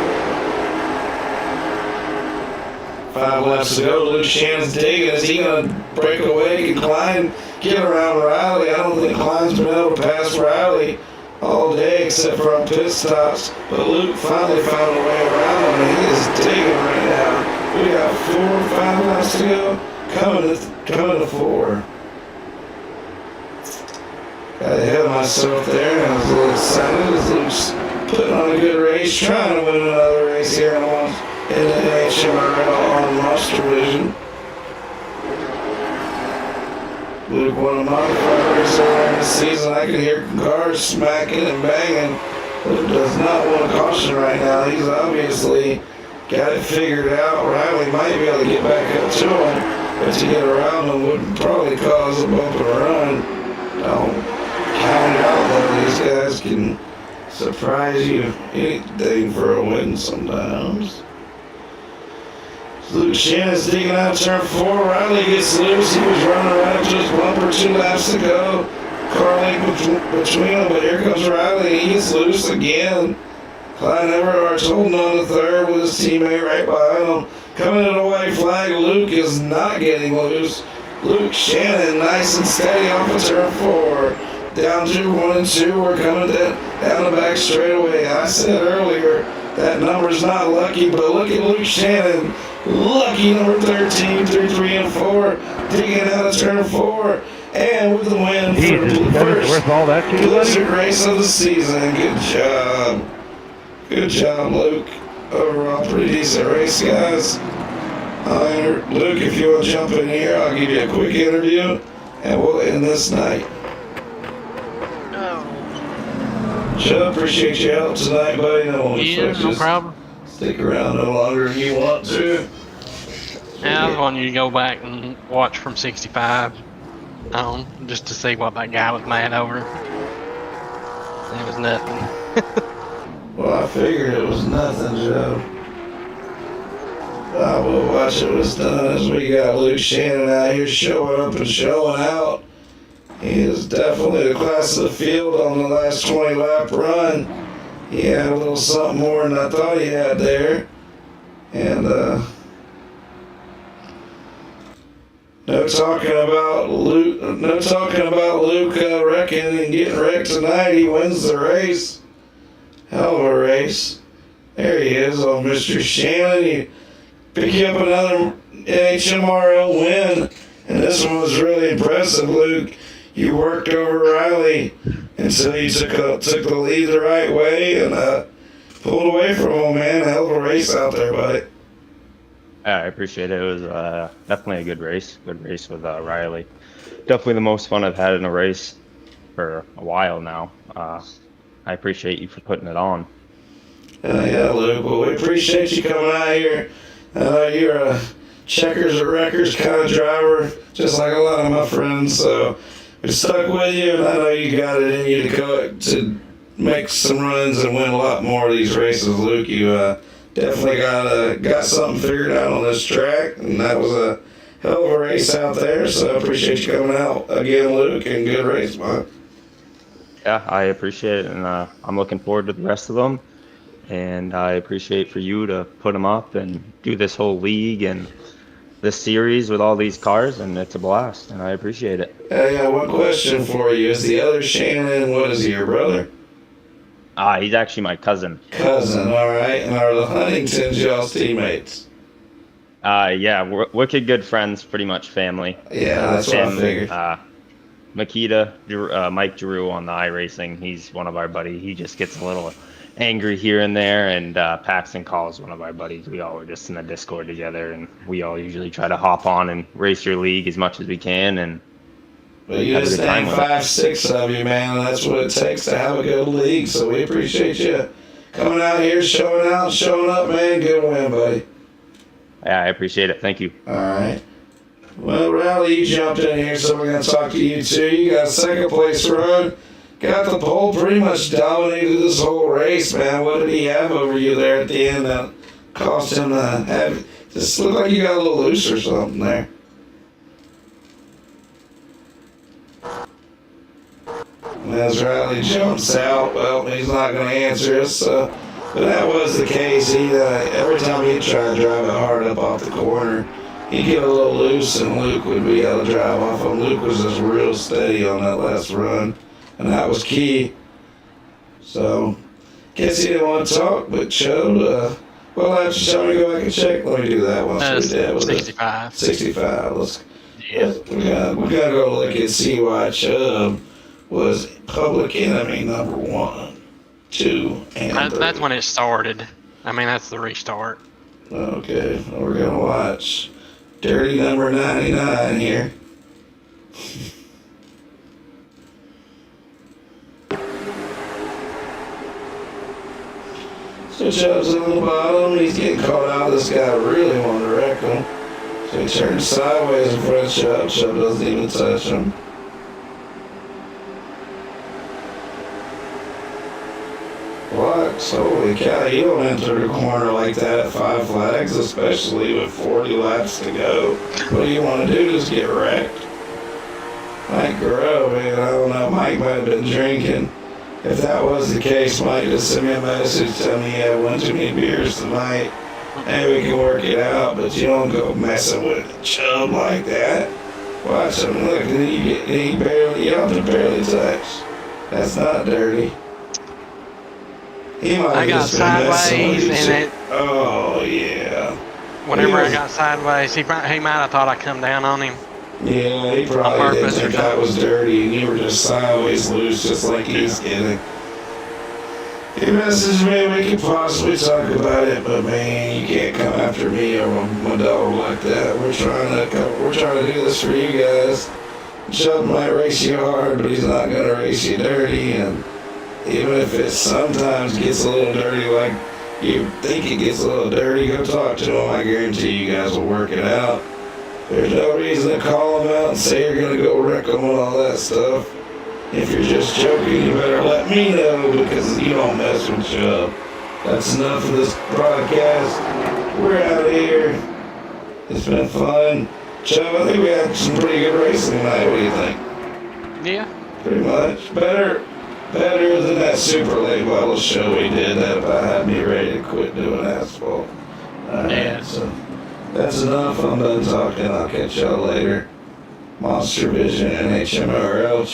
5 laps to go. Luke Shannon's digging. Is he going to break away? Can Klein get around Riley? I don't think Klein's been able to pass Riley all day except for on pit stops. But Luke finally found a way around him, and he is digging right now. We got 4 or 5 laps to go. Coming to 4. Got ahead of myself there, and I was a little excited as Luke's putting on a good race, trying to win another race here in the Nhmrl on MonsterVision. Luke won a modified race earlier in the season. I can hear cars smacking and banging. Luke does not want a caution right now. He's obviously got it figured out. Riley might be able to get back up to him, but to get around him would probably cause a bump and run. count it out though. These guys can surprise you anything for a win sometimes. Luke Shannon's digging out turn 4. Riley gets loose. He was running right up to his bumper. 2 laps to go. Car link between them, but here comes Riley. He gets loose again. Clyde Everhart's holding on to third with his teammate right behind him. Coming to the white flag, Luke is not getting loose. Luke Shannon, nice and steady off of turn 4. Down to 1 and 2. We're coming down the back straightaway. I said earlier that number's not lucky, but look at Luke Shannon. Lucky number 13 through 3 and 4. Digging out of turn 4. And with the win for the first Blizzard race of the season. Good job. Good job, Luke. Overall, pretty decent race, guys. Luke, if you want to jump in here, I'll give you a quick interview, and we'll end this night. Joe, appreciate your help tonight, buddy. No problem. Stick around no longer than you want to. Yeah, I was wanting you to go back and watch from 65 just to see what that guy was mad over. It was nothing. Well, I figured it was nothing, Joe. I will watch it was done as we got Luke Shannon out here showing up and showing out. He is definitely the class of the field on the last 20 lap run. He had a little something more than I thought he had there. And no talking about Luke wrecking and getting wrecked tonight. He wins the race. Hell of a race. There he is, old Mr. Shannon. He picked you up another Nhmrl win. And this one was really impressive, Luke. You worked over Riley until you took the lead the right way and pulled away from him, man. Hell of a race out there, buddy. Yeah, I appreciate it. It was definitely a good race. Good race with Riley. Definitely the most fun I've had in a race for a while now. I appreciate you for putting it on. Yeah, Luke. Well, we appreciate you coming out here. You're a checkers or wreckers kind of driver, just like a lot of my friends. So we stuck with you, and I know you got it in you to go to make some runs and win a lot more of these races, Luke. You definitely got something figured out on this track, and that was a hell of a race out there. So I appreciate you coming out again, Luke, and good race, man. Yeah, I appreciate it, and I'm looking forward to the rest of them. And I appreciate for you to put them up and do this whole league and this series with all these cars, and it's a blast, and I appreciate it. Hey, I got one question for you. Is the other Shannon, what is he, your brother? He's actually my cousin. Cousin, all right. And are the Huntingtons y'all's teammates? Yeah, we're wicked good friends, pretty much family. Yeah, that's what I figured. Makita, Mike Giroux on the iRacing, he's one of our buddies. He just gets a little angry here and there, and Paxton calls one of our buddies. We all were just in the Discord together, and we all usually try to hop on and race your league as much as we can. And but you just think 5-6 of you, man. That's what it takes to have a good league. So we appreciate you coming out here, showing out, showing up, man. Good win, buddy. Yeah, I appreciate it. Thank you. All right. Well, Riley, you jumped in here, so we're going to talk to you too. You got a second place run. Got the pole, pretty much dominated this whole race, man. What did he have over you there at the end that caused him to have... Just looked like you got a little loose or something there. As Riley jumps out, well, he's not going to answer us. But that was the case. He every time he'd try to drive it hard up off the corner, he'd get a little loose, and Luke would be able to drive off him. Luke was just real steady on that last run, and that was key. So, guess he didn't want to talk, but showed. Well, shall we go back and check? Let me do that once we did. 65. 65. We gotta go look and see why Chubb was public enemy number 1, 2, and 3. That's when it started. I mean, that's the restart. Okay, well, we're gonna watch dirty number 99 here. So Chubb's on the bottom. He's getting caught out. This guy really wanted to wreck him. So he turns sideways in front of Chubb. Chubb doesn't even touch him. What? Holy cow, you don't enter the corner like that at 5 flags, especially with 40 laps to go. What do you want to do? Just get wrecked? Mike Guerrero, man, I don't know. Mike might have been drinking. If that was the case, Mike, just send me a message, tell me you had one too many beers tonight, and we can work it out, but you don't go messing with a chub like that. Watch him, look, and he barely, you have to barely touch. That's not dirty. He might I got sideways and it. Oh, yeah. Whenever I got sideways, he might have thought I come down on him. Yeah, he probably didn't think that was dirty, and you were just sideways loose, just like he's getting. He messaged me, we could possibly talk about it, but man, you can't come after me or my dog like that. We're trying to do this for you guys. Chubb might race you hard, but he's not gonna race you dirty, and even if it sometimes gets a little dirty, like you think it gets a little dirty, go talk to him. I guarantee you guys will work it out. There's no reason to call him out and say you're gonna go wreck him and all that stuff. If you're just joking, you better let me know, because you don't mess with Chubb. That's enough of this broadcast. We're out of here. It's been fun. Chubb, I think we had some pretty good racing tonight. What do you think? Yeah. Pretty much. Better than that super late model show we did. That about had me ready to quit doing asphalt. Alright, so that's enough. I'm done talking. I'll catch y'all later. MonsterVision and Nhmrl.